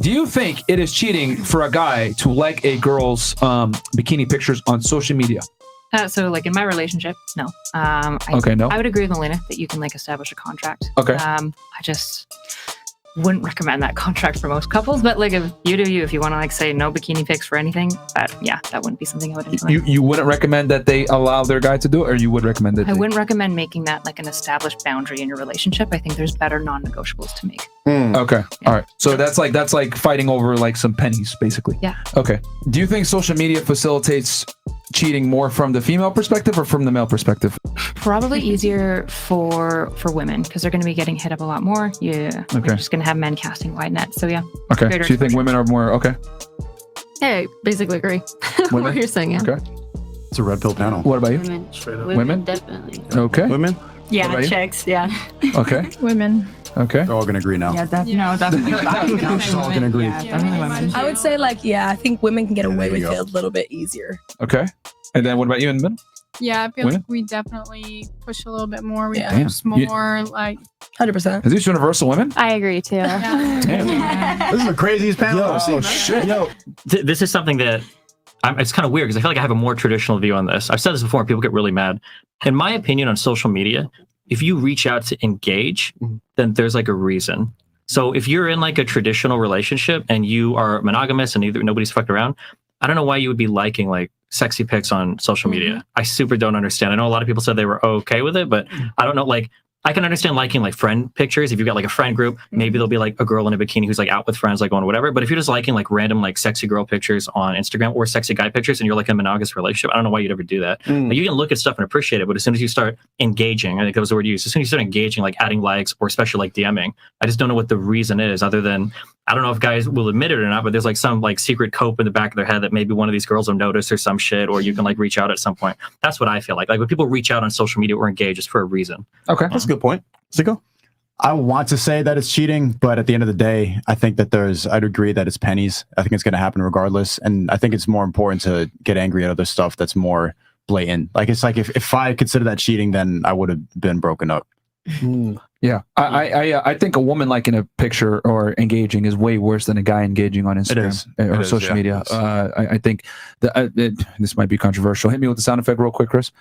Do you think it is cheating for a guy to like a girl's bikini pictures on social media? So like in my relationship, no. No. I would agree with Elena that you can like establish a contract. Okay. I just wouldn't recommend that contract for most couples, but like if you do you, if you want to like say no bikini pics for anything, yeah, that wouldn't be something I would enjoy. You wouldn't recommend that they allow their guy to do it, or you would recommend that? I wouldn't recommend making that like an established boundary in your relationship. I think there's better non-negotiables to make. Okay. Yeah. All right. So that's like fighting over like some pennies, basically. Yeah. Okay. Do you think social media facilitates cheating more from the female perspective or from the male perspective? Probably easier for women because they're going to be getting hit up a lot more. Yeah. Okay. You're just going to have men casting wide nets. So yeah. Okay. Greater So you think exposure. women are more okay? Yeah, I basically agree. Women? What you're saying, yeah. Okay. It's a red pill panel. What about you? Women. Women? Women, definitely. Okay. Women? What Yeah, about you? chicks. Yeah. Okay. Women. Okay. They're all gonna agree now. Yeah, no, definitely. We're all gonna agree. Yeah, definitely women. I would say like, yeah, I think women can get Yeah, away there you with go. it a little bit easier. Okay. And then what about you in the middle? Yeah, I feel Women? like we definitely push a little bit more. We Yeah. push Damn. more, like 100%. Is this universal women? I agree too. Damn. This is the craziest panel I've seen. shit. Yo, This is something that it's kind of weird because I feel like I have a more traditional view on this. I've said this before and people get really mad. In my opinion on social media, if you reach out to engage, then there's like a reason. So if you're in like a traditional relationship and you are monogamous and nobody's fucked around, I don't know why you would be liking like sexy pics on social media. I super don't understand. I know a lot of people said they were okay with it, but I don't know, like I can understand liking like friend pictures. If you've got like a friend group, maybe there'll be like a girl in a bikini who's like out with friends, like going whatever. But if you're just liking like random like sexy girl pictures on Instagram or sexy guy pictures and you're like in a monogamous relationship, I don't know why you'd ever do that. Like, you can look at stuff and appreciate it, but as soon as you start engaging, I think that was the word used, as soon as you start engaging, like adding likes or especially like DMing, I just don't know what the reason is other than, I don't know if guys will admit it or not, but there's like some like secret cope in the back of their head that maybe one of these girls will notice or some shit, or you can like reach out at some point. That's what I feel like. Like when people reach out on social media or engage, it's for a reason. Okay. that's a good point. Zico? I want to say that it's cheating, but at the end of the day, I think that I'd agree that it's pennies. I think it's going to happen regardless. And I think it's more important to get angry at other stuff that's more blatant. Like, it's like if I consider that cheating, then I would have been broken up. Yeah. I think a woman liking a picture or engaging is way worse than a guy engaging on Instagram or social media. I think that this might be controversial. Hit me with the sound effect real quick, Chris.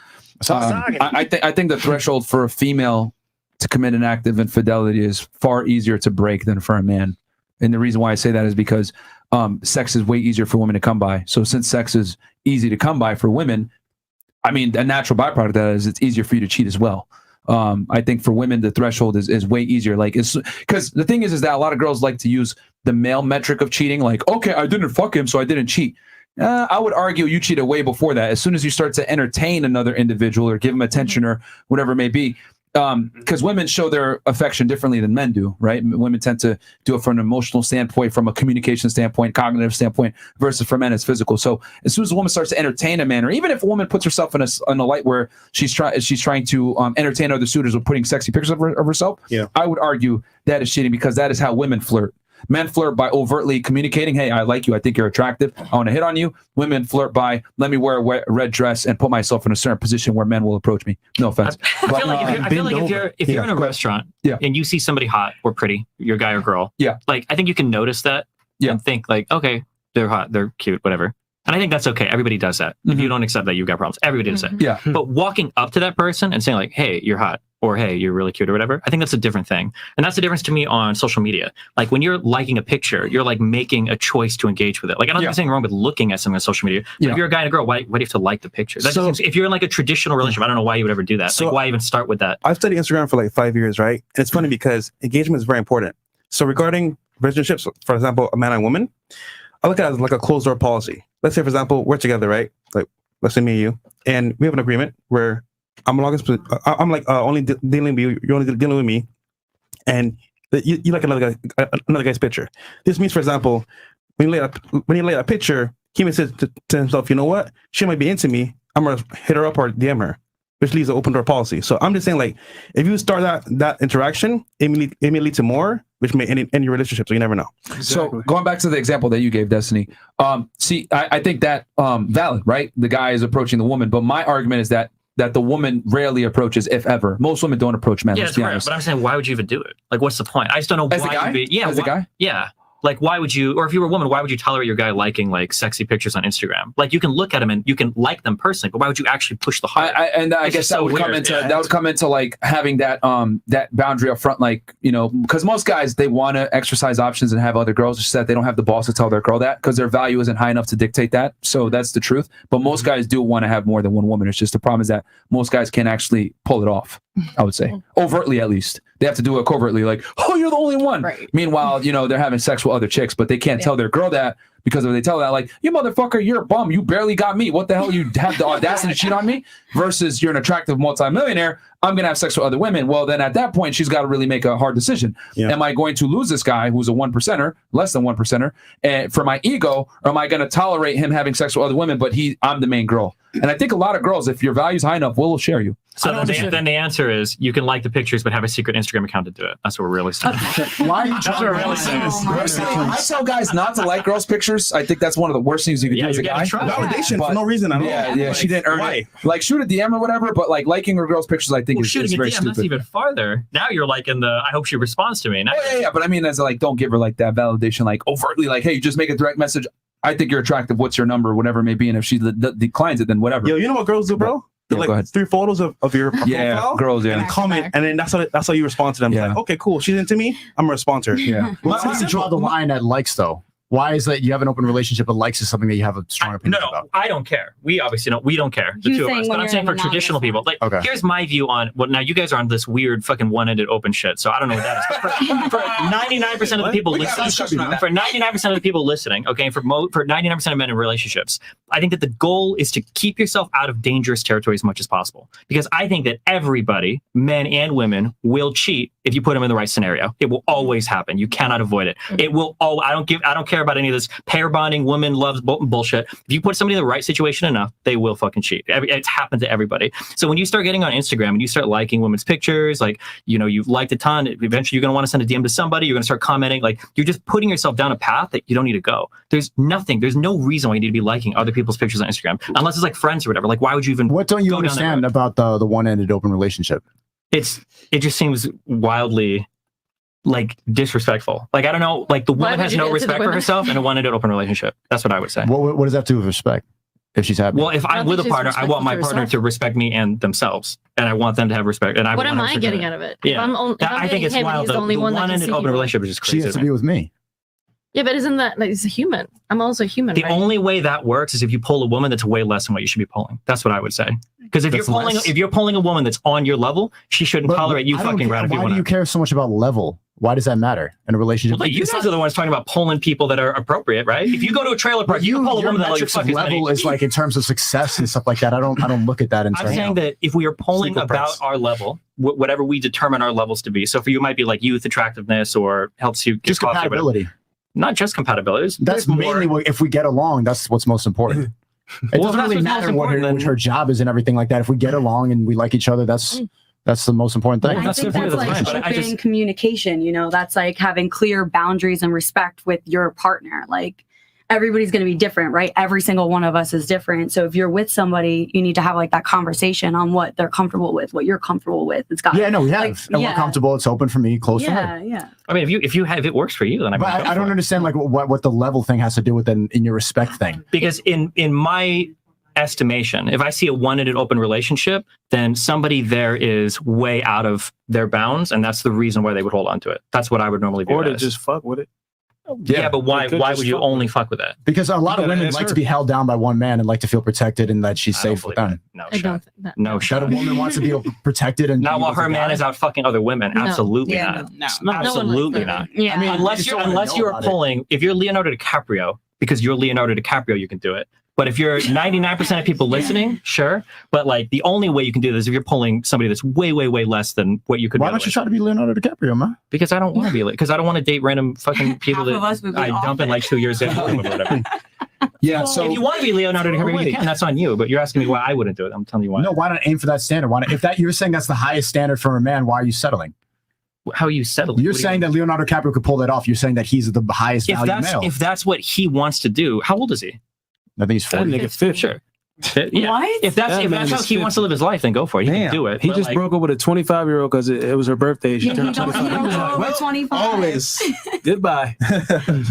I think the threshold for a female to commit an act of infidelity is far easier to break than for a man. And the reason why I say that is because sex is way easier for women to come by. So since sex is easy to come by for women, I mean, a natural byproduct of that is it's easier for you to cheat as well. I think for women, the threshold is way easier. Like, it's because the thing is that a lot of girls like to use the male metric of cheating. Like, okay, I didn't fuck him, so I didn't cheat. I would argue you cheated way before that. As soon as you start to entertain another individual or give him attention or whatever it may be, because women show their affection differently than men do, right? Women tend to do it from an emotional standpoint, from a communication standpoint, cognitive standpoint, versus for men it's physical. So as soon as a woman starts to entertain a man, or even if a woman puts herself in a light where she's trying to entertain other suitors with putting sexy pictures of herself, I would argue that is cheating, because that is how women flirt. Men flirt by overtly communicating, hey, I like you, I think you're attractive, I want to hit on you. Women flirt by, let me wear a red dress and put myself in a certain position where men will approach me. No offense. I feel like if you're in a restaurant and you see somebody hot or pretty, your guy or girl, like I think you can notice that and think like, okay, they're hot, they're cute, whatever. And I think that's okay. Everybody does that. If you don't accept that, you've got problems. Everybody does that. Yeah. But walking up to that person and saying like, hey, you're hot, or hey, you're really cute, or whatever, I think that's a different thing. And that's the difference to me on social media. Like when you're liking a picture, you're like making a choice to engage with it. Like I don't think there's anything wrong with looking at something on social media. But if you're a guy and a girl, why do you have to like the picture? That just seems, if you're in like a traditional relationship, I don't know why you would ever do that. Like why even start with that? I've studied Instagram for like 5 years, right? And it's funny because engagement is very important. So regarding relationships, for example, a man and woman, I look at it as like a closed door policy. Let's say, for example, we're together, right? Like, let's say me and you, and we have an agreement where I'm like only dealing with you, you're only dealing with me, and you like another guy's picture. This means, for example, when you lay a picture, he may say to himself, you know what? She might be into me. I'm gonna hit her up or DM her, which leaves an open door policy. So I'm just saying, like, if you start that interaction, it may lead to more, which may end in your relationship. So you never know. So going back to the example that you gave, Destiny, see, I think that valid, right? The guy is approaching the woman, but my argument is that the woman rarely approaches, if ever. Most women don't approach men. Yeah, let's be that's right. honest. But I'm saying, why would you even do it? Like, what's the point? I just don't know As why. a guy? As a guy? Yeah. Like, why would you, or if you were a woman, why would you tolerate your guy liking like sexy pictures on Instagram? Like, you can look at them and you can like them personally, but why would you actually push the heart? I guess that would come into like having that that boundary up front, like, you know, because most guys, they want to exercise options and have other girls, just that they don't have the balls to tell their girl that because their value isn't high enough to dictate that. So that's the truth. But most guys do want to have more than one woman. It's just the problem is that most guys can't actually pull it off. I would say overtly, at least they have to do it covertly, like, oh, you're the only one. Right. Meanwhile, you know, they're having sex with other chicks, but they can't tell their girl that, because if they tell that, like, you motherfucker, you're a bum, you barely got me, what the hell, you have the audacity to cheat on me, versus you're an attractive multimillionaire, I'm gonna have sex with other women. Well, then at that point, she's got to really make a hard decision. Am I going to lose this guy who's a 1%er, less than 1%er, and for my ego, or am I going to tolerate him having sex with other women, but I'm the main girl? And I think a lot of girls, if your value's high enough, will share you. So then the answer is you can like the pictures, but have a secret Instagram account to do it. That's what we're really saying. Why are you trying to really say this? I tell guys not to like girls' pictures. I think that's one of the worst things you can do as a guy. Validation for no reason at all. Yeah, she didn't earn it. Like, shoot a DM or whatever, but like liking her girls' pictures, I think is very stupid. That's even farther. Now you're like in the, I hope she responds to me. Now But I mean, as like, don't give her like that validation, like overtly, like, hey, just make a direct message. I think you're attractive. What's your number? Whatever it may be. And if she declines it, then whatever. Yo, you know what girls do, bro? They're like 3 photos of your profile, girls, and comment, and then that's how you respond to them. Like, okay, cool, she's into me, I'm gonna respond to her. Why do you draw the line at likes, though? Why is that you have an open relationship, but likes is something that you have a strong opinion about? I don't care. We obviously don't. We don't care. The two of us. But I'm saying for traditional people, like, here's my view on. Well, now you guys are on this weird fucking one-ended open shit, so I don't know what that is. But for 99% of the people listening, for 99% of the people listening, okay, for 99% of men in relationships, I think that the goal is to keep yourself out of dangerous territory as much as possible. Because I think that everybody, men and women, will cheat if you put them in the right scenario. It will always happen. You cannot avoid it. It will. I don't care about any of this pair bonding, women loves bullshit. If you put somebody in the right situation enough, they will fucking cheat. It's happened to everybody. So when you start getting on Instagram and you start liking women's pictures, like, you know, you've liked a ton, eventually you're going to want to send a DM to somebody, you're going to start commenting, like, you're just putting yourself down a path that you don't need to go. There's no reason why you need to be liking other people's pictures on Instagram, unless it's like friends or whatever. Like, why would you even What don't you understand about the one-ended open relationship? It just seems wildly like disrespectful. Like, I don't know, like the woman has no respect for herself in a one-ended open relationship. That's what I would say. What does that do with respect? If she's happy. Well, if I'm with a partner, I want my partner to respect me and themselves, and I want them to have respect. And what am I getting out of it? Yeah, I think it's wild. The one-ended open relationship is just crazy. She has to be with me. Yeah, but isn't that like, it's a human? I'm also a human. The only way that works is if you pull a woman that's way less than what you should be pulling. That's what I would say. Because if you're pulling a woman that's on your level, she shouldn't tolerate you fucking rad. Why do you care so much about level? Why does that matter in a relationship? Well, you guys are the ones talking about pulling people that are appropriate, right? If you go to a trailer park, you pull a woman that like fucking level is like in terms of success and stuff like that. I don't look at that in terms. I'm saying that if we are pulling about our level, whatever we determine our levels to be. So for you, it might be like youth, attractiveness, or helps you get just compatibility. Not just compatibility. That's mainly what, if we get along, that's what's most important. It doesn't really matter what her job is and everything like that. If we get along and we like each other, that's the most important thing. I think that's like open communication, you know, that's like having clear boundaries and respect with your partner. Like, everybody's going to be different, right? Every single one of us is different. So if you're with somebody, you need to have like that conversation on what they're comfortable with, what you're comfortable with. It's got we have, and we're comfortable. It's open for me, closed for her. Yeah. I mean, if it works for you, then I don't understand like what the level thing has to do with in your respect thing. Because in my estimation, if I see a one-ended open relationship, then somebody there is way out of their bounds, and that's the reason why they would hold on to it. That's what I would normally do. Or to just fuck with it. Yeah, but why would you only fuck with that? Because a lot of women like to be held down by one man and like to feel protected and that she's safe with them. I don't think that. No, that a woman wants to be protected and not while her man is out fucking other women. No. Absolutely Yeah, not. Absolutely not. Yeah. I mean, unless you're pulling, if you're Leonardo DiCaprio, because you're Leonardo DiCaprio, you can do it. But if you're 99% of people listening, sure. But like the only way you can do this is if you're pulling somebody that's way, way, way less than what you could. Why don't you try to be Leonardo DiCaprio, man? Because I don't want to be, because I don't want to date random fucking people that I dump in like 2 years in or whatever. Yeah. So if you want to be Leonardo DiCaprio, you can. That's on you. But you're asking me why I wouldn't do it. I'm telling you why. No, why not aim for that standard? Why not, if that you're saying that's the highest standard for a man, why are you settling? How are you settling? You're saying that Leonardo DiCaprio could pull that off. You're saying that he's the highest value male. If that's what he wants to do, how old is he? I think he's 40. Sure. Yeah. What? If that's That if man that's how is he wants to live his life, then go for it. He can do it. He But, just like, broke up with a 25-year-old because it was her birthday. She Yeah, turned he don't 25. He was like, over well, 25. Always. goodbye.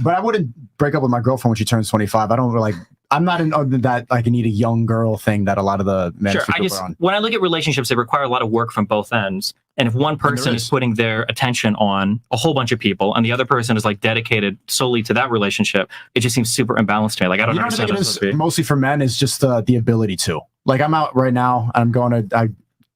But I wouldn't break up with my girlfriend when she turns 25. I don't like. I'm not in that like I need a young girl thing that a lot of the men sure. speak I just are on. when I look at relationships, they require a lot of work from both ends. And if one person is putting their attention on a whole bunch of people, and the other person is like dedicated solely to that relationship, it just seems super imbalanced to me. Like I don't You know what I understand think how it it's is supposed to be. mostly for men is just the ability to. Like I'm out right now. I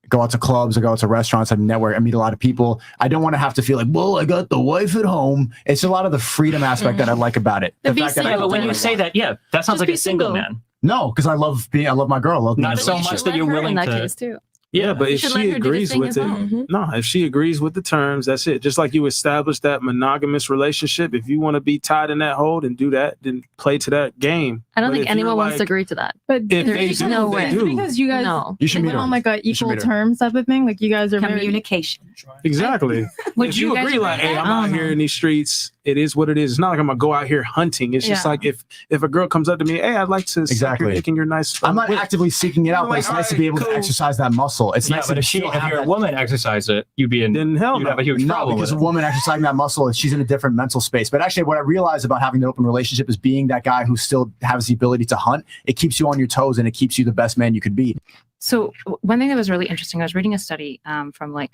go out to clubs, I go out to restaurants, I network, I meet a lot of people. I don't want to have to feel like, well, I got the wife at home. It's a lot of the freedom aspect that I like about it. The Be fact that I Yeah, single but when you then. say that, yeah, that sounds Just like be a single single. man. no, because I love my girl. I love being Not in a so relationship. much that you're Let her willing in that to. case too. Yeah, but You if should let she her do the agrees thing with as it, well. no, if she agrees with the terms, that's it. Just like you establish that monogamous relationship, if you want to be tied in that hole and do that, then play to that game. I don't But think if anyone you're wants to like- agree to that. But If There's they just do, no they way. do. because you guys No. You should meet went her. on like a You should equal meet her. terms type of thing. Like you guys are very Communication. Exactly. Would If you guys agree, like, hey, that? I'm I out don't here know. in these streets, it is what it is. It's not like I'm gonna go out here hunting. It's just Yeah. like if a girl comes up to me, hey, I'd like to suck Exactly. your dick in your nice. I'm not whip." actively seeking it out, I'm but like, it's nice to alright, be able cool. to exercise that muscle. It's Yeah, nice but if to she, still if have you're a that- woman exercise it, you'd be in. Then hell You'd no. have a huge No, problem because a with it. woman exercising that muscle, she's in a different mental space. But actually, what I realized about having an open relationship is being that guy who still has the ability to hunt. It keeps you on your toes and it keeps you the best man you could be. So one thing that was really interesting, I was reading a study from I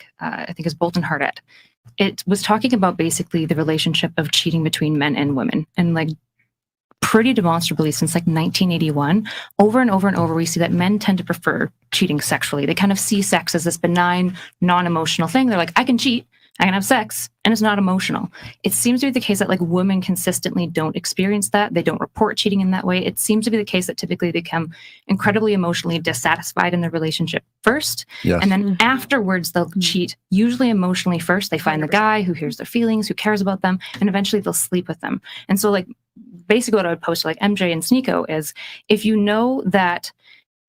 think it's Bolton Hardette. It was talking about basically the relationship of cheating between men and women, and like pretty demonstrably since like 1981, over and over and over, we see that men tend to prefer cheating sexually. They kind of see sex as this benign, non-emotional thing. They're like, I can cheat, I can have sex, and it's not emotional. It seems to be the case that like women consistently don't experience that. They don't report cheating in that way. It seems to be the case that typically they become incredibly emotionally dissatisfied in their relationship first. Yes. And then afterwards they'll cheat, usually emotionally first. They find the guy who hears their feelings, who cares about them, and eventually they'll sleep with them. And so like basically what I would post to like MJ and Sneeko is if you know that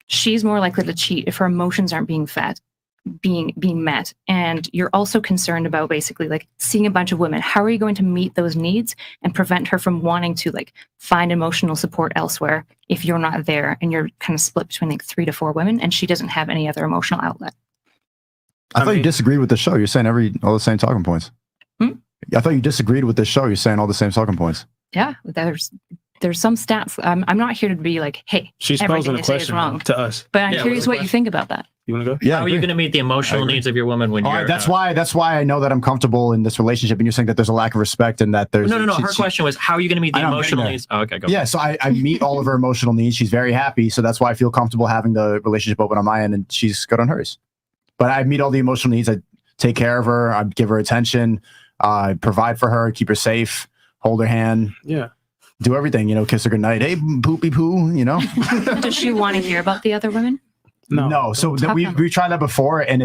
she's more likely to cheat if her emotions aren't being met, and you're also concerned about basically like seeing a bunch of women, how are you going to meet those needs and prevent her from wanting to like find emotional support elsewhere if you're not there and you're kind of split between like 3 to 4 women and she doesn't have any other emotional outlet? I thought you mean- disagreed with the show. You're saying all the same talking points. Hmm? I thought you disagreed with the show. You're saying all the same talking points. Yeah, there's some stats. I'm not here to be like, hey, She's everything posing a they say is question wrong. to us. But I'm Yeah, curious what's the what you think about that. You want to go? Yeah. How are you going to meet the emotional agree. needs of your woman when All you're? right, that's why I know that I'm comfortable in this relationship. And you're saying that there's a lack of respect and that there's No. Her question was, how are you going to meet the I know, I'm emotional getting there. needs? Oh, okay, go. Yeah, so I meet all of her emotional needs. She's very happy, so that's why I feel comfortable having the relationship open on my end, and she's good on hers. But I meet all the emotional needs. I take care of her. I give her attention. I provide for her, keep her safe, hold her hand, Yeah. do everything. Kiss her goodnight. Hey, poopy poo. Does she want to hear about the other women? No. So How we come? tried that before, and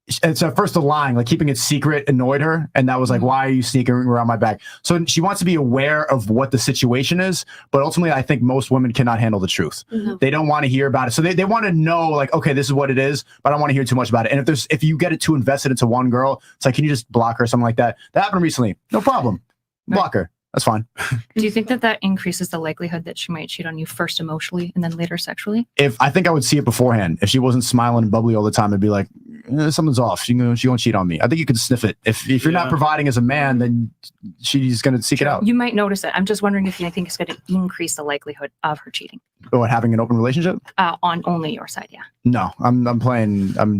it's at first the lying, like keeping it secret, annoyed her, and that was like, why are you sneaking around my back? So she wants to be aware of what the situation is, but ultimately, I think most women cannot handle the truth. No. They don't want to hear about it, so they want to know, like, okay, this is what it is, but I don't want to hear too much about it. And if you get it too invested into one girl, it's like, can you just block her or something like that? That happened recently. No problem. Block her. That's fine. Do you think that increases the likelihood that she might cheat on you first emotionally and then later sexually? If I think I would see it beforehand. If she wasn't smiling and bubbly all the time, I'd be like, something's off. She won't cheat on me. I think you can sniff it. If you're not Yeah. providing as a man, then she's going to seek it out. You might notice it. I'm just wondering if you think it's going to increase the likelihood of her cheating What, having an open relationship? on only your side. Yeah. No, I'm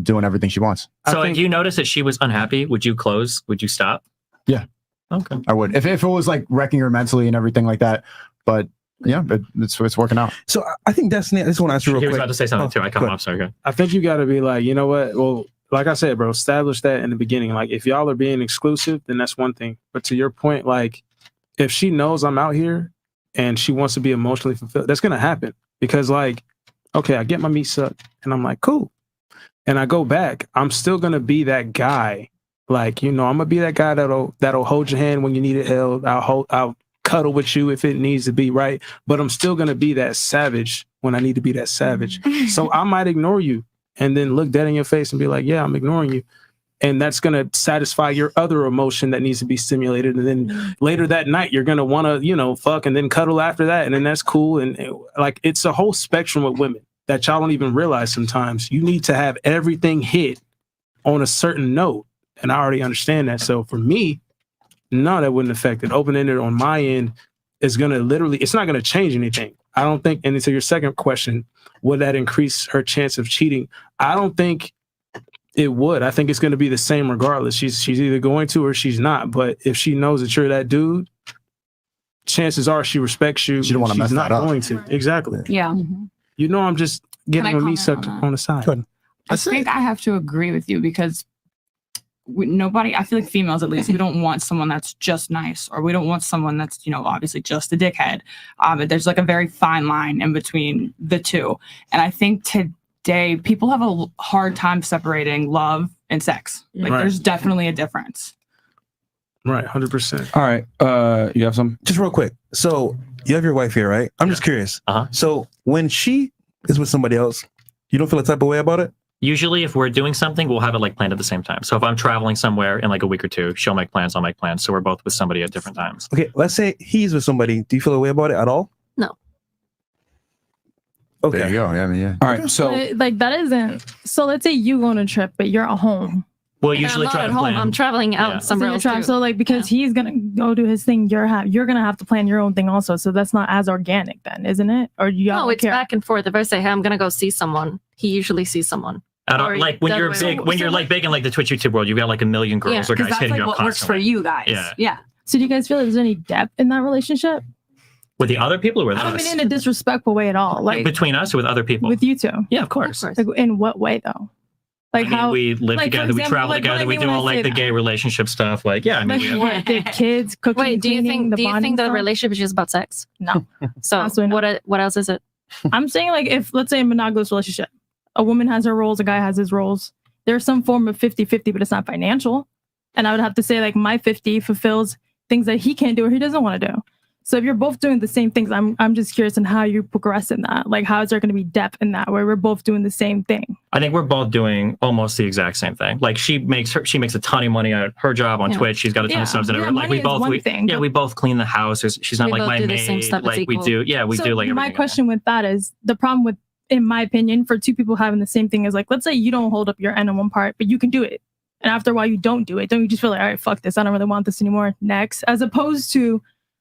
doing everything she wants. So I think- if you notice that she was unhappy, would you close? Would you stop? Yeah. Okay. I would. If it was like wrecking her mentally and everything like that. But yeah, it's working out. So I think Destiny, I just want to ask you He real was quick. about to say something too. I cut go him ahead. off. Sorry. Go ahead. I think you got to be like, you know what? Well, like I said, bro, establish that in the beginning. Like, if y'all are being exclusive, then that's one thing. But to your point, like, if she knows I'm out here and she wants to be emotionally fulfilled, that's gonna happen. Because, like, okay, I get my meat sucked, and I'm like, cool, and I go back, I'm still gonna be that guy. Like, I'm gonna be that guy that'll hold your hand when you need it held. I'll cuddle with you if it needs to be, right. But I'm still gonna be that savage when I need to be that savage. So I might ignore you and then look dead in your face and be like, yeah, I'm ignoring you. and that's going to satisfy your other emotion that needs to be stimulated. And then later that night, you're going to want to, you know, fuck and then cuddle after that. And then that's cool. And like, it's a whole spectrum of women that y'all don't even realize sometimes. You need to have everything hit on a certain note. And I already understand that. So for me, no, that wouldn't affect it. Open-ended on my end is going to literally, it's not going to change anything. I don't think, and to your second question, would that increase her chance of cheating? I don't think it would. I think it's going to be the same regardless. She's either going to or she's not. But if she knows that you're that dude, chances are she respects you. She don't want to mess not that up. going to. Exactly. Yeah. You know, I'm just getting Can I my meat comment sucked on that? on the side. Good. I think I have to agree with you because nobody, I feel like females at least, we don't want someone that's just nice, or we don't want someone that's, you know, obviously just a dickhead. But there's like a very fine line in between the two. And I think today people have a hard time separating love and sex. Like Right. there's definitely a difference. Right, 100%. All right. You have some? Just real quick. So you have your wife here, right? I'm just curious. Uh-huh. So when she is with somebody else, you don't feel a type of way about it? Usually if we're doing something, we'll have it like planned at the same time. So if I'm traveling somewhere in like a week or two, she'll make plans, I'll make plans. So we're both with somebody at different times. Okay, let's say he's with somebody. Do you feel a way about it at all? No. Okay. There you go. Yeah, I mean, yeah. All right. So But, like that isn't. So let's say you go on a trip, but you're at home. We'll And usually I'm not try at to home. plan. I'm traveling out Yeah. somewhere So you're else. traveling. Too. So like because he's gonna go do his thing, you're gonna have to plan your own thing also. So that's not as organic then, isn't it? Or you No, don't it's care. back and forth. If I say, "Hey, I'm gonna go see someone," he usually sees someone. Or Like when that you're way. big, when you're like big in like the Twitch YouTube world, you've got like a million girls Yeah, or Because guys that's hitting like you up what works for constantly. you guys. Yeah. So do you guys feel like there's any depth in that relationship? With the other people or with I don't us? mean in a disrespectful way at all. Like Between us or with other people? with you two. Yeah, of course. Of course. Like in what way though? Like I mean, how we live like, for together, we example, travel like, what together, I we mean do when I all like say the that. gay relationship stuff. Like, yeah, I mean, like what, the kids cooking. Wait, do you cleaning, think? the Do you bonding think the stuff? relationship is just about sex? No. So Absolutely not. what else is it? I'm saying like if let's say a monogamous relationship, a woman has her roles, a guy has his roles. There's some form of 50-50, but it's not financial. And I would have to say like my 50 fulfills things that he can't do or he doesn't want to do. So if you're both doing the same things, I'm just curious on how you progress in that. Like how is there going to be depth in that where we're both doing the same thing? I think we're both doing almost the exact same thing. Like she makes a ton of money at her job on Yeah. Twitch. She's got a ton of subs and Yeah, everything. Like money we is both, one thing, but- we both clean the house. She's not We like both my do the maid. same stuff, it's Like we equal. do, yeah, we So do like everything. my question with that is the problem with, in my opinion, for two people having the same thing is like, let's say you don't hold up your end on one part, but you can do it. And after a while you don't do it. Don't you just feel like, all right, fuck this. I don't really want this anymore. Next. As opposed to,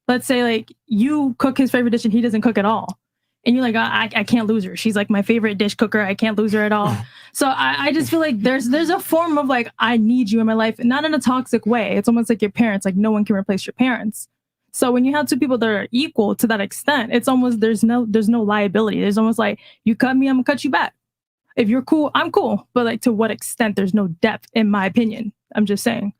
let's say like you cook his favorite dish and he doesn't cook at all. And you're like, I can't lose her. She's like my favorite dish cooker. I can't lose her at all. So I just feel like there's a form of like, I need you in my life, not in a toxic way. It's almost like your parents, like no one can replace your parents. So when you have two people that are equal to that extent, it's almost, there's no liability. There's almost like, you cut me, I'm gonna cut you back. If you're cool, I'm cool. But like to what extent, there's no depth in my opinion. I'm just saying.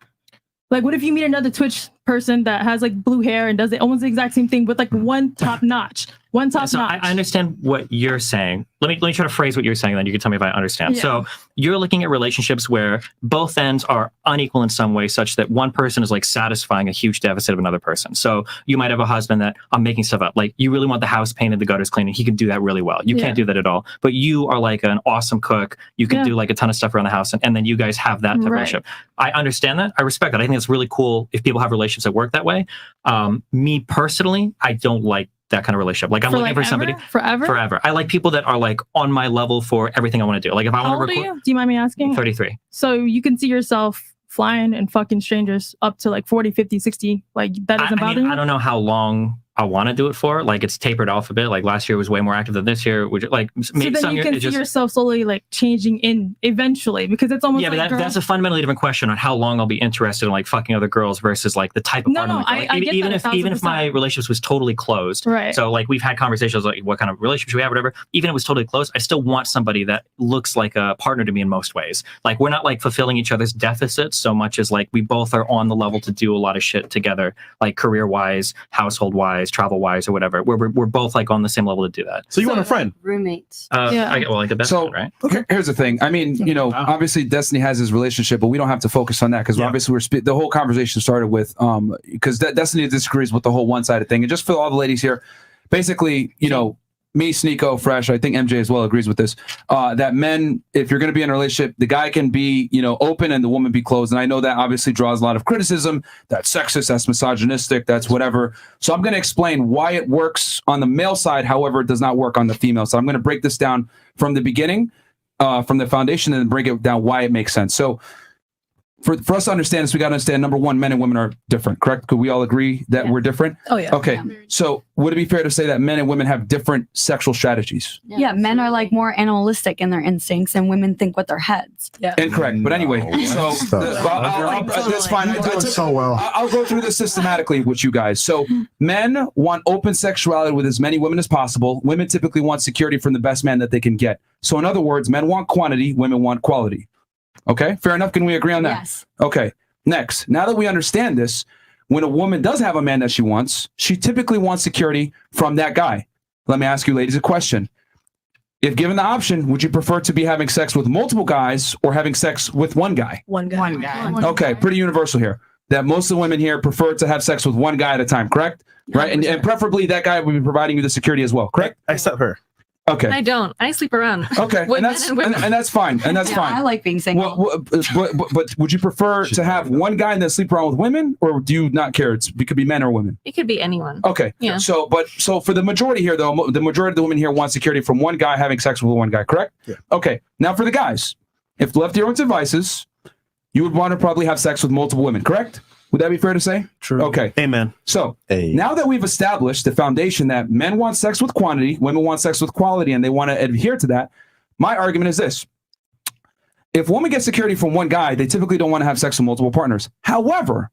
Like, what if you meet another Twitch person that has like blue hair and does almost the exact same thing with like one top notch? So I understand what you're saying. Let me try to phrase what you're saying, then you can tell me if I understand. Yeah. So you're looking at relationships where both ends are unequal in some way, such that one person is like satisfying a huge deficit of another person. So you might have a husband that I'm making stuff up. Like you really want the house painted, the gutters cleaned, and he can do that really well. You can't do that at all. But you are like an awesome cook. You can do like a ton of stuff around the house, and then you guys have that type of relationship. I understand that. I respect that. I think it's really cool if people have relationships that work that way. Me personally, I don't like that kind of relationship. Like I'm looking for somebody forever. I like people that are like on my level for everything I want to do. Like if I want to record. How old are you? Do you mind me asking? 33. So you can see yourself flying and fucking strangers up to like 40, 50, 60. Like that doesn't bother you? I don't know how long I want to do it for. Like it's tapered off a bit. Like last year was way more active than this year. Which like maybe so some then you years can see yourself slowly like changing in eventually because it's almost but like that's a fundamentally different question on how long I'll be interested in like fucking other girls versus like the type of partner. I get even that, if my relationships was totally closed. Right. So like we've had conversations like what kind of relationship we have, whatever. Even if it was totally closed, I still want somebody that looks like a partner to me in most ways. Like we're not like fulfilling each other's deficits so much as like we both are on the level to do a lot of shit together, like career wise, household wise, travel wise, or whatever. We're both like on the same level to do that. So you want a friend? Roommates. I get like the best friend, right? Here's the thing. I mean, you know, obviously Destiny has his relationship, but we don't have to focus on that because obviously the whole conversation started with because Destiny disagrees with the whole one-sided thing. And just for all the ladies here, basically, you know, me, Sneeko, Fresh, I think MJ as well agrees with this, that men, if you're going to be in a relationship, the guy can be, open and the woman be closed. And I know that obviously draws a lot of criticism. That's sexist, that's misogynistic, that's whatever. So I'm going to explain why it works on the male side. However, it does not work on the female side. I'm going to break this down from the beginning, from the foundation, and then break it down why it makes sense. So for us to understand this, we got to understand, number one, men and women are different, correct? Could we all agree that we're different? Oh, yeah. Okay. So would it be fair to say that men and women have different sexual strategies? Yeah, men are like more animalistic in their instincts, and women think with their heads. Yeah. Incorrect. But anyway, so that's fine. I'll go through this systematically with you guys. So men want open sexuality with as many women as possible. Women typically want security from the best man that they can get. So in other words, men want quantity, women want quality. Okay, fair enough. Can we agree on that? Yes. Okay, next. Now that we understand this, when a woman does have a man that she wants, she typically wants security from that guy. Let me ask you ladies a question. If given the option, would you prefer to be having sex with multiple guys or having sex with one guy? One guy. One guy. Okay, pretty universal here. That most of the women here prefer to have sex with one guy at a time, correct? Right, and preferably that guy would be providing you the security as well, correct? Except her. Okay. I don't. I sleep around. Okay, and that's fine, and that's fine. I like being single. Well, but would you prefer to have one guy that sleep around with women, or do you not care? It could be men or women. It could be anyone. Okay. Yeah. So for the majority here, though, the majority of the women here want security from one guy having sex with one guy, correct? Yeah. Okay. Now for the guys, if left to your own devices, you would want to probably have sex with multiple women, correct? Would that be fair to say? True. Okay. Amen. So now that we've established the foundation that men want sex with quantity, women want sex with quality, and they want to adhere to that, my argument is this. If a woman gets security from one guy, they typically don't want to have sex with multiple partners. However,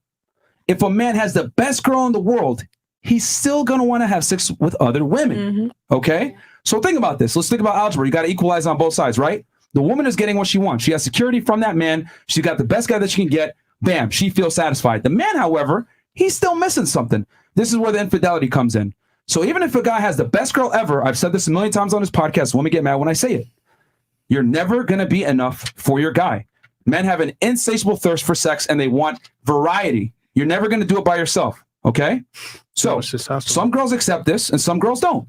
if a man has the best girl in the world, he's still going to want to have sex with other women. Okay? So think about this. Let's think about algebra. You got to equalize on both sides, right? The woman is getting what she wants. She has security from that man. She got the best guy that she can get. Bam, she feels satisfied. The man, however, he's still missing something. This is where the infidelity comes in. So even if a guy has the best girl ever, I've said this a million times on this podcast, women get mad when I say it. You're never going to be enough for your guy. Men have an insatiable thirst for sex and they want variety. You're never going to do it by yourself. Okay? So some girls accept this and some girls don't.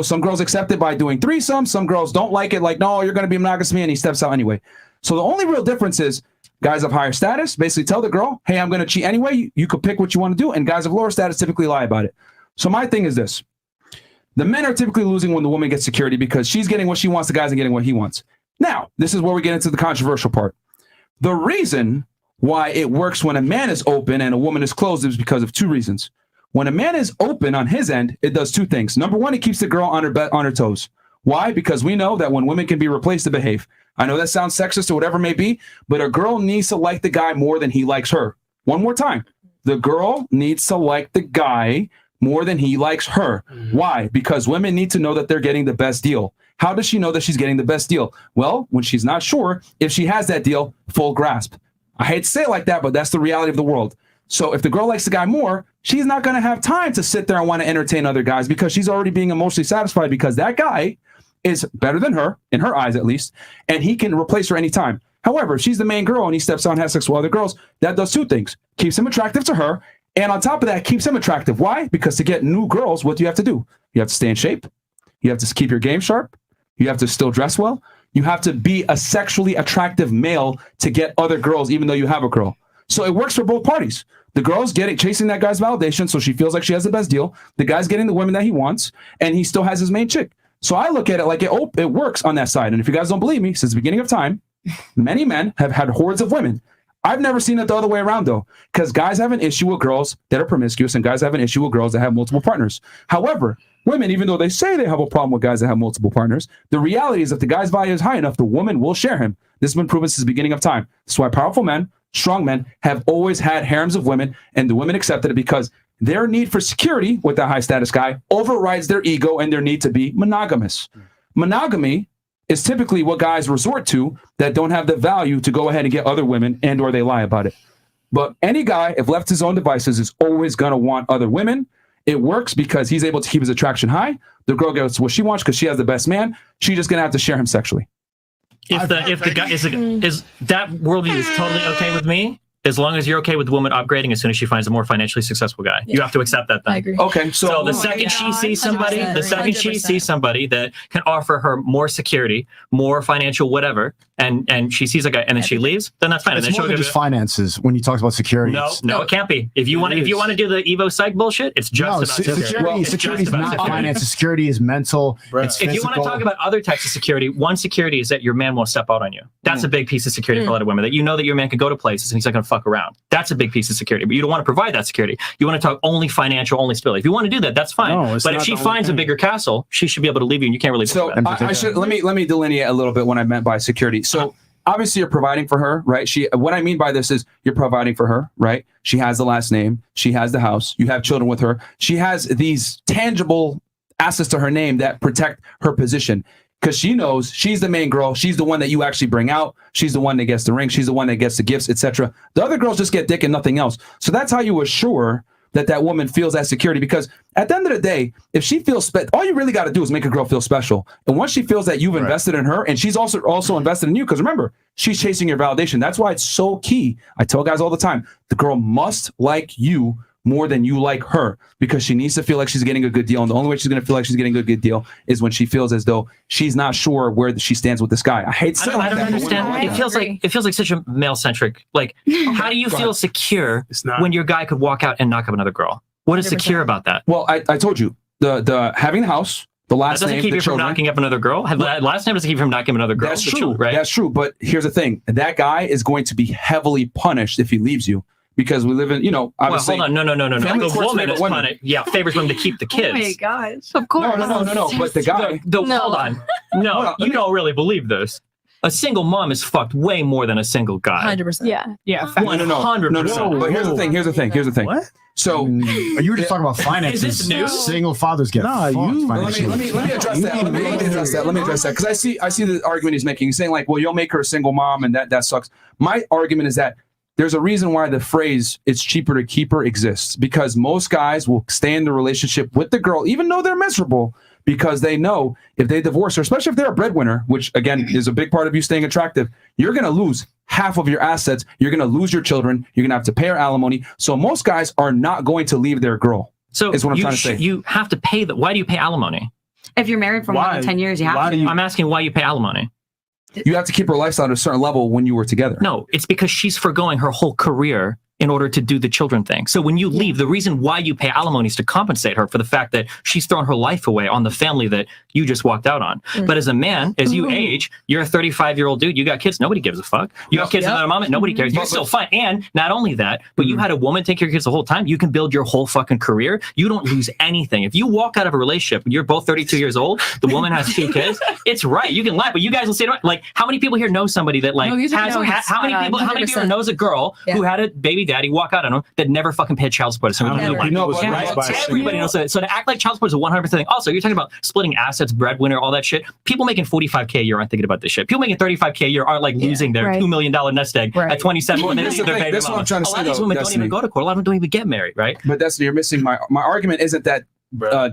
Some girls accept it by doing threesomes. Some girls don't like it. Like, no, you're going to be monogamous to me, and he steps out anyway. So the only real difference is guys of higher status basically tell the girl, hey, I'm going to cheat anyway. You could pick what you want to do. And guys of lower status typically lie about it. So my thing is this. The men are typically losing when the woman gets security because she's getting what she wants, the guys are getting what he wants. Now, this is where we get into the controversial part. The reason why it works when a man is open and a woman is closed is because of two reasons. When a man is open on his end, it does two things. Number one, it keeps the girl on her toes. Why? Because we know that when women can be replaced to behave. I know that sounds sexist or whatever it may be, but a girl needs to like the guy more than he likes her. One more time. The girl needs to like the guy more than he likes her. Why? Because women need to know that they're getting the best deal. How does she know that she's getting the best deal? Well, when she's not sure if she has that deal, full grasp. I hate to say it like that, but that's the reality of the world. So if the girl likes the guy more, she's not going to have time to sit there and want to entertain other guys because she's already being emotionally satisfied because that guy is better than her, in her eyes at least, and he can replace her anytime. However, if she's the main girl and he steps on and has sex with other girls, that does two things. Keeps him attractive to her, and on top of that, keeps him attractive. Why? Because to get new girls, what do you have to do? You have to stay in shape. You have to keep your game sharp. You have to still dress well. You have to be a sexually attractive male to get other girls, even though you have a girl. So it works for both parties. The girl's chasing that guy's validation, so she feels like she has the best deal. The guy's getting the women that he wants, and he still has his main chick. So I look at it like it works on that side. And if you guys don't believe me, since the beginning of time, many men have had hordes of women. I've never seen it the other way around, though, because guys have an issue with girls that are promiscuous and guys have an issue with girls that have multiple partners. However, women, even though they say they have a problem with guys that have multiple partners, the reality is if the guy's value is high enough, the woman will share him. This has been proven since the beginning of time. That's why powerful men, strong men, have always had harems of women, and the women accepted it because their need for security with that high status guy overrides their ego and their need to be monogamous. Monogamy is typically what guys resort to that don't have the value to go ahead and get other women and or they lie about it. But any guy, if left to his own devices, is always going to want other women. It works because he's able to keep his attraction high. The girl gets what she wants because she has the best man. She's just going to have to share him sexually. If the guy is that worldview is totally okay with me, As long as you're okay with the woman upgrading as soon as she finds a more financially successful guy, you have to accept that. Then. I agree. Okay, So the second she sees somebody, the second she sees somebody that can offer her more security, more financial whatever, and she sees a guy and then she leaves, then that's fine. It's and then more she'll than give just finances when you talk about security. No, it can't be. If you want to do the Evo psych bullshit, it's just about security. Security is not finances. Security is mental. It's if you want to talk about other types of security, one security is that your man won't step out on you. That's a big piece of security for a lot of women. That you know that your man can go to places and he's not going to fuck around. That's a big piece of security. But you don't want to provide that security. You want to talk only financial, only stability. If you want to do that, that's fine. No, but if she finds a bigger castle, she should be able to leave you, and you can't really. So I should let me delineate a little bit what I meant by security. So obviously you're providing for her, right? What I mean by this is you're providing for her, right? She has the last name, she has the house, you have children with her, she has these tangible assets to her name that protect her position. Because she knows she's the main girl. She's the one that you actually bring out. She's the one that gets the ring. She's the one that gets the gifts, etc. The other girls just get dick and nothing else. So that's how you assure that woman feels that security. Because at the end of the day, if she feels all you really got to do is make a girl feel special. And once she feels that you've invested in her, and she's also invested in you, because remember, she's chasing your validation. That's why it's so key. I tell guys all the time, the girl must like you more than you like her, because she needs to feel like she's getting a good deal. And the only way she's going to feel like she's getting a good deal is when she feels as though she's not sure where she stands with this guy. I hate saying I don't understand. It feels like such a male centric. Like, how do you feel secure when your guy could walk out and knock up another girl? What is secure about that? Well, I told you the having the house, the last name, that doesn't keep you from knocking up another girl. Last name doesn't keep you from knocking up another girl. That's true, right? That's true. But here's the thing: that guy is going to be heavily punished if he leaves you. Because we live in, obviously. Well, hold on, no. The woman is punished. Yeah, favors women to keep the kids. Oh my gosh! Of course. No. But the guy. Hold on. No, you don't really believe this. A single mom is fucked way more than a single guy. 100%. Yeah. 100%. But here's the thing. What? So you were just talking about finances. Is this new? Single fathers get fucked financially. Let me address that. Let me address that because I see the argument he's making. He's saying like, well, you'll make her a single mom, and that sucks. My argument is that there's a reason why the phrase "it's cheaper to keep her" exists, because most guys will stay in the relationship with the girl even though they're miserable, because they know if they divorce her, especially if they're a breadwinner, which again is a big part of you staying attractive, you're going to lose half of your assets. You're going to lose your children. You're going to have to pay her alimony. So most guys are not going to leave their girl. So is what I'm trying to say. You have to pay that. Why do you pay alimony? If you're married for more than 10 years, you have to. I'm asking why you pay alimony. You have to keep her lifestyle at a certain level when you were together. No, it's because she's forgoing her whole career in order to do the children thing. So when you leave, the reason why you pay alimony is to compensate her for the fact that she's thrown her life away on the family that you just walked out on. But as a man, as you age, you're a 35-year-old dude, you got kids, nobody gives a fuck. You have kids without a mom, nobody cares. You're still fine. And not only that, but you had a woman take care of your kids the whole time. You can build your whole fucking career. You don't lose anything. If you walk out of a relationship, you're both 32 years old, the woman has 2 kids, it's right. You can laugh, but you guys will say, like, how many people here know somebody that like how many people knows a girl who had a baby daddy walk out on her that never fucking paid child support? Everybody knows that. So to act like child support is a 100% thing. Also, you're talking about splitting assets, breadwinner, all that shit. People making $45K a year aren't thinking about this shit. People making $35K a year aren't like losing their $2 million nest egg at 27 when they leave their baby. That's what I'm trying to say. A lot of these women don't even go to court. A lot of them don't even get married, right? But Destiny, you're missing my argument. Isn't that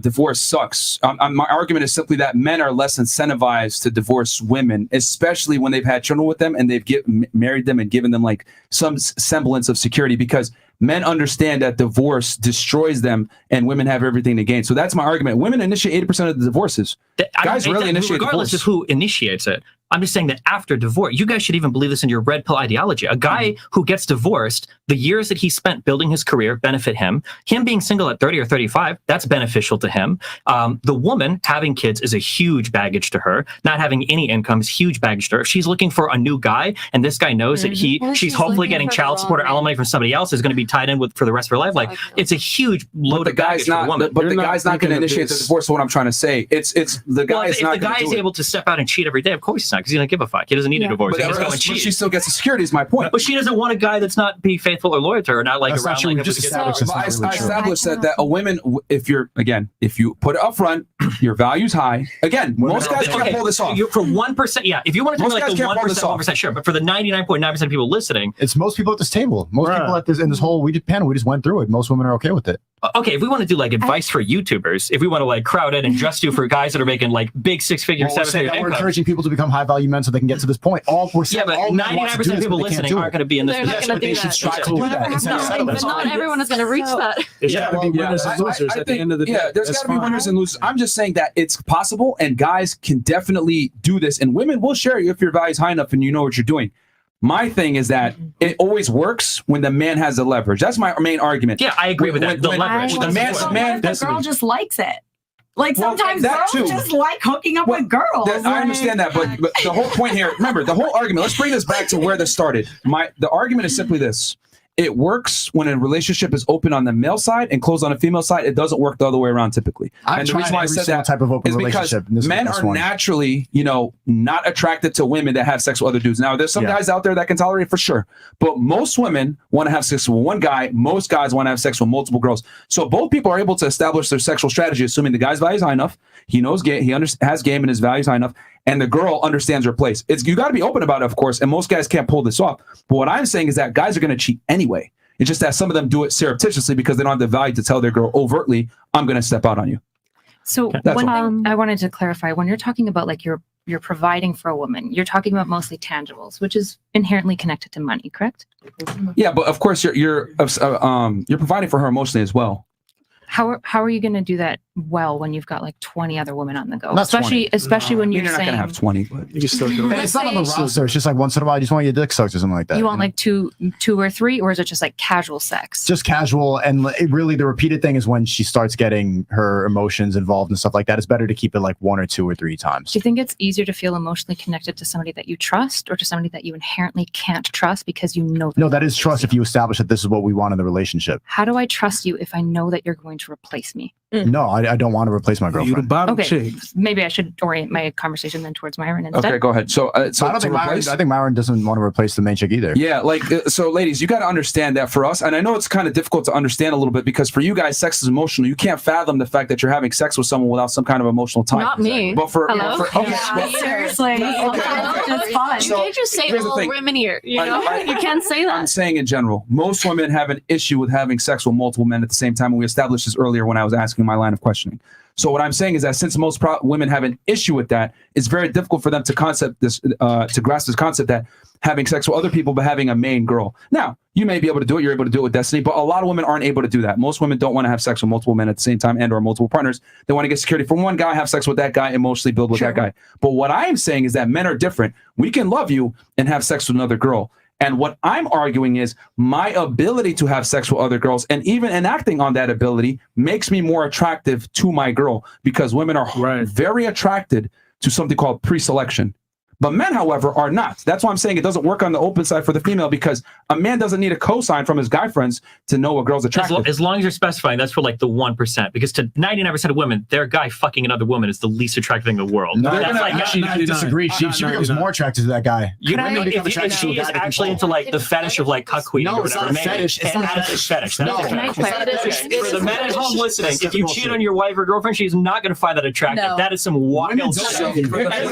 divorce sucks? My argument is simply that men are less incentivized to divorce women, especially when they've had children with them and they've married them and given them like some semblance of security, because men understand that divorce destroys them and women have everything to gain. So that's my argument. Women initiate 80% of the divorces. Guys really initiate regardless divorce. of who initiates it. I'm just saying that after divorce, you guys should even believe this in your red pill ideology. A guy who gets divorced, the years that he spent building his career benefit him. Him being single at 30 or 35, that's beneficial to him. The woman having kids is a huge baggage to her. Not having any income is huge baggage to her. If she's looking for a new guy and this guy knows that she's hopefully getting child support or alimony from somebody else is going to be tied in with for the rest of her life, like it's a huge load of baggage for the woman. But the guy's not going to initiate the divorce. What I'm trying to say, it's the guy is not. If the guy is able to step out and cheat every day, of course he's not, because he doesn't give a fuck. He doesn't need a divorce. But she still gets the security. Is my point. But she doesn't want a guy that's not be faithful or loyal to her, not like that's around. Not like just established I established that a woman, if you put it up front, your value's high. Again, most guys can't pull this off. For 1%, yeah. If you want to talk like the 1%, sure. But for the 99.9% of people listening, it's most people at this table. Most people at this in this whole panel, we just went through it. Most women are okay with it. Okay, if we want to do like advice for YouTubers, if we want to like crowd in and just do for guys that are making like big 6-figure, Well, we're saying 7-figure that we're income. encouraging people to become high value men so they can get to this point. All we're saying, Yeah, but 99% of people listening aren't going to be in this They're not position. gonna They do should that. strive to do that. It's not settle But this. not everyone is going to reach that. It's Yeah, got to be well, winners and losers at the think- end of the day. Yeah, there's That's got to be fine. winners and losers. I'm just saying that it's possible, and guys can definitely do this, and women will share you if your value is high enough and you know what you're doing. My thing is that it always works when the man has the leverage. That's my main argument. Yeah, I agree with that. The leverage. The man, the girl just likes it. Like Well, sometimes that girls too. just like hooking up with girls. I understand that, but the whole point here, remember, the whole argument, let's bring this back to where this started. The argument is simply this. It works when a relationship is open on the male side and closed on the female side. It doesn't work the other way around typically. And the reason why I said that type of open is because relationship. and this is the men best are one. naturally, not attracted to women that have sex with other dudes. Now, there's some Yeah. guys out there that can tolerate it for sure, but most women want to have sex with one guy. Most guys want to have sex with multiple girls. So both people are able to establish their sexual strategy, assuming the guy's value is high enough, he knows game, has game, and his value is high enough, and the girl understands her place. You got to be open about it, of course, and most guys can't pull this off. But what I'm saying is that guys are going to cheat anyway. It's just that some of them do it surreptitiously because they don't have the value to tell their girl overtly, I'm going to step out on you. So That's one all. thing I wanted to clarify, when you're talking about like you're providing for a woman, you're talking about mostly tangibles, which is inherently connected to money, correct? Yeah, but of course you're providing for her emotionally as well. How are you going to do that well when you've got like 20 other women on the go? Not Especially when you're You're not saying going to have 20, but You can still do it. It's not on the roster. It's just like once in a while, you just want your dick sucked or something like that. you want like two or three, or is it just like casual sex? just casual, and really the repeated thing is when she starts getting her emotions involved and stuff like that. It's better to keep it like 1 or 2 or 3 times. Do you think it's easier to feel emotionally connected to somebody that you trust or to somebody that you inherently can't trust because you know them? No, that is trust if you establish that this is what we want in the relationship. How do I trust you if I know that you're going to replace me? No, I don't want to replace my You the girlfriend. bottom Okay, chick. maybe I should orient my conversation then towards Myron instead. okay, go ahead. So, So I don't think replace- I think Myron doesn't want to replace the main chick either. Yeah, so ladies, you got to understand that for us, and I know it's kind of difficult to understand a little bit because for you guys, sex is emotional. You can't fathom the fact that you're having sex with someone without some kind of emotional tie. Not me. But for, Hello? okay, Yeah, well, seriously. It's fun. So, You can't just say here's the all thing. women here. You know, I- you can't say I'm that. saying in general, most women have an issue with having sex with multiple men at the same time, and we established this earlier when I was asking my line of questioning. So what I'm saying is that since most women have an issue with that, it's very difficult for them to grasp this concept that having sex with other people but having a main girl. Now, you may be able to do it. You're able to do it with Destiny, but a lot of women aren't able to do that. Most women don't want to have sex with multiple men at the same time and or multiple partners. They want to get security from one guy, have sex with that guy, emotionally build with that guy. But what I am saying is that men are different. We can love you and have sex with another girl. And what I'm arguing is my ability to have sex with other girls and even enacting on that ability makes me more attractive to my girl because women are very attracted to something called pre-selection. But men, however, are not. That's why I'm saying it doesn't work on the open side for the female because a man doesn't need a cosign from his guy friends to know a girl's attractive. As long as you're specifying, that's for like the 1%. Because to 99% of women, their guy fucking another woman is the least attractive thing in the world. No, That's they're gonna like, actually disagree. She becomes more attracted to that guy. and she is actually into like the fetish of like cuck queefing No, or it's not whatever. a fetish. It's not a That's a fetish. No. That's Can I a clarify? fetish. For the men at home listening, if you cheat on your wife or girlfriend, she's not going to find that attractive. No. That is some wild don't shit. know. That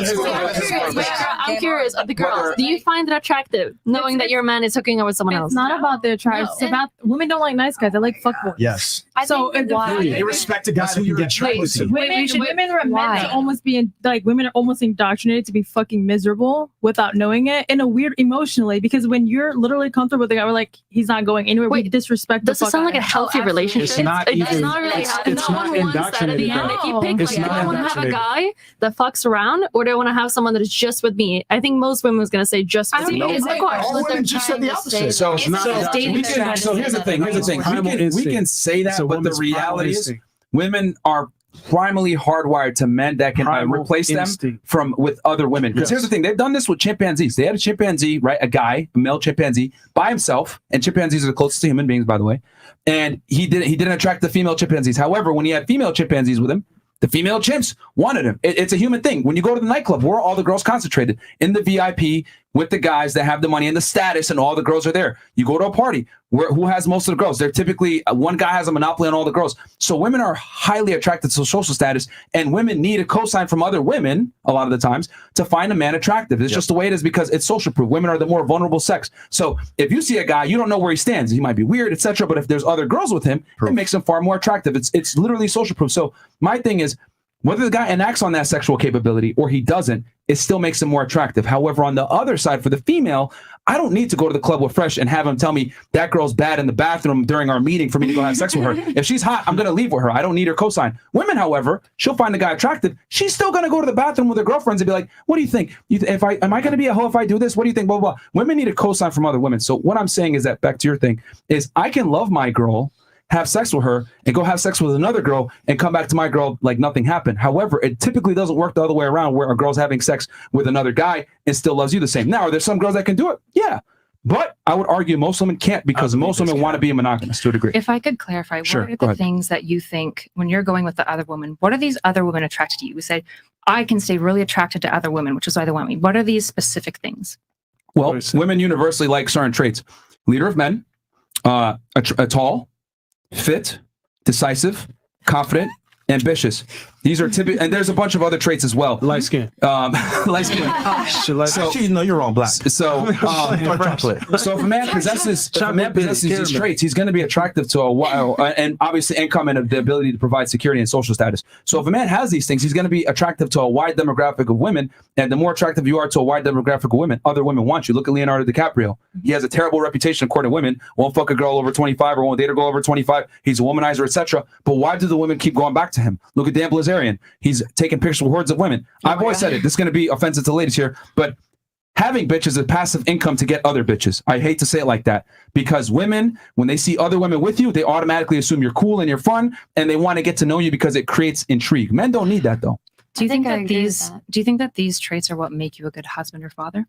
is wild shit. I'm curious of the girls. Do you find it attractive knowing that your man is hooking up with someone else? It's not about their tribe. It's about women don't like nice guys. They like fuckboys. Yes. So if the They respect a guy who can get pussy. women are meant Why? to almost be women are almost indoctrinated to be fucking miserable without knowing it in a weird emotionally because when you're literally comfortable with the guy, we're like he's not going anywhere. We disrespect. Does the it sound like a fuck out healthy relationship? It's not even- not really. it's no not one wants that at the indoctrinated, end. though. If you pick, It's like, not I want to have a indoctrinated. guy that fucks around, or do I want to have someone that is just with me? I think most women was gonna say just with me. Of course. All women just said the opposite. So it's not. So here's the thing. We can say that, It's a but the woman's reality primal is, instinct. women are primarily hardwired to men that can Primal replace them instinct. with other women. Because here's the thing: they've done this with chimpanzees. They had a chimpanzee, right? A male chimpanzee, by himself, and chimpanzees are the closest to human beings, by the way. And he didn't attract the female chimpanzees. However, when he had female chimpanzees with him, the female chimps wanted him. It's a human thing. When you go to the nightclub, where are all the girls concentrated? In the VIP with the guys that have the money and the status, and all the girls are there. You go to a party who has most of the girls? They're typically one guy has a monopoly on all the girls. So women are highly attracted to social status, and women need a cosign from other women a lot of the times to find a man attractive. It's just the way it is because it's social proof. Women are the more vulnerable sex. So if you see a guy, you don't know where he stands. He might be weird, etc. But if there's other girls with him, it makes him far more attractive. It's literally social proof. So my thing is, whether the guy enacts on that sexual capability or he doesn't, it still makes him more attractive. However, on the other side, for the female, I don't need to go to the club with Fresh and have him tell me that girl's bad in the bathroom during our meeting for me to go have sex with her. If she's hot, I'm going to leave with her. I don't need her cosign. Women, however, she'll find the guy attractive. She's still going to go to the bathroom with her girlfriends and be like, what do you think? Am I going to be a hoe if I do this? What do you think? Blah, blah, blah. Women need a cosign from other women. So what I'm saying is that, back to your thing, is I can love my girl, have sex with her, and go have sex with another girl and come back to my girl like nothing happened. However, it typically doesn't work the other way around, where a girl's having sex with another guy and still loves you the same. Now, are there some girls that can do it? Yeah. But I would argue most women can't, because most women want to be monogamous to a degree. If I could clarify, what are the things that you think when you're going with the other woman, what are these other women attracted to you? We say, I can stay really attracted to other women, which is why they want me. What are these specific things? Well, women universally like certain traits. Leader of men, a tall, fit, decisive, confident, ambitious. These are typical, and there's a bunch of other traits as well. Light skin. Light skin. Actually, no, you're wrong. Black. So if a man possesses these traits, he's going to be attractive to a while, and obviously income and the ability to provide security and social status. So if a man has these things, he's going to be attractive to a wide demographic of women, and the more attractive you are to a wide demographic of women, other women want you. Look at Leonardo DiCaprio. He has a terrible reputation according to women. Won't fuck a girl over 25 or won't date a girl over 25. He's a womanizer, etc. But why do the women keep going back to him? Look at Dan Blazarian. He's taking pictures with hordes of women. I've always said it. This is going to be offensive to ladies here, but having bitches is a passive income to get other bitches. I hate to say it like that, because women, when they see other women with you, they automatically assume you're cool and you're fun, and they want to get to know you because it creates intrigue. Men don't need that, though. Do you think that these traits are what make you a good husband or father?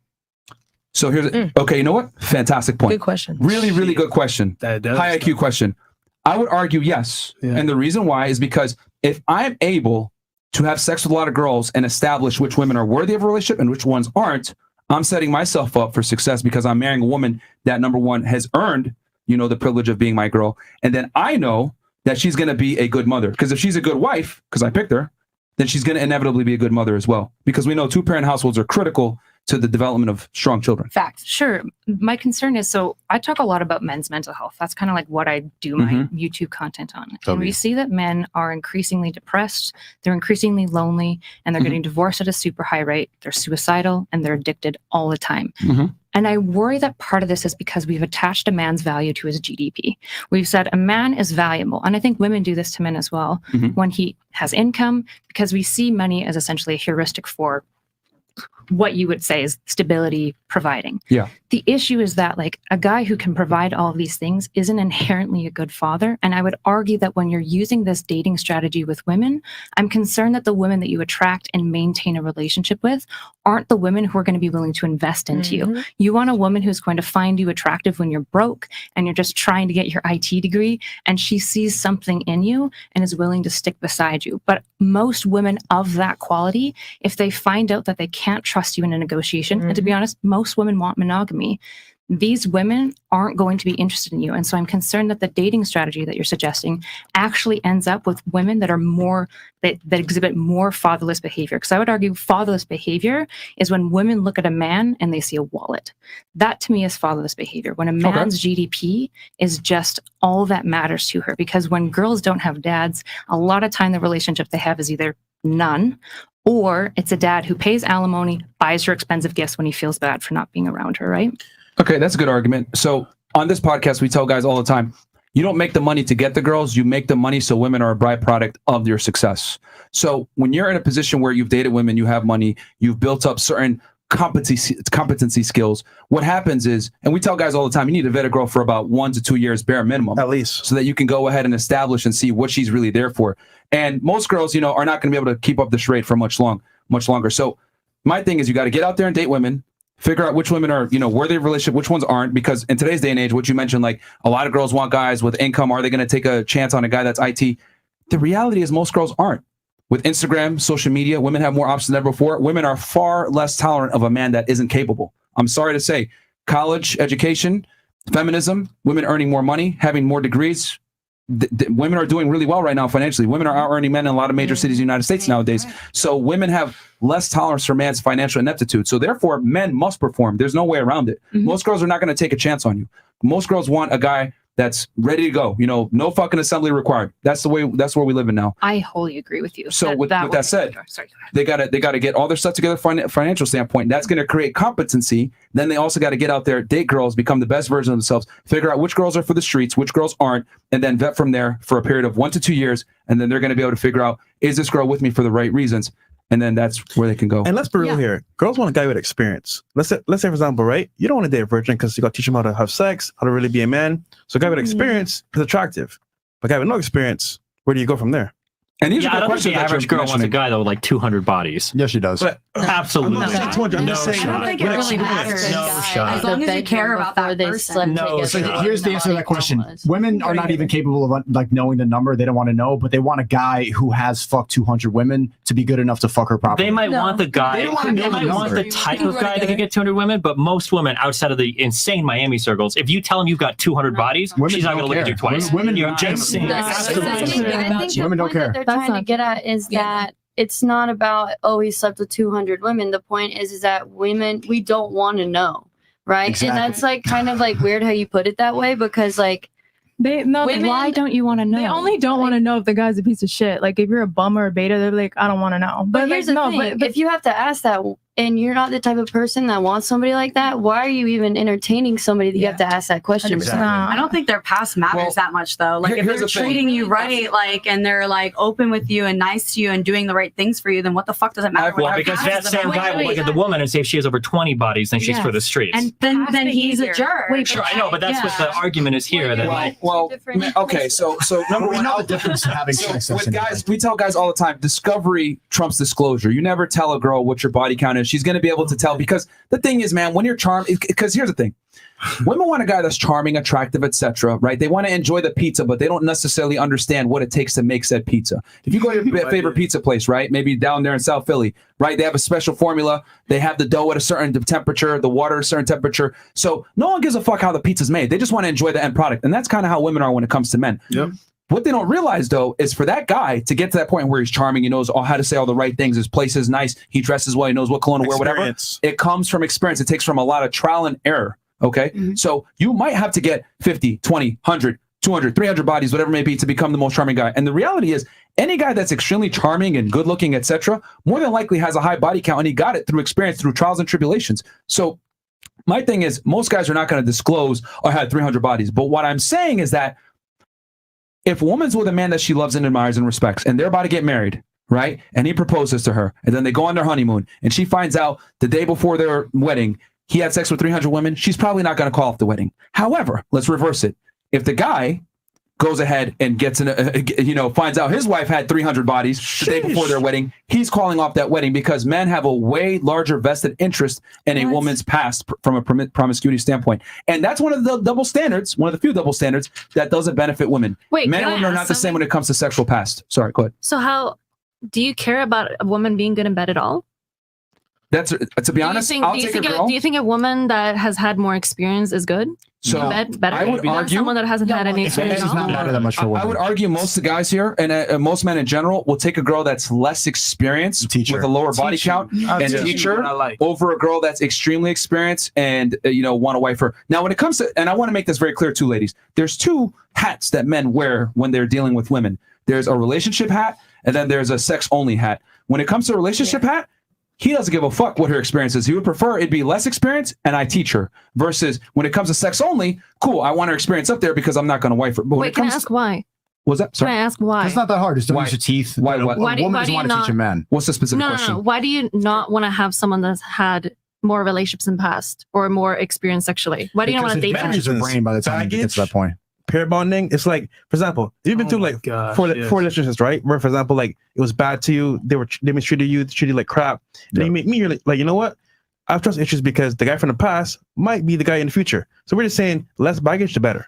So here's okay. You know what? Fantastic point. Good question. Really, really good question. High IQ question. I would argue yes, and the reason why is because if I'm able to have sex with a lot of girls and establish which women are worthy of a relationship and which ones aren't, I'm setting myself up for success, because I'm marrying a woman that, number one, has earned, the privilege of being my girl. And then I know that she's going to be a good mother, because if she's a good wife, because I picked her, then she's going to inevitably be a good mother as well, because we know two-parent households are critical to the development of strong children. Facts. Sure. My concern is, so I talk a lot about men's mental health. That's kind of like what I do my YouTube content on. And we see that men are increasingly depressed, they're increasingly lonely, and they're getting divorced at a super high rate. They're suicidal, and they're addicted all the time. And I worry that part of this is because we've attached a man's value to his GDP. We've said a man is valuable, and I think women do this to men as well, when he has income, because we see money as essentially a heuristic for what you would say is stability providing. Yeah. The issue is that, like, a guy who can provide all of these things isn't inherently a good father. And I would argue that when you're using this dating strategy with women, I'm concerned that the women that you attract and maintain a relationship with aren't the women who are going to be willing to invest into you. You want a woman who's going to find you attractive when you're broke and you're just trying to get your IT degree, and she sees something in you and is willing to stick beside you. But most women of that quality, if they find out that they can't trust you in a negotiation, and to be honest, most women want monogamy, these women aren't going to be interested in you. And so I'm concerned that the dating strategy that you're suggesting actually ends up with women that are more, that exhibit more fatherless behavior. Because I would argue fatherless behavior is when women look at a man and they see a wallet. That to me is fatherless behavior. When a man's GDP is just all that matters to her. Because when girls don't have dads, a lot of time the relationship they have is either none, or it's a dad who pays alimony, buys her expensive gifts when he feels bad for not being around her, right? Okay, that's a good argument. So on this podcast, we tell guys all the time, you don't make the money to get the girls, you make the money so women are a byproduct of your success. So when you're in a position where you've dated women, you have money, you've built up certain competency skills, what happens is, and we tell guys all the time, you need to vet a girl for about 1 to 2 years, bare minimum. At least. So that you can go ahead and establish and see what she's really there for. And most girls, are not going to be able to keep up the charade for much longer. So my thing is, you got to get out there and date women, figure out which women are, worthy of relationship, which ones aren't, because in today's day and age, what you mentioned, like a lot of girls want guys with income. Are they going to take a chance on a guy that's IT? The reality is most girls aren't. with Instagram, social media, women have more options than ever before. Women are far less tolerant of a man that isn't capable. I'm sorry to say, college education, feminism, women earning more money, having more degrees. Women are doing really well right now financially. Women are out earning men in a lot of major cities in the United States nowadays. So women have less tolerance for man's financial ineptitude. So therefore, men must perform. There's no way around it. Most girls are not going to take a chance on you. Most girls want a guy that's ready to go. You know, no fucking assembly required. That's the way. That's where we live in now. I wholly agree with you. So with that said, they gotta get all their stuff together from financial standpoint. That's gonna create competency. Then they also got to get out there, date girls, become the best version of themselves, figure out which girls are for the streets, which girls aren't, and then vet from there for a period of 1 to 2 years. And then they're gonna be able to figure out, is this girl with me for the right reasons? And then that's where they can go. And let's be real here. Girls want a guy with experience. Let's say, for example, right? You don't want to date a virgin because you got to teach him how to have sex, how to really be a man. So a guy with experience is attractive. But a guy with no experience, where do you go from there? And these I are the don't think questions the that average girl wants a guy though with like 200 bodies. Yes, she does. But Absolutely. I'm not saying 200. I'm just saying, I don't think it with really experience. matters. No shot. As long as you care about that person. No, So shot. here's the answer to that question. Women are not even capable of like knowing the number. They don't want to know, but they want a guy who has fucked 200 women to be good enough to fuck her properly. They might want the guy. They don't wanna know the might want number. the type of guy that can get 200 women, but most women outside of the insane Miami circles, if you tell them you've got 200 bodies, Women she's not don't going to look at care. you twice. Women You're don't just care. saying. I think the Women don't point care. that they're That's trying to not- get at is that it's not about, oh, he slept with 200 women. The point is that women, we don't want to know, right? Exactly. And that's like kind of like weird how you put it that way, because like Why don't you want to know? They only don't want to know if the guy's a piece of shit. Like if you're a bum or a beta, they're like, I don't want to know. But here's the thing: if you have to ask that, and you're not the type of person that wants somebody like that, why are you even entertaining somebody that you have to ask that question? Exactly. I don't think their past matters that much though. Like if here's they're the thing. treating you right, like, and they're like open with you and nice to you and doing the right things for you, then what the fuck does it matter? Well, because that same guy will look at the woman and say if she has over 20 bodies, then she's for the streets. And then he's a jerk. Sure, I know, but that's what the argument is here. That like, Okay, so number We one, know the difference in having sex. with guys, we tell guys all the time, discovery trumps disclosure. You never tell a girl what your body count is. She's going to be able to tell, because the thing is, man, when you're charmed, because here's the thing. Women want a guy that's charming, attractive, etc. Right? They want to enjoy the pizza, but they don't necessarily understand what it takes to make said pizza. If you go to your favorite pizza place, right? Maybe down there in South Philly, right? They have a special formula. They have the dough at a certain temperature, the water at a certain temperature. So no one gives a fuck how the pizza's made. They just want to enjoy the end product. And that's kind of how women are when it comes to men. Yep. What they don't realize, though, is for that guy to get to that point where he's charming, he knows how to say all the right things, his place is nice, he dresses well, he knows what cologne to wear, whatever. Experience. It comes from experience. It takes from a lot of trial and error. Okay. So you might have to get 50, 20, 100, 200, 300 bodies, whatever it may be, to become the most charming guy. And the reality is, any guy that's extremely charming and good looking, etc., more than likely has a high body count, and he got it through experience, through trials and tribulations. So my thing is, most guys are not going to disclose, I had 300 bodies. But what I'm saying is that if a woman's with a man that she loves and admires and respects, and they're about to get married, right? And he proposes to her, and then they go on their honeymoon, and she finds out the day before their wedding, he had sex with 300 women, she's probably not going to call off the wedding. However, let's reverse it. If the guy goes ahead and gets finds out his wife had 300 bodies the day before their wedding, he's calling off that wedding, because men have a way larger vested interest in a woman's past from a promiscuity standpoint. And that's one of the double standards, one of the few double standards that doesn't benefit women. Wait, men can and I women are ask not the same when it comes to sexual past. Sorry, go ahead. So how do you care about a woman being good in bed at all? That's to be honest, I'll take a girl. Do you think a woman that has had more experience is good? So in bed better I would than argue someone that hasn't had any experience. It does not matter that much for women. I would argue most of the guys here, and most men in general, will take a girl that's less experienced with a lower body count and teach her over a girl that's extremely experienced and want to wife her. Now, when it comes to, and I want to make this very clear too, ladies, there's two hats that men wear when they're dealing with women. There's a relationship hat, and then there's a sex only hat. When it comes to a relationship hat, he doesn't give a fuck what her experience is. He would prefer it be less experience and I teach her, versus when it comes to sex only, cool, I want her experience up there because I'm not going to wife her. But when it Can I comes ask why? Was that? Sorry. Can I ask why? It's not that hard. Just don't use your teeth. Why? A What? Why do- woman why doesn't do you want to teach a not- man. What's the specific No. question? Why do you not want to have someone that's had more relationships in the past or more experience sexually? Why do you not want to date Use your brain by the time you get to that point. Pair bonding, it's like, for example, you've been through like four relationships, right? Where, for example, like it was bad to you, they mistreated you, treated you like crap. Then you meet me, you're like, you know what? I have trust issues because the guy from the past might be the guy in the future. So we're just saying less baggage, the better.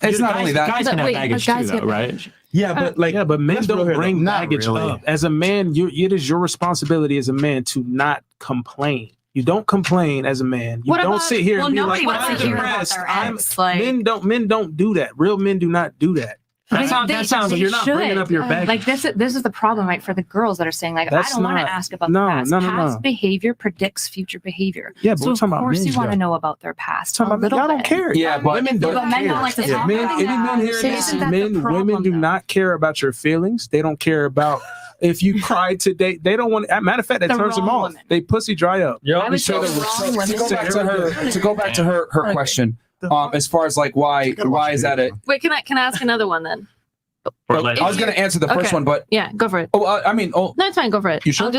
It's not only that. Guys can have Wait, baggage but guys too, though, get right? baggage. Yeah, but like, Yeah, but men let's be real don't here, bring though. Not baggage really. up. As a man, it is your responsibility as a man to not complain. You don't complain as a man. You What don't about- sit here Well, and be nobody like, wants "I'm to hear about depressed." their I'm- ex. Like, Men don't do that. Real men do not do that. That sounds like you're not bringing up your baggage. Like this is the problem, right? For the girls that are saying like, That's I don't want to not- ask about no, the past. no, no, Past no. behavior predicts future behavior. Yeah, but so we're of talking about course men, you want to though. know about their past. Talking a about, little y'all don't bit. care. Yeah, but women don't but men care. don't like to Yeah, talk men, about any men that. here, So isn't that the men, problem, women do though? not care about your feelings. They don't care about if you cried today. They don't want. Matter of fact, that The turns them wrong off. women. They pussy dry up. I would say So the the- wrong women. To go back to her question, as far as like why is that a? Wait, can I ask another one then? Or I like, was going to answer the first Okay. one, but Yeah, go for it. oh, I mean, oh, No, it's fine. Go for it. You sure? I'll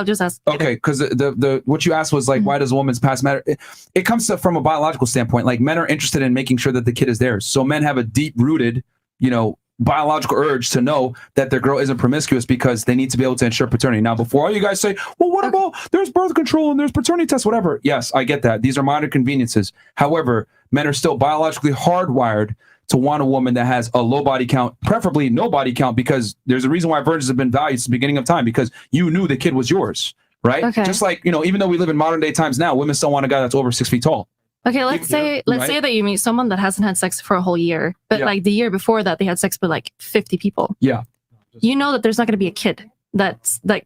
just ask. okay, because the what you asked was like, why does a woman's past matter? It comes from a biological standpoint. Like men are interested in making sure that the kid is theirs. So men have a deep rooted, biological urge to know that their girl isn't promiscuous because they need to be able to ensure paternity. Now, before all you guys say, well, what about there's birth control and there's paternity tests, whatever. Yes, I get that. These are minor conveniences. However, men are still biologically hardwired to want a woman that has a low body count, preferably no body count, because there's a reason why virgins have been valued since the beginning of time, because you knew the kid was yours, right? Okay. Just like, even though we live in modern day times now, women still want a guy that's over 6 feet tall. Okay, let's say that you meet someone that hasn't had sex for a whole year, but Yeah. like the year before that they had sex with like 50 people. Yeah. You know that there's not going to be a kid that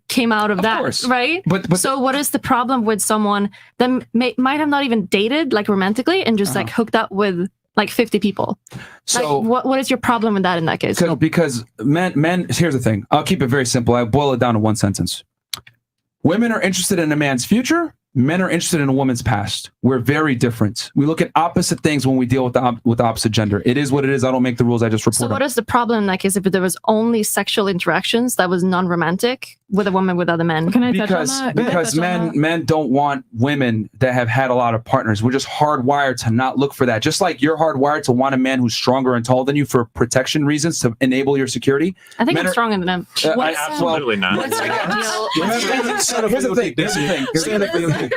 came out of that, course. right? But So what is the problem with someone that might have not even dated like romantically and just like hooked up with like 50 people? So like, what is your problem with that in that case? because men, here's the thing. I'll keep it very simple. I boil it down to one sentence. Women are interested in a man's future. Men are interested in a woman's past. We're very different. We look at opposite things when we deal with the opposite gender. It is what it is. I don't make the rules. I just report So them. what is the problem in that case if there was only sexual interactions that was non-romantic with a woman with other men? Can I touch on that? Can I Because touch on that? men don't want women that have had a lot of partners. We're just hardwired to not look for that. Just like you're hardwired to want a man who's stronger and taller than you for protection reasons to enable your security. I think Men I'm are- stronger than them. absolutely not. What's your ideal? Here's the thing.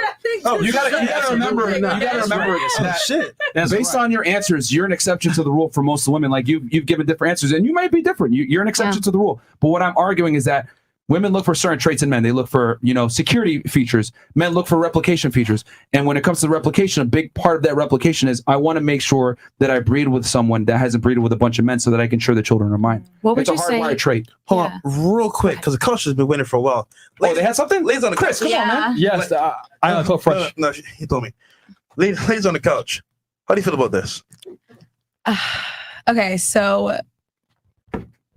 You gotta remember that based on your answers, you're an exception to the rule for most women. Like you've given different answers, and you might be different. You're an exception to the rule. But what I'm arguing is that women look for certain traits in men. They look for security features. Men look for replication features. And when it comes to replication, a big part of that replication is I want to make sure that I breed with someone that hasn't breeded with a bunch of men, so that I can ensure the children are mine. What would It's a you say? hardwired trait. Hold on, real quick, because the coach has been winning for a while. Oh, they had something? Ladies on the Chris, couch. come on, man. Yes, I talk fresh. No, he told me. Ladies on the couch. How do you feel about this? Okay, so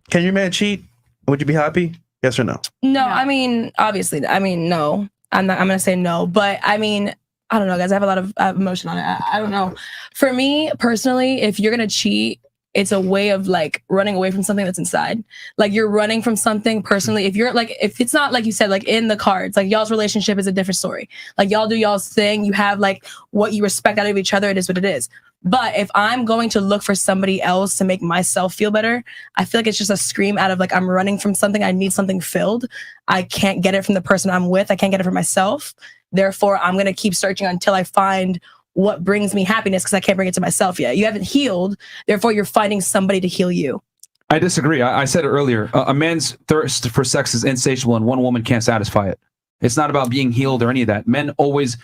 Can your man cheat? Would you be happy? Yes or no? no, I mean, obviously, no. I'm gonna say no, but I mean, I don't know, guys. I have a lot of emotion on it. I don't know. For me personally, if you're gonna cheat, it's a way of like running away from something that's inside. Like you're running from something personally. If it's not like you said, like in the cards, like y'all's relationship is a different story. Like y'all do y'all's thing. You have like what you respect out of each other. It is what it is. But if I'm going to look for somebody else to make myself feel better, I feel like it's just a scream out of like, I'm running from something. I need something filled. I can't get it from the person I'm with. I can't get it for myself. Therefore, I'm going to keep searching until I find what brings me happiness, because I can't bring it to myself yet. You haven't healed. Therefore, you're finding somebody to heal you. I disagree. I said it earlier. A man's thirst for sex is insatiable, and one woman can't satisfy it. It's not about being healed or any of that. Men always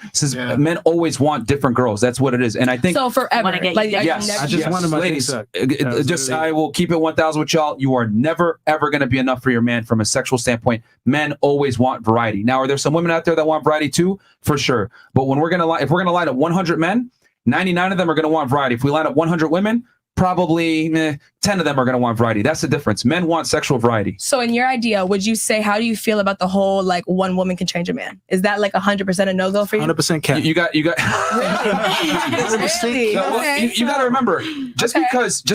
want different girls. That's what it is. And I think so forever. Like, yes, I just wanted my ladies. things I will keep it 1,000 with y'all. You are never ever going to be enough for your man from a sexual standpoint. Men always want variety. Now, are there some women out there that want variety too? For sure. But when if we're gonna line up 100 men, 99 of them are going to want variety. If we line up 100 women, probably 10 of them are going to want variety. That's the difference. Men want sexual variety. So in your idea, would you say, how do you feel about the whole, like, one woman can change a man? Is that like 100% a no-go for you? 100% cap. You got. Really? No, Okay. you got to remember, just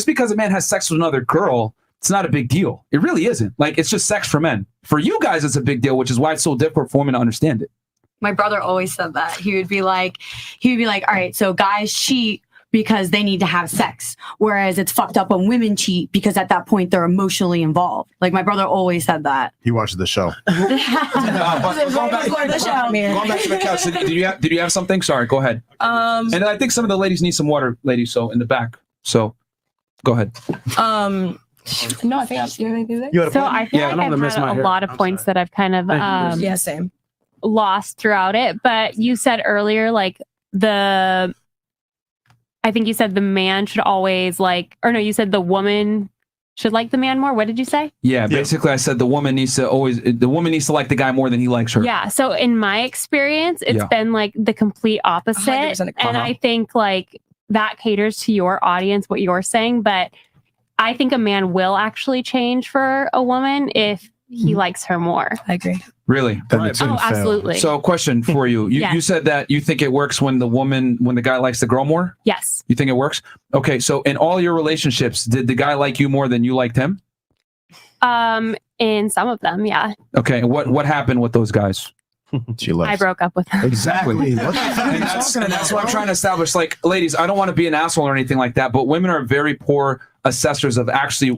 because a man has sex with another girl, it's not a big deal. It really isn't. Like, it's just sex for men. For you guys, it's a big deal, which is why it's so difficult for women to understand it. My brother always said that. He would be like, all right, so guys cheat because they need to have sex, whereas it's fucked up when women cheat because at that point they're emotionally involved. Like my brother always said that. He watches the show. Going back to the couch. Did you have something? Sorry, go ahead. And I think some of the ladies need some water, ladies. So in the back. So Go ahead. No, I think I'm. You have anything to say? You had a So point? I feel Yeah, I like don't I've wanna miss had my a hair. lot of I'm points sorry. that I've kind of Thank you. Yeah, same. lost throughout it. But you said earlier, like I think you said the man should always like, or no, you said the woman should like the man more. What did you say? Yeah, basically I said the woman needs to like the guy more than he likes her. Yeah. So in my experience, it's Yeah. been like the complete 100% opposite. agree. And I think like that caters to your audience, what you're saying. But I think a man will actually change for a woman if he likes her more. I agree. Really? Then Right. it's gonna Oh, fail. absolutely. So question for you. You Yes. said that you think it works when the guy likes the girl more? Yes. You think it works? Okay, so in all your relationships, did the guy like you more than you liked him? In some of them, yeah. Okay, and what happened with those guys? She left. I broke up with him. Exactly. What the fuck are you And that's, talking and that's about, what I'm bro? trying to establish. Like, ladies, I don't want to be an asshole or anything like that, but women are very poor assessors of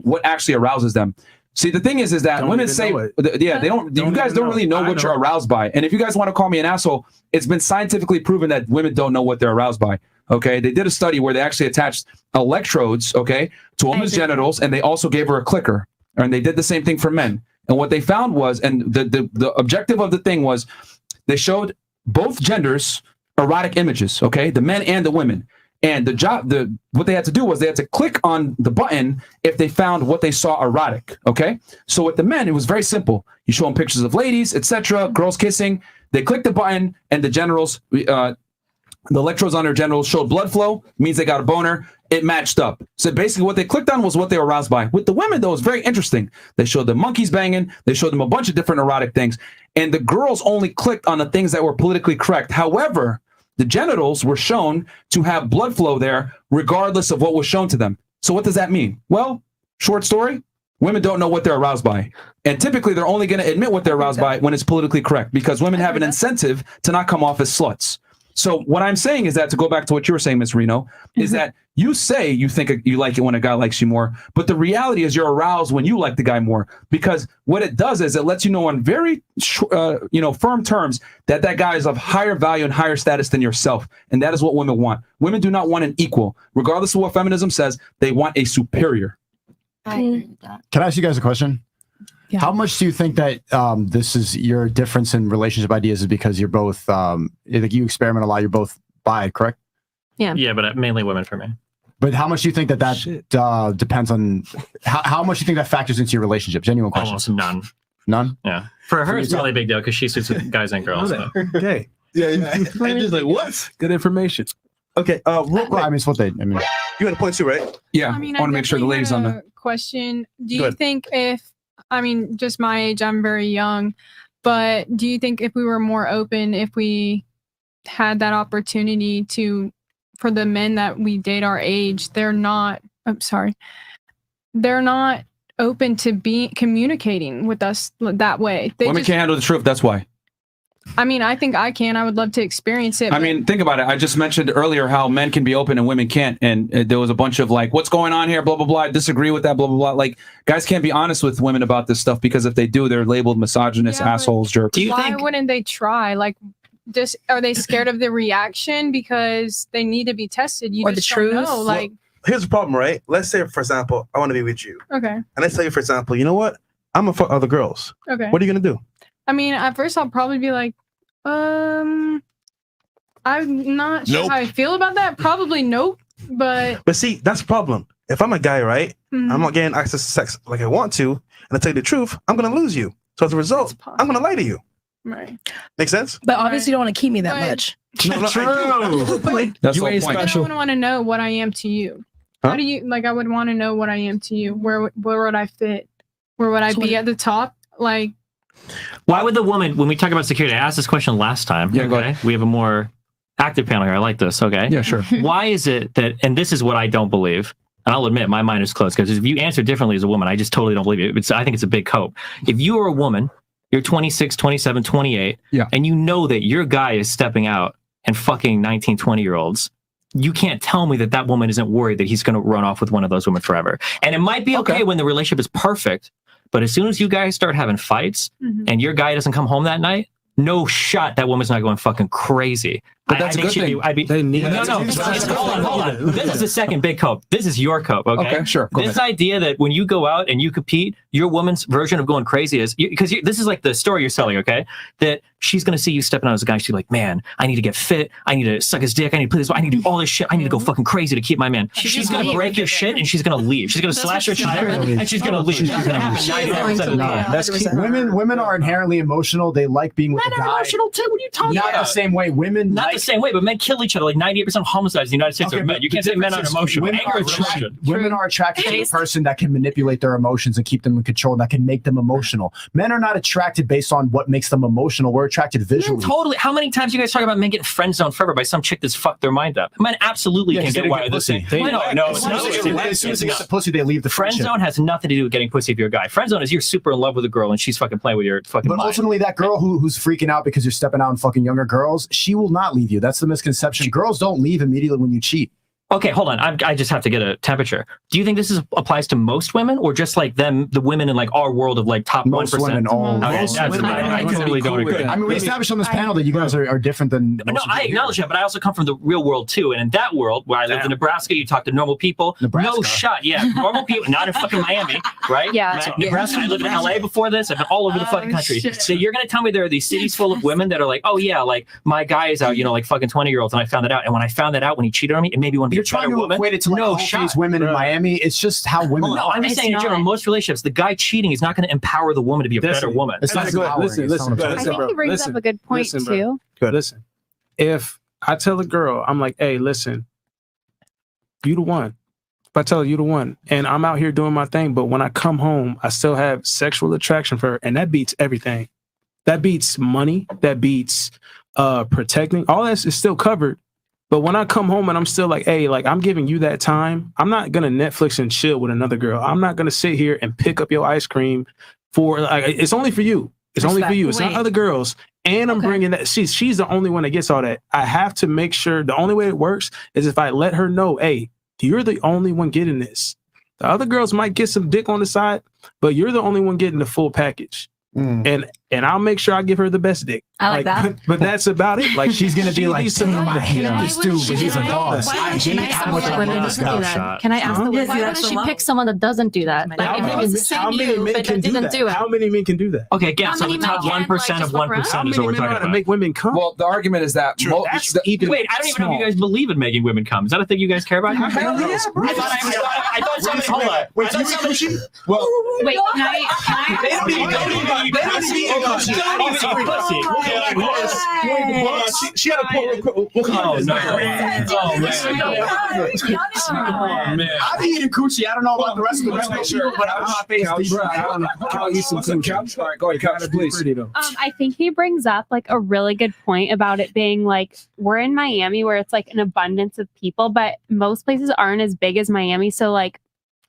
what actually arouses them. See, the thing is that Don't women even say, know it. yeah, they don't. You Don't guys even don't really know. know I what you're know. aroused by. And if you guys want to call me an asshole, it's been scientifically proven that women don't know what they're aroused by. Okay, they did a study where they actually attached electrodes, okay, to a woman's genitals, and they also gave her a clicker, and they did the same thing for men. And what they found was, and the objective of the thing was, they showed both genders erotic images, okay, the men and the women. And what they had to do was they had to click on the button if they found what they saw erotic, okay? So with the men, it was very simple. You show them pictures of ladies, etc., girls kissing. They click the button, and the genitals, the electrodes on their genitals showed blood flow, means they got a boner. It matched up. So basically what they clicked on was what they were aroused by. With the women, though, it was very interesting. They showed the monkeys banging. They showed them a bunch of different erotic things. And the girls only clicked on the things that were politically correct. However, the genitals were shown to have blood flow there regardless of what was shown to them. So what does that mean? Well, short story, women don't know what they're aroused by. And typically they're only going to admit what they're aroused by when it's politically correct, because women have an incentive to not come off as sluts. So what I'm saying is that, to go back to what you were saying, Ms. Reno, is that you say you think you like it when a guy likes you more, but the reality is you're aroused when you like the guy more, because what it does is it lets you know on very firm terms that guy is of higher value and higher status than yourself. And that is what women want. Women do not want an equal. Regardless of what feminism says, they want a superior. I agree with that. Can I ask you guys a question? Yeah. How much do you think that this is your difference in relationship ideas is because you're both like you experiment a lot, you're both bi, correct? Yeah, but mainly women for me. But how much do you think that depends on how much do you think that factors into your relationship? Genuine question. Almost none. None? Yeah. For her, it's probably a big deal because she suits with guys and girls. So. Okay. Yeah, I'm just like, what? Good information. Okay, real Well, quick. I mean, it's what they. I mean, You had a point too, right? Yeah, I mean, I want to make sure the definitely ladies had on the... a question. Do Go you ahead. think just my age, I'm very young, but do you think if we were more open, if we had that opportunity for the men that we date our age, they're not open to communicating with us that way. Women can't handle the truth, that's why. I mean, I think I can. I would love to experience it. I mean, think about it. I just mentioned earlier how men can be open and women can't. And there was a bunch of like, what's going on here? Blah, blah, blah. I disagree with that, blah, blah, blah. Like, guys can't be honest with women about this stuff, because if they do, they're labeled misogynist, Yeah, but assholes, jerks. Do you why think wouldn't they try? Like, just are they scared of the reaction because they need to be tested? You Or the just don't know. truth? Like, Here's the problem, right? Let's say, for example, I want to be with you. okay, And let's say, for example, you know what? I'm going to fuck other girls. okay. What are you going to do? I mean, at first I'll probably be like, I'm not sure Nope. how I feel about that. Probably nope. But But see, that's the problem. If I'm a guy, right? mhm, I'm not getting access to sex like I want to, and I tell you the truth, I'm going to lose you. So as a result, That's I'm going to lie to you. right. Make sense? But obviously, you don't want to keep me that Right. much. No, no, I do. That's You the whole ain't point. But I special. would want to know what I am to you. Huh? How do you like? I would want to know what I am to you. Where would I fit? Where would I So be what- at the top? Like, Why would the woman, when we talk about security, I asked this question last time. Yeah, go okay? We have a more active panel here. I like this. Okay. Yeah, sure. Why is it that, and this is what I don't believe, and I'll admit my mind is closed, because if you answer differently as a woman, I just totally don't believe it. I think it's a big cope. If you are a woman, you're 26, 27, 28, Yeah. and you know that your guy is stepping out and fucking 19, 20-year-olds, you can't tell me that woman isn't worried that he's going to run off with one of those women forever. And it might be okay when the relationship is perfect, but as soon as you guys start having fights mhm. and your guy doesn't come home that night, no shot that woman's not going fucking crazy. But that's a good thing. They need No. Hold on. This is the second big cope. This is your cope. Okay, sure. Go This ahead. idea that when you go out and you compete, your woman's version of going crazy is because this is like the story you're selling. Okay, that she's gonna see you stepping out as a guy. She's like, man, I need to get fit. I need to suck his dick. I need to play this. I need to do all this shit. I need to go fucking crazy to keep my man. She's gonna break your shit and she's gonna leave. She's gonna slash your tire and she's gonna leave. That's gonna happen 99% of the time. That's key. Women are inherently emotional. They like being with Men a are guy. emotional too. What are you talking Not about? the same way. Women Not the same way, but men kill each other. Like 98% of homicides in the United States are men. You can't say men aren't emotional. Anger is emotion. Women are attracted to a person that can manipulate their emotions and keep them in control, that can make them emotional. Men are not attracted based on what makes them emotional. We're attracted visually. Totally. How many times you guys talk about men getting friend zoned forever by some chick that's fucked their mind up? Men absolutely can get wired this thing. No, As soon as they get the pussy, they leave the friend friendship. zone has nothing to do with getting pussy if you're a guy. Friend zone is you're super in love with a girl and she's fucking playing with your fucking But mind. ultimately, that girl who's freaking out because you're stepping out and fucking younger girls, she will not leave you. That's the misconception. Girls don't leave immediately when you cheat. Okay, hold on. I just have to get a temperature. Do you think this applies to most women, or just like them, the women in like our world of like top 1%? Most women, all. Okay, Most that's women about it. are I totally don't agree. I mean, we established on this panel that you guys are different than. No, I acknowledge that, but I also come from the real world too. And in that world, where I lived in Nebraska, you talk to normal people. No shot. Yeah, normal people, not in fucking Miami, right? Yeah. Nebraska, I lived in LA before this. I've been all over the fucking country. So you're going to tell me there are these cities full of women that are like, oh yeah, like my guy is out, like fucking 20-year-olds. And I found that out. And when I found that out, when he cheated on me, it made me want to be a better woman. To like no shot. Women in Miami, it's just how women. No, I'm just saying in general, most relationships, the guy cheating is not going to empower the woman to be a better woman. It's not Listen, I think he brings up a good point too. Listen, if I tell a girl, I'm like, hey, listen, you the one. If I tell her you the one, and I'm out here doing my thing, but when I come home, I still have sexual attraction for her, and that beats everything. That beats money. That beats protecting. All that is still covered. But when I come home and I'm still like, hey, like I'm giving you that time, I'm not gonna Netflix and chill with another girl. I'm not gonna sit here and pick up your ice cream for like it's only for you. It's only for you. It's not other girls. And I'm bringing that. She's the only one that gets all that. I have to make sure the only way it works is if I let her know, hey, you're the only one getting this. The other girls might get some dick on the side, but you're the only one getting the full package. And I'll make sure I give her the best dick. I like that. But that's about it. Like she's gonna be like, needs to know I hate this dude, but he's a dog. Can I ask the women to do that? Can I ask the women? Why wouldn't she pick someone that doesn't do that? Like, if it was the same you, but it didn't do it. How many men can do that? Okay, again, so the top 1% of 1% is what we're talking about. Make women come. Well, the argument is that wait, I don't even know if you guys believe in making women come. Is that a thing you guys care about? I thought somebody. Hold on. Wait, do you eat coochie? Well, wait, She had a point. oh no! I'm eating coochie. I don't know about the rest of the people, but I'm not I'll eat some coochie. All right, go ahead, couch, please. I think he brings up like a really good point about it being like we're in Miami where it's like an abundance of people, but most places aren't as big as Miami. So like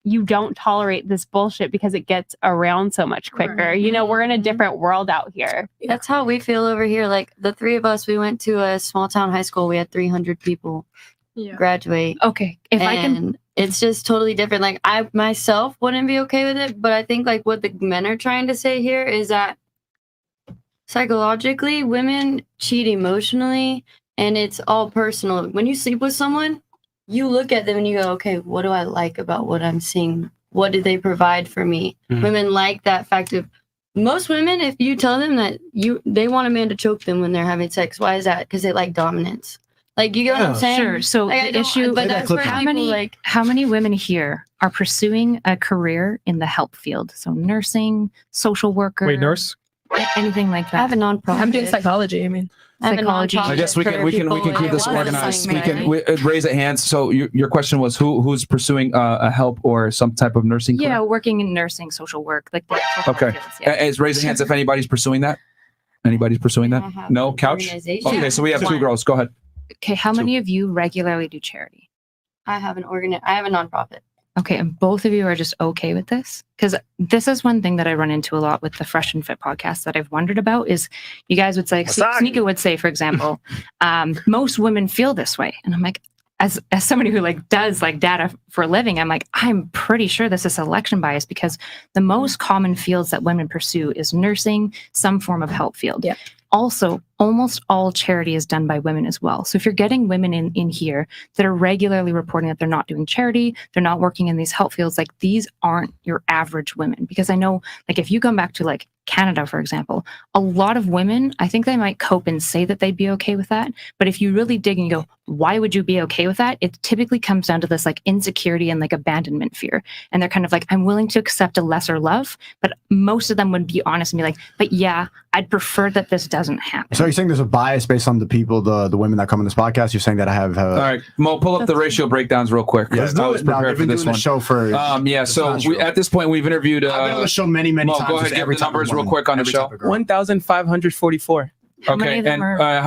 you don't tolerate this bullshit because it gets around so much quicker. Right. We're in a different world out here. That's how we feel over here. Like the three of us, we went to a small town high school. We had 300 people graduate. Okay. It's just totally different. Like I myself wouldn't be okay with it, but I think like what the men are trying to say here is that psychologically women cheat emotionally and it's all personal. When you sleep with someone, you look at them and you go, okay, what do I like about what I'm seeing? What did they provide for me? Women like that fact of most women, if you tell them that they want a man to choke them when they're having sex. Why is that? Because they like dominance. Like, you get what I'm saying? Sure. So like, the issue, but that's where how many women here are pursuing a career in the help field? So nursing, social worker. Wait, nurse? Anything like that. I have a nonprofit. I'm doing psychology. I mean, psychology. I guess we can keep this organized. We can raise a hand. So your question was who's pursuing a help or some type of nursing career? Yeah, working in nursing, social work, like the okay. Fields, yeah. Is raise hands if anybody's pursuing that. Anybody's pursuing that? No, couch. Okay, so we have two girls. Go ahead. Okay, how many of you regularly do charity? I have a nonprofit. Okay, and both of you are just okay with this? Because this is one thing that I run into a lot with the Fresh and Fit podcast that I've wondered about is you guys would say, Sneaker would say, for example, most women feel this way. And I'm like, as somebody who like does like data for a living, I'm like, I'm pretty sure this is selection bias because the most common fields that women pursue is nursing, some form of help field. Yeah. Also, almost all charity is done by women as well. So if you're getting women in here that are regularly reporting that they're not doing charity, they're not working in these help fields, like these aren't your average women. Because I know, like if you come back to like Canada, for example, a lot of women, I think they might cope and say that they'd be okay with that. But if you really dig and you go, why would you be okay with that? It typically comes down to this like insecurity and like abandonment fear. And they're kind of like, I'm willing to accept a lesser love, but most of them would be honest and be like, but yeah, I'd prefer that this doesn't happen. So you're saying there's a bias based on the people, the women that come on this podcast? You're saying that I have... all right, Mo, pull up the ratio breakdowns real quick. Yeah, I was prepared for this one. Show for, yeah, so at this point, we've interviewed... I've been on the show many times. Go ahead, give the numbers real quick on the show. 1,544. Okay, and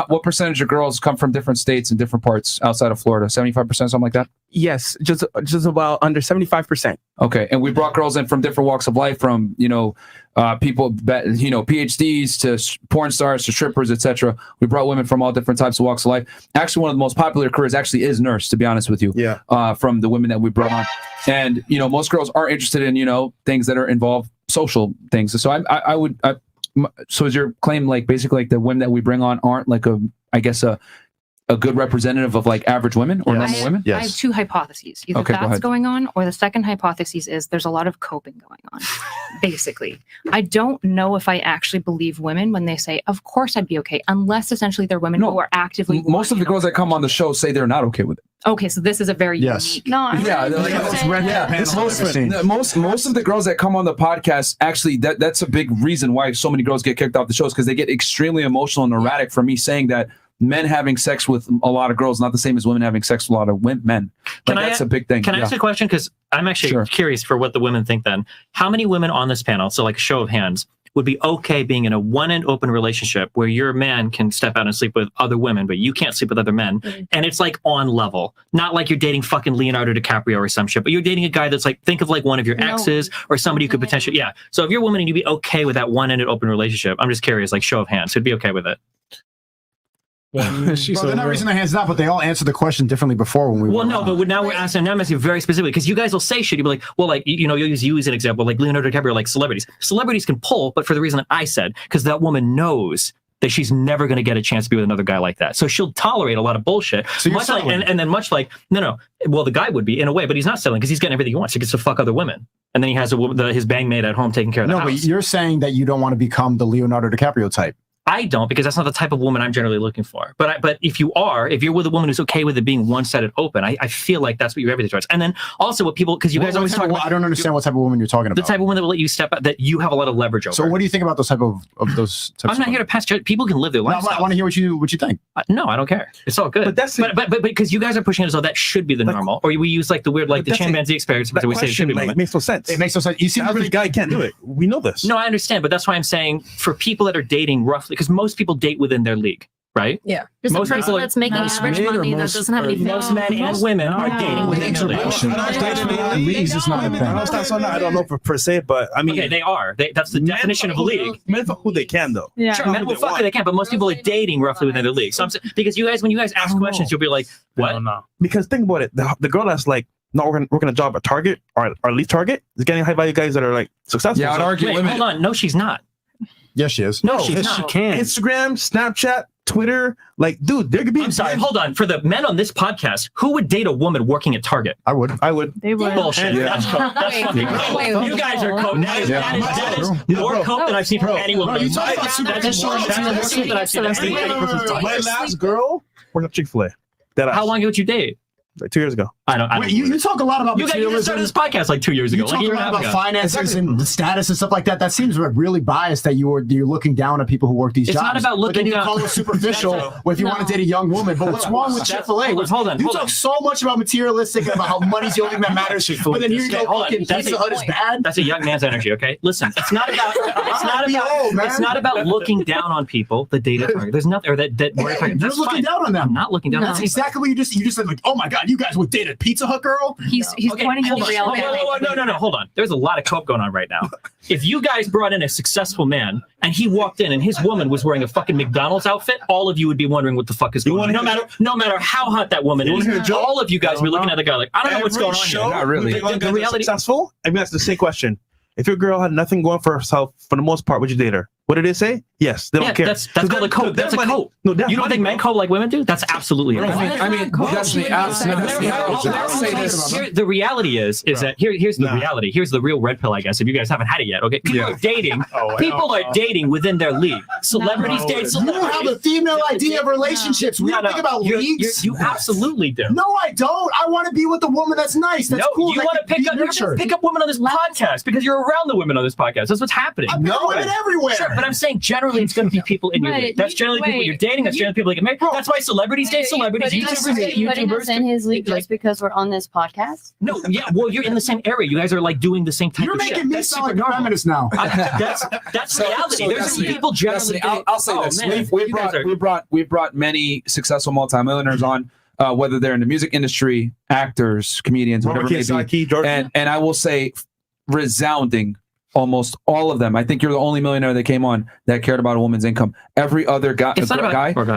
what percentage of girls come from different states and different parts outside of Florida? 75%, something like that? Yes, just about under 75%. Okay, and we brought girls in from different walks of life, from people, PhDs to porn stars to strippers, etc. We brought women from all different types of walks of life. Actually, one of the most popular careers actually is nurse, to be honest with you. Yeah. From the women that we brought on, and most girls are interested in things that are involved social things. So I would. So is your claim like basically like the women that we bring on aren't like a good representative of like average women or normal women? I have two hypotheses. Either that's going on, or the second hypothesis is there's a lot of coping going on. Basically, I don't know if I actually believe women when they say, "Of course I'd be okay," unless essentially they're women who are actively. Most of the girls that come on the show say they're not okay with it. Okay, so this is a very unique. No, most of the girls that come on the podcast actually that's a big reason why so many girls get kicked off the shows, because they get extremely emotional and erratic for me saying that men having sex with a lot of girls not the same as women having sex with a lot of men. That's a big thing. Can I ask a question? Because I'm actually curious for what the women think then. How many women on this panel, so like a show of hands, would be okay being in a one-end open relationship where your man can step out and sleep with other women, but you can't sleep with other men, and it's like on level, not like you're dating fucking Leonardo DiCaprio or some shit, but you're dating a guy that's like, think of like one of your exes or somebody you could potentially, So if you're a woman and you'd be okay with that one-ended open relationship, I'm just curious, like show of hands, who'd be okay with it? They're not raising their hands now, but they all answered the question differently before when we. Well, no, but now we're asking very specifically, because you guys will say shit. You'll be like, well, like you'll use you as an example, like Leonardo DiCaprio, like celebrities. Celebrities can pull, but for the reason that I said, because that woman knows that she's never going to get a chance to be with another guy like that, so she'll tolerate a lot of bullshit. So much like, and then much like no, well, the guy would be in a way, but he's not selling because he's getting everything he wants. He gets to fuck other women, and then he has his bang maid at home taking care of the house. No, but you're saying that you don't want to become the Leonardo DiCaprio type. I don't, because that's not the type of woman I'm generally looking for. But if you're with a woman who's okay with it being one-sided open, I feel like that's what you're everything towards. And then also what people, because you guys always talk about, I don't understand what type of woman you're talking about. The type of woman that will let you step out, that you have a lot of leverage over. So what do you think about those type of those? I'm not here to pass judgment. People can live their life. I want to hear what you think. No, I don't care. It's all good. But because you guys are pushing it as though that should be the normal, or we use like the weird, like the chimpanzee experience, because we say it should be normal. It makes no sense. It makes no sense. You see, the average guy can't do it. We know this. No, I understand, but that's why I'm saying for people that are dating roughly, because most people date within their league, right? Yeah. There's most people that's making rich money that doesn't have any most men and women are dating within their league. Leagues is not a thing. I don't know per se, but I mean, okay, they are. That's the definition of a league. Men for who they can, though. Yeah. Sure, men will fuck who they can, but most people are dating roughly within their league. So because when you guys ask questions, you'll be like, what? No. Because think about it, the girl that's like not working a job at Target or Elite Target is getting high value guys that are like successful. Yeah, I'd argue wait, women. hold on. No, she's not. Yes, she is. No, she's not. She can. Instagram, Snapchat, Twitter, like, dude, there could be. I'm sorry. Hold on. For the men on this podcast, who would date a woman working at Target? I would. They would. Bullshit. Yeah. That's coke. That's fucking coke. You guys are coke. That is more coke than I've seen from any woman. That's more coke than I've seen from any person's life. My last girl worked at Chick-fil-A. How long ago did you date? Like 2 years ago. I don't. Wait, you talk a lot about you guys started this podcast like 2 years ago. You talk a lot about finances and the status and stuff like that. That seems really biased that you're looking down at people who work these jobs. It's not about looking down. But then you call it superficial if you want to date a young woman. But what's wrong with Chick-fil-A? You talk so much about materialistic and about how money's the only thing that matters. But then here you go, fucking Pizza Hut is bad. That's a young man's energy. Okay, listen. It's not about. It's not about looking down on people that date at Target. There's nothing or that. You're looking down on them. I'm not looking down. That's exactly what you just said. Like, oh my god, you guys would date a Pizza Hut girl? He's pointing out the reality. No, hold on. There's a lot of coke going on right now. If you guys brought in a successful man and he walked in and his woman was wearing a fucking McDonald's outfit, all of you would be wondering what the fuck is going on. No matter how hot that woman is, all of you guys would be looking at the guy like, I don't know what's going on here. Not really. The reality successful. I mean, that's the same question. If your girl had nothing going for herself, for the most part, would you date her? What did they say? Yes, they don't care. That's called a code. That's a code. No, you don't think men code like women do? That's absolutely. I mean, Destiny, I'll say this. The reality is that here's the reality. Here's the real red pill, I guess. If you guys haven't had it yet, okay? People are dating. People are dating within their league. Celebrities date celebrities. You have a female idea of relationships. We don't think about leagues. You absolutely do. No, I don't. I want to be with a woman that's nice. That's cool. You want to pick up women on this podcast because you're around the women on this podcast. That's what's happening. I pick women everywhere. Sure, but I'm saying generally it's going to be people in your league. That's generally people you're dating. That's generally people that get married. That's why celebrities date celebrities. YouTubers date YouTubers. In his league just because we're on this podcast? No, yeah, well, you're in the same area. You guys are like doing the same type You're of shit. making me sound like a feminist now. That's reality. There's some people generally. I'll say this: we've brought many successful multimillionaires on, whether they're in the music industry, actors, comedians, whatever it may be. And I will say, resounding, almost all of them. I think you're the only millionaire that came on that cared about a woman's income. Every other guy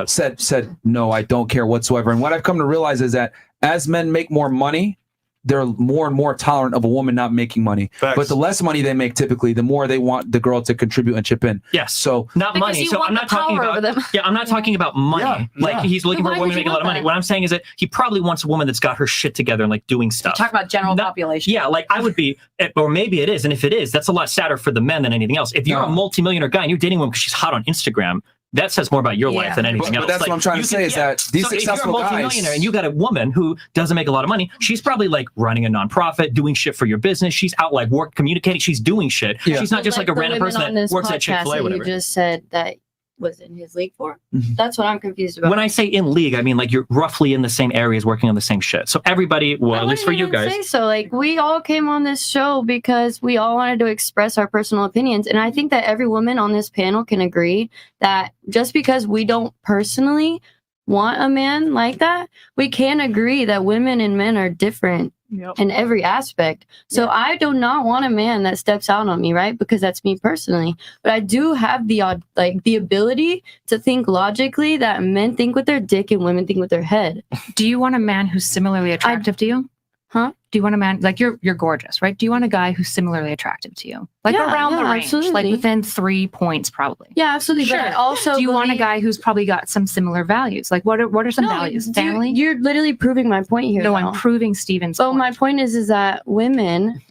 said no, I don't care whatsoever. And what I've come to realize is that as men make more money, they're more and more tolerant of a woman not making money. Facts. But the less money they make, typically, the more they want the girl to contribute and chip in. Yes. So not money. So I'm not talking about. Yeah, I'm not talking about money. He's looking for a woman to make a lot of money. What I'm saying is that he probably wants a woman that's got her shit together and like doing stuff. Talk about general population. Yeah, like I would be, or maybe it is. And if it is, that's a lot sadder for the men than anything else. If you're a multimillionaire guy and you're dating a woman because she's hot on Instagram, that says more about your life than anything else. But that's what I'm trying to say is that these successful if you're a multimillionaire and you got a woman who doesn't make a lot of money, she's probably like running a nonprofit, doing shit for your business. She's out like communicating. She's doing shit. Yeah. She's not just like a random person that works at Chick-fil-A or whatever. You just said that was in his league for. That's what I'm confused about. When I say in league, I mean like you're roughly in the same areas working on the same shit. So everybody, well, at least for you guys. Say so. Like we all came on this show because we all wanted to express our personal opinions. And I think that every woman on this panel can agree that just because we don't personally want a man like that, we can agree that women and men are different in every aspect. So I do not want a man that steps out on me, right? Because that's me personally. But I do have the ability to think logically that men think with their dick and women think with their head. Do you want a man who's similarly attractive to you? Huh? Do you want a man like you're gorgeous, right? Do you want a guy who's similarly attractive to you? Like around the range, like within 3 points probably. Yeah, absolutely. Sure. But also do you want a guy who's probably got some similar values? Like what are some values? Family? You're literally proving my point here. No, I'm proving Steven's point. My point is that women,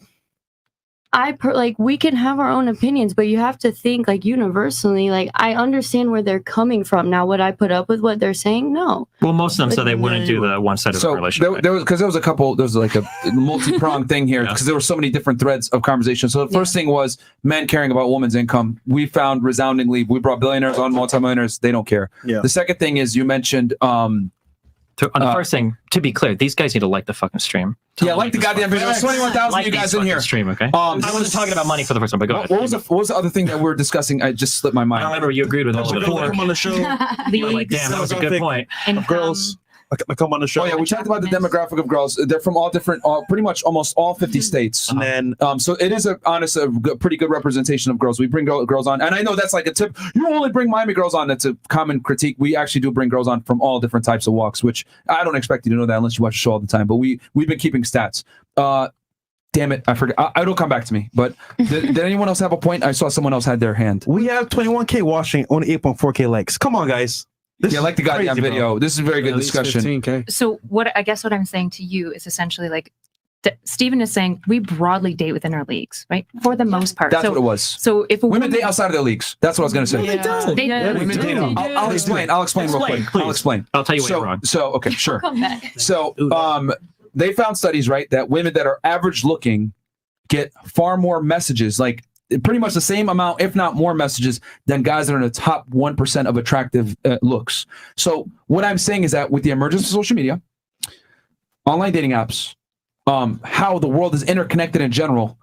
we can have our own opinions, but you have to think like universally. Like I understand where they're coming from. Now, would I put up with what they're saying? No. Well, most of them said they wouldn't do the one-sided relationship. There was like a multi-pronged thing here because there were so many different threads of conversation. So the first thing was men caring about women's income. We found resoundingly, we brought billionaires on, multimillionaires, they don't care. Yeah. The second thing is you mentioned on the first thing, to be clear, these guys need to like the fucking stream. Like the goddamn video. There's 21,000 you guys in here. Stream, okay? I wasn't talking about money for the first one, but go ahead. What was the other thing that we were discussing? I just slipped my mind. I don't remember. You agreed with all of it. Come on the show. Like, damn, that was a good point. And girls. Come on the show. Oh yeah, we talked about the demographic of girls. They're from all different, pretty much almost all 50 states. And then, so it is a pretty good representation of girls. We bring girls on, and I know that's like a tip. You only bring Miami girls on. That's a common critique. We actually do bring girls on from all different types of walks, which I don't expect you to know that unless you watch the show all the time. But we've been keeping stats. Damn it, I forgot. It'll come back to me. But did anyone else have a point? I saw someone else had their hand. We have 21K watching, only 8.4K likes. Come on, guys. Like the goddamn video. This is a very good discussion. 15K. So what I'm saying to you is essentially like Stephen is saying we broadly date within our leagues, right? For the most part. That's what it was. So if women date outside of their leagues, that's what I was going to say. Women date. I'll explain. I'll explain real quick. Please. I'll explain. I'll tell you what you're wrong. So okay, sure. So they found studies, right, that women that are average looking get far more messages, like pretty much the same amount, if not more messages than guys that are in the top 1% of attractive looks. So what I'm saying is that with the emergence of social media, online dating apps, how the world is interconnected in general,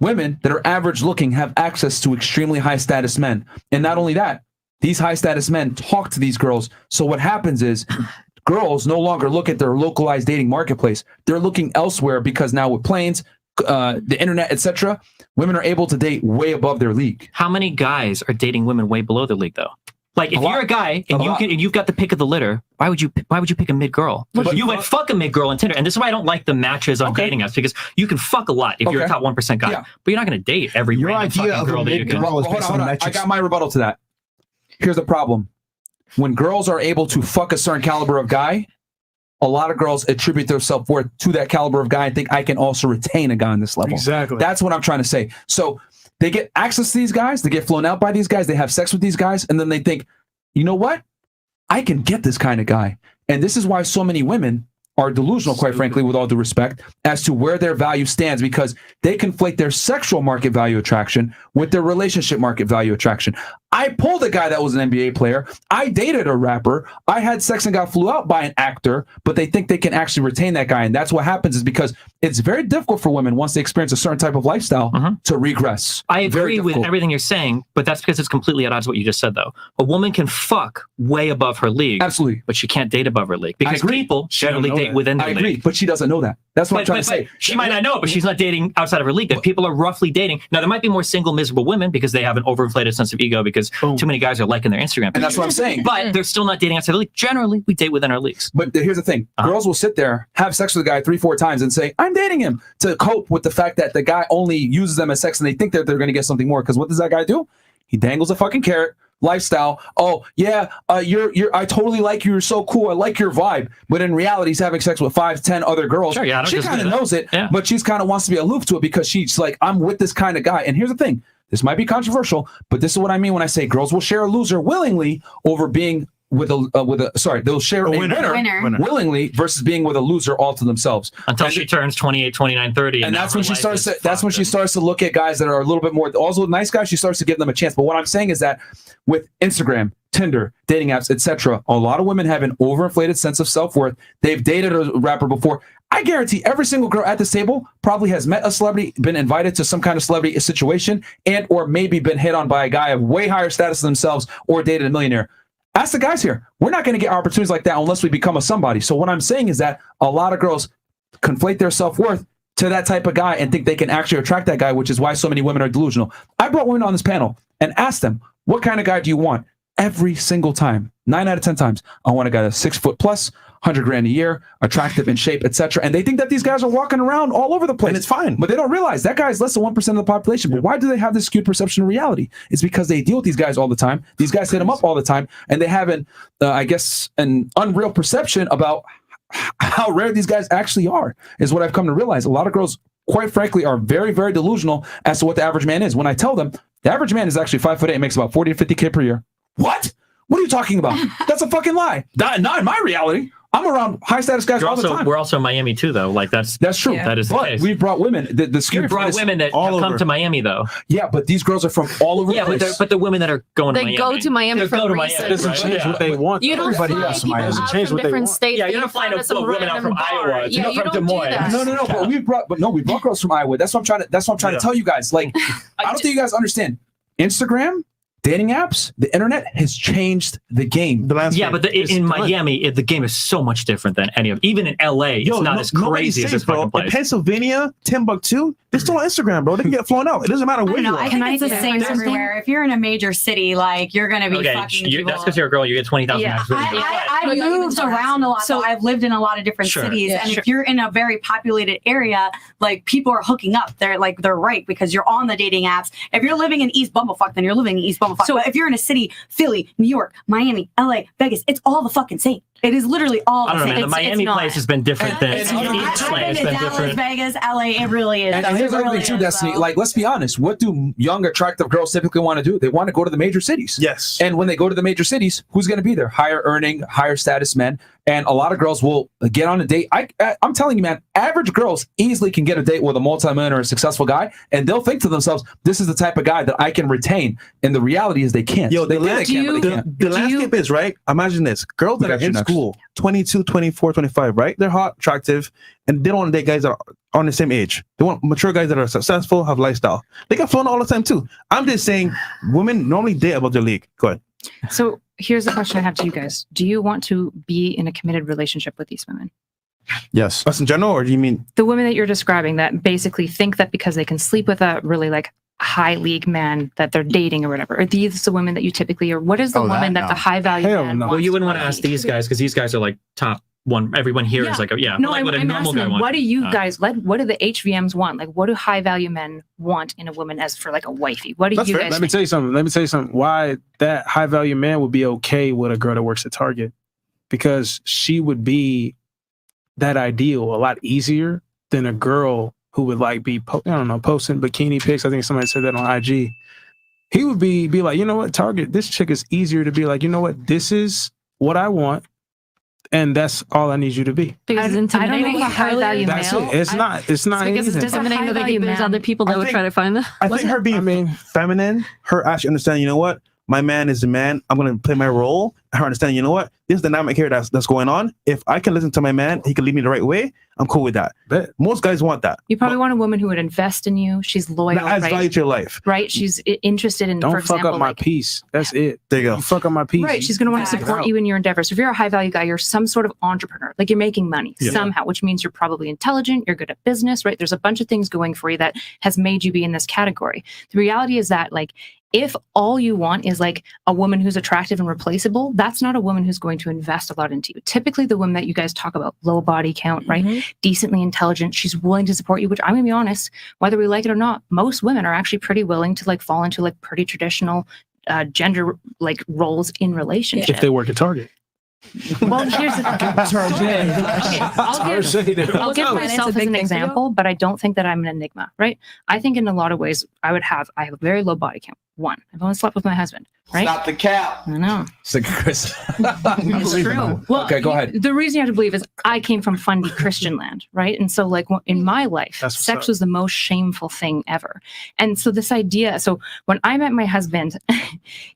women that are average looking have access to extremely high status men. And not only that, these high status men talk to these girls. So what happens is girls no longer look at their localized dating marketplace. They're looking elsewhere because now with planes, the internet, etc., women are able to date way above their league. How many guys are dating women way below their league, though? Like, if you're a guy and you've got the pick of the litter, why would you pick a mid girl? You would fuck a mid girl on Tinder, and this is why I don't like the matches on dating apps, because you can fuck a lot if you're a top 1% guy, but you're not going to date every random fucking girl that you can. Hold on. I got my rebuttal to that. Here's the problem. When girls are able to fuck a certain caliber of guy, a lot of girls attribute their self-worth to that caliber of guy and think I can also retain a guy on this level. Exactly. That's what I'm trying to say. So they get access to these guys, they get flown out by these guys, they have sex with these guys, and then they think, you know what? I can get this kind of guy. And this is why so many women are delusional, quite frankly, with all due respect, as to where their value stands, because they conflate their sexual market value attraction with their relationship market value attraction. I pulled a guy that was an NBA player. I dated a rapper. I had sex and got flew out by an actor, but they think they can actually retain that guy. And that's what happens, is because it's very difficult for women once they experience a certain type of lifestyle to regress. I agree with everything you're saying, but that's because it's completely at odds with what you just said, though. A woman can fuck way above her league. Absolutely. But she can't date above her league. Because people generally date within their league. I agree, but she doesn't know that. That's what I'm trying to say. She might not know it, but she's not dating outside of her league. That people are roughly dating. Now, there might be more single, miserable women because they have an overinflated sense of ego because too many guys are liking their Instagram page. And that's what I'm saying. But they're still not dating outside the league. Generally, we date within our leagues. But here's the thing. Girls will sit there, have sex with a guy 3-4 times and say, I'm dating him, to cope with the fact that the guy only uses them as sex and they think that they're going to get something more. Because what does that guy do? He dangles a fucking carrot. Lifestyle. Oh yeah, you're. I totally like you. You're so cool. I like your vibe. But in reality, he's having sex with 5-10 other girls. Sure, yeah, she kind of knows it, but she's kind of wants to be aloof to it because she's like, I'm with this kind of guy. And here's the thing. This might be controversial, but this is what I mean when I say girls will share a loser willingly over being with a they'll share a winner willingly versus being with a loser all to themselves until she turns 28, 29, 30, and that's when she starts to starts to look at guys that are a little bit more also nice guys. She starts to give them a chance. But what I'm saying is that with Instagram, Tinder, dating apps, etc., a lot of women have an overinflated sense of self-worth. They've dated a rapper before. I guarantee every single girl at this table probably has met a celebrity, been invited to some kind of celebrity situation, and or maybe been hit on by a guy of way higher status than themselves or dated a millionaire. Ask the guys here. We're not going to get opportunities like that unless we become a somebody. So what I'm saying is that a lot of girls conflate their self-worth to that type of guy and think they can actually attract that guy, which is why so many women are delusional. I brought women on this panel and asked them, what kind of guy do you want? Every single time, 9 out of 10 times, I want a guy that's 6 foot plus, 100 grand a year, attractive in shape, etc. And they think that these guys are walking around all over the place. And it's fine. But they don't realize that guy is less than 1% of the population. But why do they have this skewed perception of reality? It's because they deal with these guys all the time. These guys hit them up all the time. And they have I guess, an unreal perception about how rare these guys actually are, is what I've come to realize. A lot of girls, quite frankly, are very, very delusional as to what the average man is. When I tell them, the average man is actually 5'8" and makes about 40 to 50K per year. What? What are you talking about? That's a fucking lie. Not in my reality. I'm around high status guys all the time. We're also in Miami too, though. Like that's true. Yeah. That is the case. We've brought women. The scary you brought women that all have come over. to Miami, though. Yeah, but these girls are from all over. Yeah, the place. but the women that are going to Miami. They go to Miami for a reason. It doesn't change what they want. You don't Everybody fly else people doesn't out change from what they different want. states. Yeah, and you're not flying some women out random from bar. Iowa. Yeah, Not you from don't Des do Moines. that. No. But we brought girls from Iowa. That's what I'm trying to tell you guys. Like, I don't think you guys understand. Instagram, dating apps, the internet has changed the game. The landscape. Yeah, but in Miami, the game is so much different than any of. Even in LA, it's not as crazy as this fucking place. In Pennsylvania, Timbuktu, they're still on Instagram, bro. They can get flown out. It doesn't matter where you are. I think it's the same everywhere. If you're in a major city, like you're gonna be fucking people. That's because you're a girl. You get 20,000. Yeah, I moved around a lot, so I've lived in a lot of different cities. And if you're in a very populated area, like people are hooking up. They're right because you're on the dating apps. If you're living in East Bumblefuck, then you're living in East Bumblefuck. So if you're in a city, Philly, New York, Miami, LA, Vegas, it's all the fucking same. It is literally all the I don't know, same. man. The Miami place has been different than each I've place been to been Dallas, different. Vegas, LA. It really is. And here's the other thing too, Destiny. Like, let's be honest. What do young, attractive girls typically want to do? They want to go to the major cities. Yes. And when they go to the major cities, who's going to be there? Higher earning, higher status men. And a lot of girls will get on a date. I'm telling you, man, average girls easily can get a date with a multimillionaire or a successful guy, and they'll think to themselves, this is the type of guy that I can retain. And the reality is they can't. Yo, the landscape is, right? Imagine this. Girls that are in school, 22, 24, 25, right? They're hot, attractive, and they don't want to date guys that are on the same age. They want mature guys that are successful, have lifestyle. They get flown all the time too. I'm just saying, women normally date above their league. Go ahead. So here's the question I have to you guys. Do you want to be in a committed relationship with these women? Yes. Us in general, or do you mean the women that you're describing that basically think that because they can sleep with a really like high league man that they're dating or whatever? Are these the women that you typically, or what is the woman that the high value man wants? Well, you wouldn't want to ask these guys because these guys are like top everyone here is like, No, like what a I'm normal asking guy them, wants. what do you guys like? What do the HVMs want? Like, what do high value men want in a woman as for like a wifey? What do That's you fair. guys? Let me tell you something. Why that high value man would be okay with a girl that works at Target, because she would be that ideal a lot easier than a girl who would like be posting bikini pics. I think somebody said that on IG. He would be like, you know what, Target, this chick is easier to be like, you know what, this is what I want. And that's all I need you to be. Because it's I don't know intimidating. if a high value That's male. it. It's not Because it's easy. intimidating that like, there's other people that would try to find that. I think her being feminine, her actually understanding, you know what, my man is the man. I'm going to play my role. Her understanding, you know what, this dynamic here that's going on. If I can listen to my man, he can lead me the right way. I'm cool with that. But most guys want that. You probably want a woman who would invest in you. She's loyal, That adds right? value to your life. Right? She's interested in, Don't for fuck example, up my like, peace. That's it. There you go. You fuck up my peace. right. She's going to want to support you in your endeavors. If you're a high value guy, you're some sort of entrepreneur. Like you're making money somehow, which means you're probably intelligent. You're good at business, right? There's a bunch of things going for you that has made you be in this category. The reality is that like, if all you want is like a woman who's attractive and replaceable, that's not a woman who's going to invest a lot into you. Typically the women that you guys talk about, low body count, right? Decently intelligent. She's willing to support you, which I'm gonna be honest, whether we like it or not, most women are actually pretty willing to like fall into like pretty traditional gender like roles in relationships. If they work at Target. Well, here's the I'll give myself as an example, but I don't think that I'm an enigma, right? I think in a lot of ways I have a very low body count. One, I've only slept with my husband, right? Stop the cap. I know. It's like Chris. It's true. Well, okay, go ahead. The reason you have to believe is I came from fundy Christian land, right? And so like in my life, sex was the most shameful thing ever. And so this idea, so when I met my husband,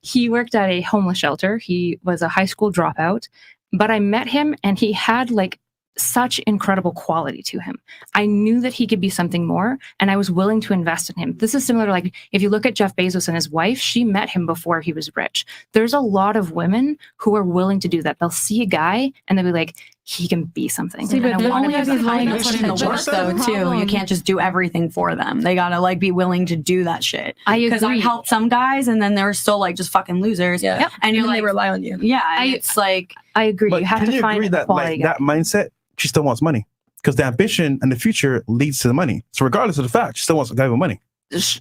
he worked at a homeless shelter. He was a high school dropout, but I met him and he had like such incredible quality to him. I knew that he could be something more and I was willing to invest in him. This is similar to like, if you look at Jeff Bezos and his wife, she met him before he was rich. There's a lot of women who are willing to do that. They'll see a guy and they'll be like, he can be something. See, but And I want only to if be he's willing to behind put in him. the work though too. You can't just do everything for them. They gotta like be willing to do that shit. I Because I agree. helped some guys and then they're still like just fucking losers. Yeah. And you're And like, they rely on you. yeah, and it's like I agree. But You have can to you find agree a that quality like guy. that mindset, she still wants money? Because the ambition and the future leads to the money. So regardless of the fact, she still wants a guy with money.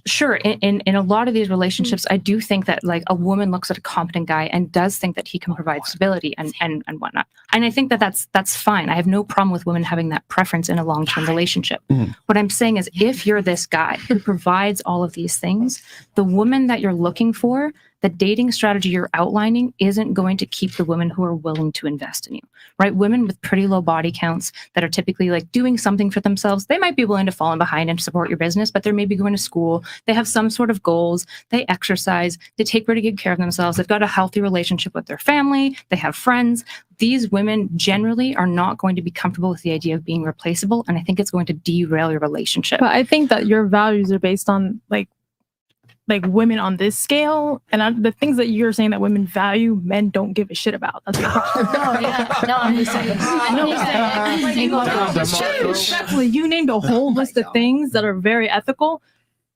Sure. In a lot of these relationships, I do think that like a woman looks at a competent guy and does think that he can provide stability and whatnot. And I think that that's fine. I have no problem with women having that preference in a long-term relationship. What I'm saying is if you're this guy who provides all of these things, the woman that you're looking for, the dating strategy you're outlining isn't going to keep the women who are willing to invest in you, right? Women with pretty low body counts that are typically like doing something for themselves, they might be willing to fall in behind and support your business, but they're maybe going to school. They have some sort of goals. They exercise. They take pretty good care of themselves. They've got a healthy relationship with their family. They have friends. These women generally are not going to be comfortable with the idea of being replaceable. And I think it's going to derail your relationship. But I think that your values are based on like women on this scale, and the things that you're saying that women value, men don't give a shit about. That's the problem. I'm just saying. Respectfully, you named a whole list of things that are very ethical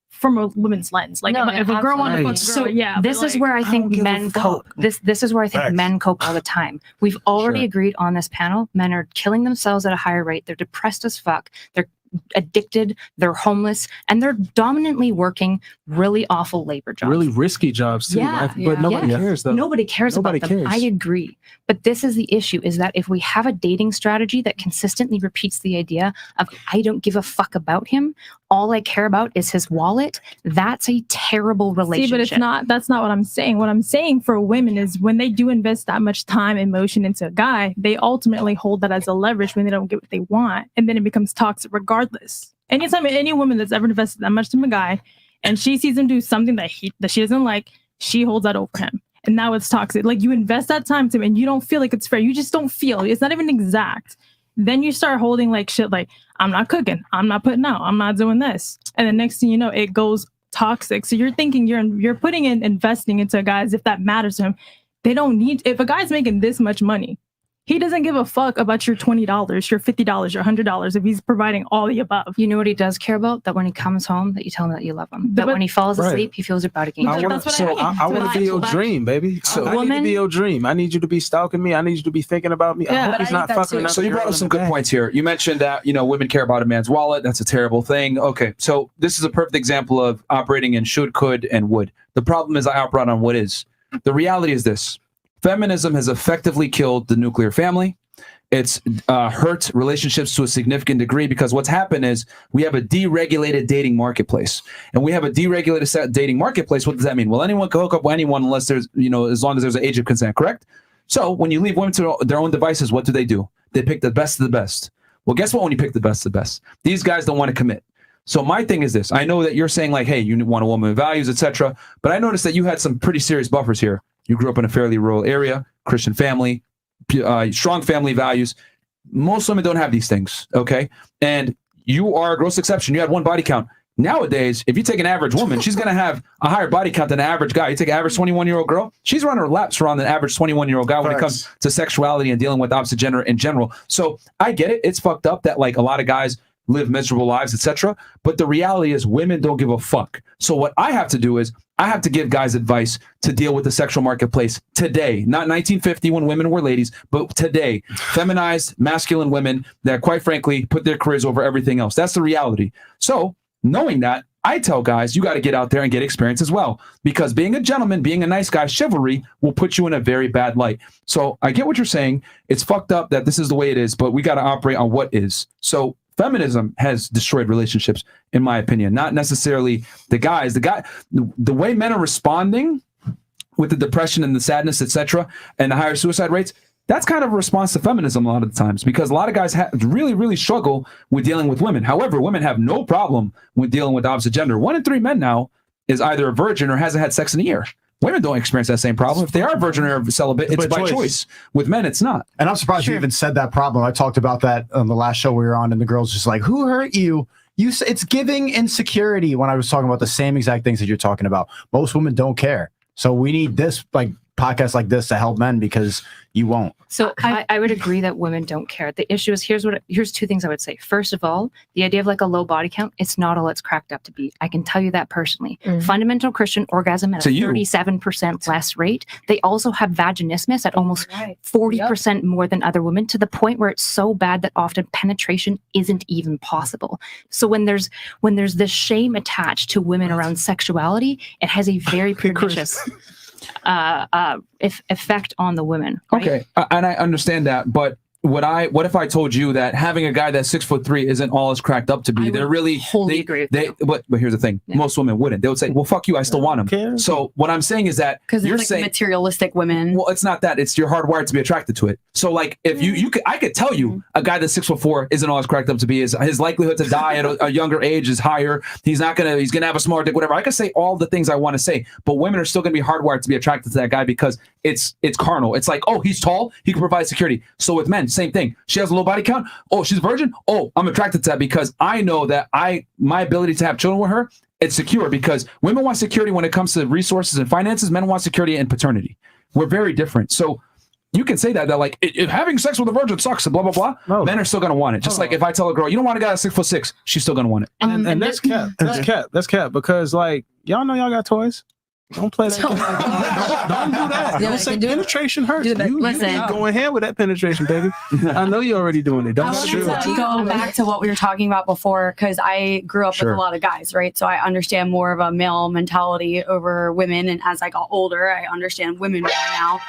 from a woman's lens. Like if a girl wanted to fuck a girl, yeah. This is where I think men cope. This is where I think men cope all the time. We've already agreed on this panel. Men are killing themselves at a higher rate. They're depressed as fuck. They're addicted, they're homeless, and they're dominantly working really awful labor jobs. Really risky jobs too. But nobody cares though. Nobody cares about them. I agree. But this is the issue, is that if we have a dating strategy that consistently repeats the idea of I don't give a fuck about him, all I care about is his wallet, that's a terrible relationship. See, but that's not what I'm saying. What I'm saying for women is when they do invest that much time and emotion into a guy, they ultimately hold that as a leverage when they don't get what they want. And then it becomes toxic regardless. Anytime any woman that's ever invested that much to a guy and she sees him do something that she doesn't like, she holds that over him. And now it's toxic. Like you invest that time to him and you don't feel like it's fair. You just don't feel. It's not even exact. Then you start holding like shit like, I'm not cooking. I'm not putting out. I'm not doing this. And the next thing you know, it goes toxic. So you're thinking you're putting in investing into a guy as if that matters to him. They don't need, if a guy's making this much money he doesn't give a fuck about your $20, your $50, your $100 if he's providing all the above. You know what he does care about? That when he comes home, that you tell him that you love him. That But- when he falls Right. asleep, he feels your butt again. I want to be your dream, baby. So I need to Woman- be your dream. I need you to be stalking me. I need you to be thinking about me. I hope he's not fucking up. So you brought up some good points here. You mentioned that, you know, women care about a man's wallet. That's a terrible thing. Okay, so this is a perfect example of operating in should, could, and would. The problem is I operate on what is. The reality is this. Feminism has effectively killed the nuclear family. It's hurt relationships to a significant degree because what's happened is we have a deregulated dating marketplace. And we have a deregulated dating marketplace. What does that mean? Well, anyone can hook up with anyone unless there's, you know, as long as there's an age of consent, correct? So when you leave women to their own devices, what do? They pick the best of the best. Well, guess what when you pick the best of the best? These guys don't want to commit. So my thing is this. I know that you're saying like, hey, you want a woman with values, etc. But I noticed that you had some pretty serious buffers here. You grew up in a fairly rural area, Christian family, strong family values. Most women don't have these things, okay? And you are a gross exception. You had one body count. Nowadays, if you take an average woman, she's going to have a higher body count than an average guy. You take an average 21-year-old girl, she's running her laps around the average 21-year-old guy when it comes to sexuality and dealing with opposite gender in general. So I get it. It's fucked up that like a lot of guys live miserable lives, etc. But the reality is women don't give a fuck. So what I have to do is I have to give guys advice to deal with the sexual marketplace today, not 1950 when women were ladies, but today, feminized, masculine women that quite frankly put their careers over everything else. That's the reality. So knowing that, I tell guys, you got to get out there and get experience as well, because being a gentleman, being a nice guy, chivalry will put you in a very bad light. So I get what you're saying. It's fucked up that this is the way it is, but we got to operate on what is. So feminism has destroyed relationships, in my opinion, not necessarily the guys. The way men are responding with the depression and the sadness, etc., and the higher suicide rates, that's kind of a response to feminism a lot of the times, because a lot of guys really, really struggle with dealing with women. However, women have no problem with dealing with opposite gender. 1 in 3 men now is either a virgin or hasn't had sex in a year. Women don't experience that same problem. If they are virgin or celibate, it's by choice. With men, it's not. And I'm surprised you even said that problem. I talked about that on the last show we were on, and the girl's just like, who hurt you? It's giving insecurity when I was talking about the same exact things that you're talking about. Most women don't care. So we need this podcast like this to help men, because you won't. So I would agree that women don't care. The issue is here's 2 things I would say. First of all, the idea of like a low body count, it's not all it's cracked up to be. I can tell you that personally. Fundamental Christian orgasm at a 37% less rate. They also have vaginismus at almost 40% more than other women, to the point where it's so bad that often penetration isn't even possible. So when there's this shame attached to women around sexuality, it has a very pernicious effect on the women. Right? Okay, and I understand that, but what if I told you that having a guy that's 6'3" isn't all it's cracked up to be? They're really wholly agree with you. But here's the thing: most women wouldn't. They would say, "Well, fuck you, I still want him." So what I'm saying is that because you're it's like saying materialistic women. Well, it's not that. It's you're hardwired to be attracted to it. So like if I could tell you a guy that's 6'4" isn't all it's cracked up to be. His likelihood to die at a younger age is higher. He's gonna have a smaller dick, whatever. I could say all the things I want to say, but women are still gonna be hardwired to be attracted to that guy because it's carnal. It's like, oh, he's tall, he can provide security. So with men, same thing. She has a low body count. Oh, she's a virgin. Oh, I'm attracted to that because I know that my ability to have children with her, it's secure, because women want security when it comes to resources and finances. Men want security and paternity. We're very different. So you can say that like if having sex with a virgin sucks and blah blah blah. No. Men are still gonna want it. Just like if I tell a girl you don't want a guy that's 6'6", she's still gonna want it. And that's cap. That's cap. Because like y'all know y'all got toys. Don't play that. Don't do that. Don't say penetration hurts. You go ahead with that penetration, baby. I know you're already doing it. Don't go back to what we were talking about before, because I grew up with a lot of guys, right? So I understand more of a male mentality over women. And as I got older, I understand women more now.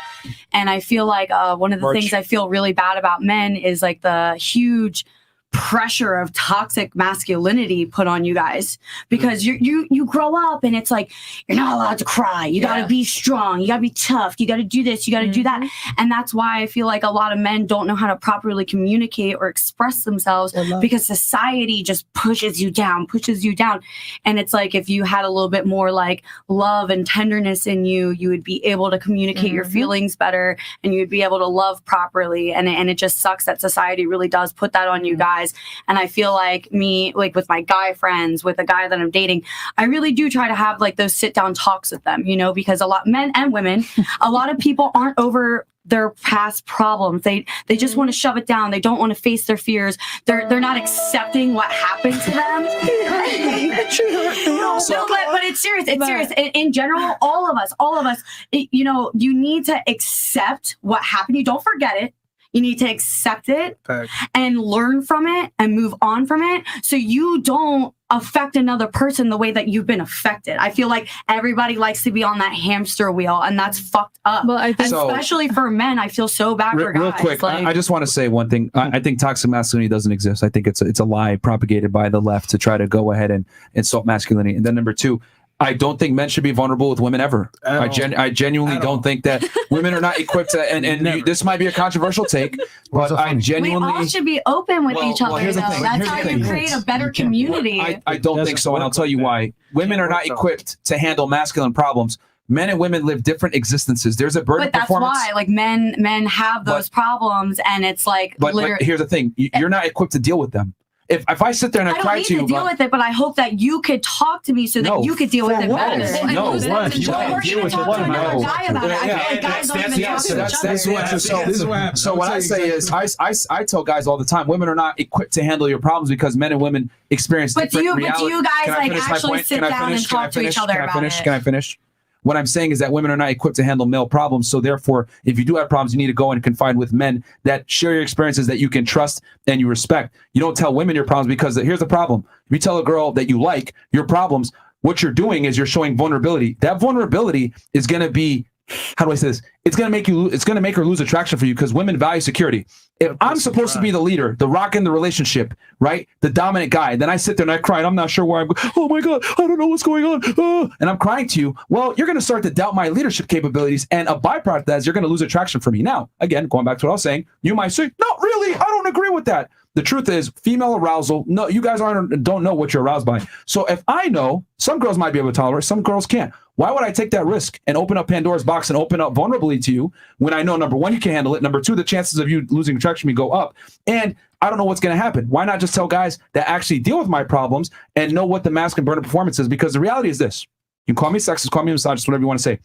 And I feel like one of the things I feel really bad about men is like the huge pressure of toxic masculinity put on you guys, because you grow up and it's like you're not allowed to cry, you got to be strong, you got to be tough, you got to do this, you got to do that. And that's why I feel like a lot of men don't know how to properly communicate or express themselves, because society just pushes you down. And it's like if you had a little bit more like love and tenderness in you, you would be able to communicate your feelings better, and you'd be able to love properly. And it just sucks that society really does put that on you guys. And I feel like me, like with my guy friends, with a guy that I'm dating, I really do try to have like those sit down talks with them, because a lot, men and women, a lot of people aren't over their past problems. They just want to shove it down. They don't want to face their fears. They're not accepting what happened to them. But it's serious. It's serious. In general, all of us, you know, you need to accept what happened. You don't forget it. You need to accept it and learn from it and move on from it so you don't affect another person the way that you've been affected. I feel like everybody likes to be on that hamster wheel, and that's fucked up. Well, I think especially for men, I feel so bad for guys. Real quick, like, I just want to say one thing. I think toxic masculinity doesn't exist. I think it's a lie propagated by the left to try to go ahead and insult masculinity. And then number two, I don't think men should be vulnerable with women ever. I genuinely don't think that women are not equipped to, and this might be a controversial take, but I genuinely... We all should be open with each other. Here's the thing. That's how you create a better community. I don't think so, and I'll tell you why. Women are not equipped to handle masculine problems. Men and women live different existences. There's a burden performance. But that's why, like, men have those problems, and it's like... But here's the thing. You're not equipped to deal with them. If I sit there and I cry to you, I don't need to deal with it, but I hope that you could talk to me so that you could deal with it better. So what I say is, I tell guys all the time, women are not equipped to handle your problems because men and women experience different realities. But do you guys like actually sit down and talk to each other about it? Can I finish? What I'm saying is that women are not equipped to handle male problems. So therefore, if you do have problems, you need to go and confide with men that share your experiences that you can trust and you respect. You don't tell women your problems because here's the problem. If you tell a girl that you like your problems, what you're doing is you're showing vulnerability. That vulnerability is going to be, how do I say this? It's going to make her lose attraction for you because women value security. If I'm supposed to be the leader, the rock in the relationship, right? The dominant guy, then I sit there and I cry and I'm not sure where I'm going. Oh my God, I don't know what's going on. And I'm crying to you. Well, you're going to start to doubt my leadership capabilities. And a byproduct of that is you're going to lose attraction for me. Now, again, going back to what I was saying, you might say, not really. I don't agree with that. The truth is female arousal. No, you guys don't know what you're aroused by. So if I know, some girls might be able to tolerate, some girls can't. Why would I take that risk and open up Pandora's box and open up vulnerability to you when I know, number one, you can handle it. Number two, the chances of you losing attraction to me go up. And I don't know what's going to happen. Why not just tell guys that actually deal with my problems and know what the masculine burden performance is? Because the reality is this. You can call me sexist, call me misogynist, whatever you want to say.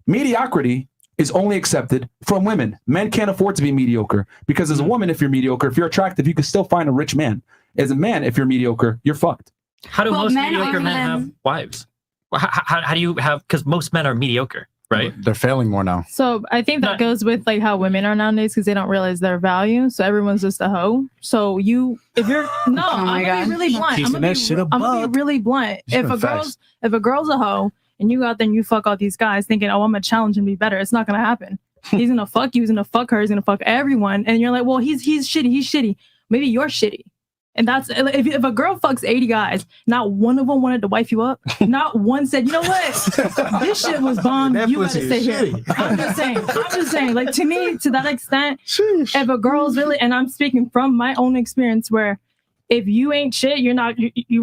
Mediocrity is only accepted from women. Men can't afford to be mediocre because as a woman, if you're mediocre, if you're attractive, you can still find a rich man. As a man, if you're mediocre, you're fucked. How do most mediocre men have wives? How do you have, because most men are mediocre, right? They're failing more now. So I think that goes with like how women are nowadays because they don't realize their value. So everyone's just a hoe. So if you're I'm gonna be really blunt. I'm gonna be really blunt. If a girl's a hoe and you go out there and you fuck all these guys thinking, oh, I'm gonna challenge and be better, it's not gonna happen. He's gonna fuck you, he's gonna fuck her, he's gonna fuck everyone, and you're like, well, he's shitty. Maybe you're shitty. And that's if a girl fucks 80 guys, not one of them wanted to wife you up. Not one said, you know what? This shit was bomb. You gotta stay here. I'm just saying, like, to me, to that extent, if a girl's really, and I'm speaking from my own experience where if you ain't shit, you're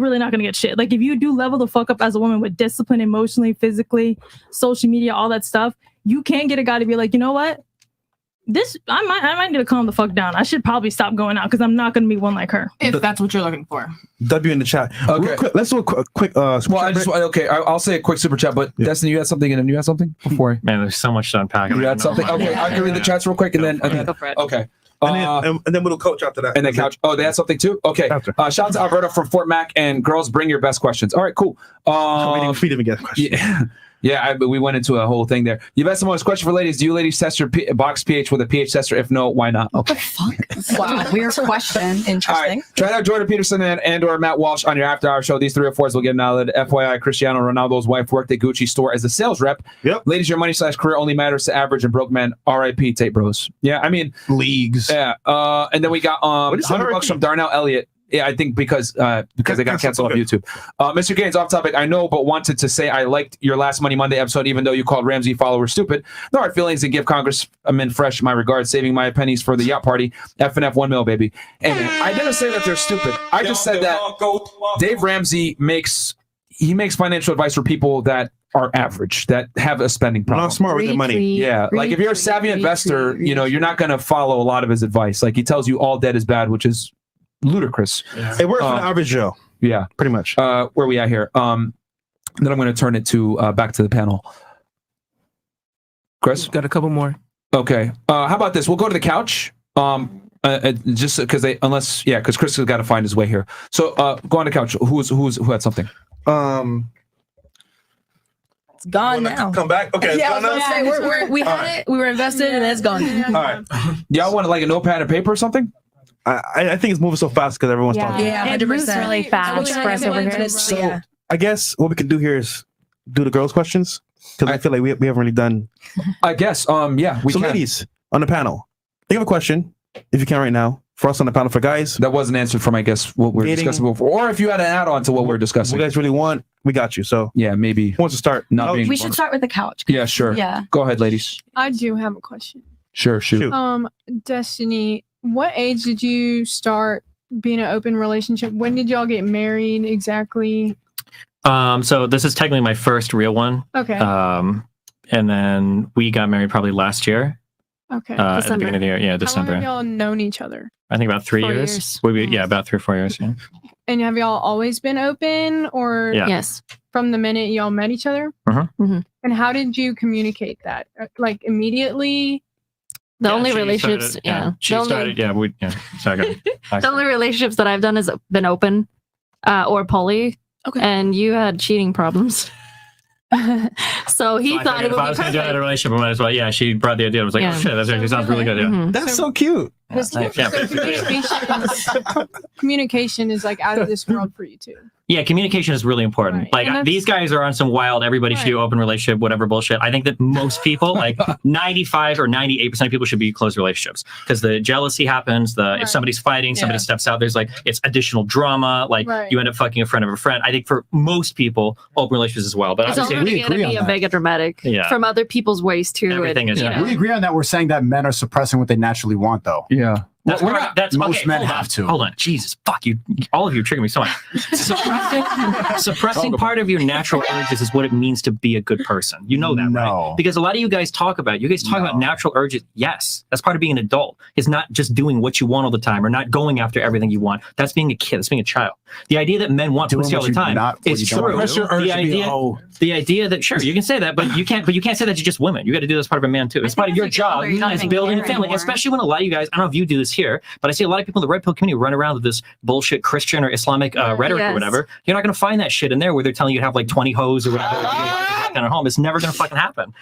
really not gonna get shit. Like if you do level the fuck up as a woman with discipline, emotionally, physically, social media, all that stuff, you can get a guy to be like, you know what? I might need to calm the fuck down. I should probably stop going out because I'm not going to be one like her. If that's what you're looking for. W in the chat. Okay, quick, let's do a quick. I'll say a quick super chat. But Destiny, you had something, and then you had something before. Man, there's so much to unpack. You had something. Okay, I can read the chats real quick, and then okay. And then we'll coach after that. And then couch. Oh, they had something too? Okay. Shout out to Alberta from Fort Mac, and girls, bring your best questions. All right, cool. Waiting for you to get a question. Yeah, we went into a whole thing there. Yvette Simone's question for ladies: do you ladies test your box pH with a pH tester? If no, why not? What the fuck? Wow, weird question. Interesting. All right. Try out Jordan Peterson and or Matt Walsh on your after hour show. These 3 or 4s will get an outlet. FYI, Cristiano Ronaldo's wife worked at Gucci store as a sales rep. Yep. Ladies, your money/career only matters to average and broke men. R.I.P. Tape Bros. Yeah, I mean leagues. Yeah. And then we got $100 from Darnell Elliott. Yeah, I think because they got canceled off YouTube. Mr. Gaines, off topic. I know, but wanted to say I liked your last Money Monday episode, even though you called Ramsey followers stupid. No hard feelings, and give Congressman Fresh my regards, saving my pennies for the yacht party. FNF 1 mil, baby. And I didn't say that they're stupid. I just said that Dave Ramsey makes financial advice for people that are average, that have a spending problem. Not smart with their money. Yeah, like if you're a savvy investor, you're not going to follow a lot of his advice. Like he tells you all debt is bad, which is ludicrous. It works for the average Joe. Yeah, pretty much. Where we at here? Then I'm going to turn it to back to the panel. Chris, got a couple more. Okay. How about this? We'll go to the couch. Just because because Chris has got to find his way here. So go on the couch. Who had something? It's gone now. Come back. Okay. Yeah, it's gone now? we had it. We were invested, and it's gone. All right. Y'all want like a notepad and paper or something? I think it's moving so fast because everyone's talking. Yeah, it moves 100%. really fast for us over here. So I guess what we can do here is do the girls' questions because I feel like we haven't really done. I guess. Yeah. We so can. ladies on the panel, think of a question if you can right now for us on the panel for guys. That wasn't answered from I guess what we're discussing before, or if you had an add-on to what we're discussing. What you guys really want, we got you. So yeah, maybe. Who wants to start? We should start with the couch. Yeah, sure. Yeah. Go ahead, ladies. I do have a question. Sure, shoot. Destiny, what age did you start being an open relationship? When did y'all get married exactly? So this is technically my first real one. Okay. And then we got married probably last year. Okay. At the beginning of the year. Yeah, December. How long have y'all known each other? I think about 3 4 years. years. Yeah, about 3 or 4 years. Yeah. And have y'all always been open, or Yeah. Yes. from the minute y'all met each other? And how did you communicate that? Like immediately? The Yeah, only she relationships, started- yeah. She The only- started, yeah, sorry. The only relationships that I've done has been open or poly. Okay. And you had cheating problems. So he thought it if would I be was going to do perfect. a relationship, I might as well. Yeah, she brought the idea. I was like, Yeah. oh shit, that actually sounds really good. Yeah. That's so cute. Communication is like out of this world for you too. Yeah, communication is really important. Right. Like And that's- these guys are on some wild, everybody should do open relationship, whatever bullshit. I think that most people, like 95 or 98% of people should be closed relationships because the jealousy happens. If somebody's fighting, somebody steps out, there's like, it's additional drama. Like you end up fucking a friend of a friend. I think for most people, open relationships as well. But It's obviously, only going to be a mega dramatic from other people's ways too. Everything is- you know. We agree on that. We're saying that men are suppressing what they naturally want, though. Yeah. That's We're correct. not- That's most okay, men hold on. have to. Hold on, Jesus, fuck you! All of you trigger me so much. Suppressing part of your natural urges is what it means to be a good person. You know that, right? Because a lot of you guys talk about natural urges. Yes, that's part of being an adult. It's not just doing what you want all the time or not going after everything you want. That's being a kid. That's being a child. The idea that men want pussy all the time is true. The idea that sure you can say that, but you can't say that to just women. You got to do that as part of a man too. It's part of your job as building a family, especially when a lot of you guys. I don't know if you do this here, but I see a lot of people in the red pill community run around with this bullshit Christian or Islamic rhetoric or whatever. You're not going to find that shit in there where they're telling you to have like 20 hoes or whatever at home. It's never going to fucking happen.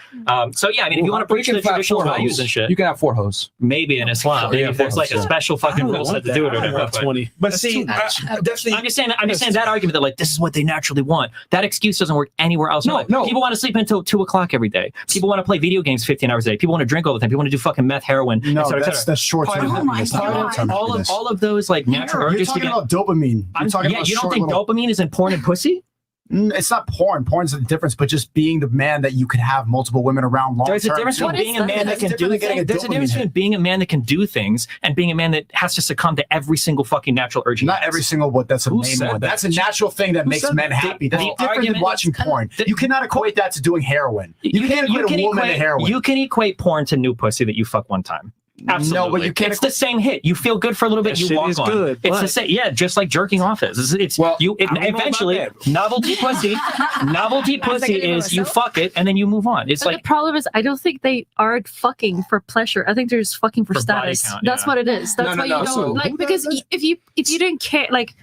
So yeah, I mean, if you want to preach the traditional values and shit, you can have 4 hoes. Maybe in Islam, maybe if there's like a special fucking rule set to do it or whatever. 20. But see, I'm just saying that argument that like this is what they naturally want. That excuse doesn't work anywhere else. No. People want to sleep until 2 o'clock every day. People want to play video games 15 hours a day. People want to drink all the time. People want to do fucking meth, heroin. No, et cetera, et that's cetera. short term. Oh my God. All of those like natural You're urges. talking about dopamine. You're talking Yeah, about you don't short think little- dopamine is in porn and pussy? It's not porn. Porn's the difference, but just being the man that you could have multiple women around long term. There's a difference between being a man that can do things. There's a difference between being a man that can do things and being a man that has to succumb to every single fucking natural urge. Not every single one. That's a Who main said one. that? That's a natural thing that Who makes said men that? happy. That's The different than argument watching porn. You cannot equate that to doing heroin. You can't equate a woman to heroin. You can equate porn to new pussy that you fuck one time. Absolutely. No, but you can't. It's the same hit. You feel good for a little bit. That You shit walk is on. good, It's the but- same. Yeah, just like jerking off is. It's Well, you. I don't know about Eventually, that. novelty pussy. Novelty pussy is you fuck it and then you move on. It's But like the problem is, I don't think they are fucking for pleasure. I think they're just fucking for For body status. count, That's yeah. what it is. That's why you don't like because if you didn't care, like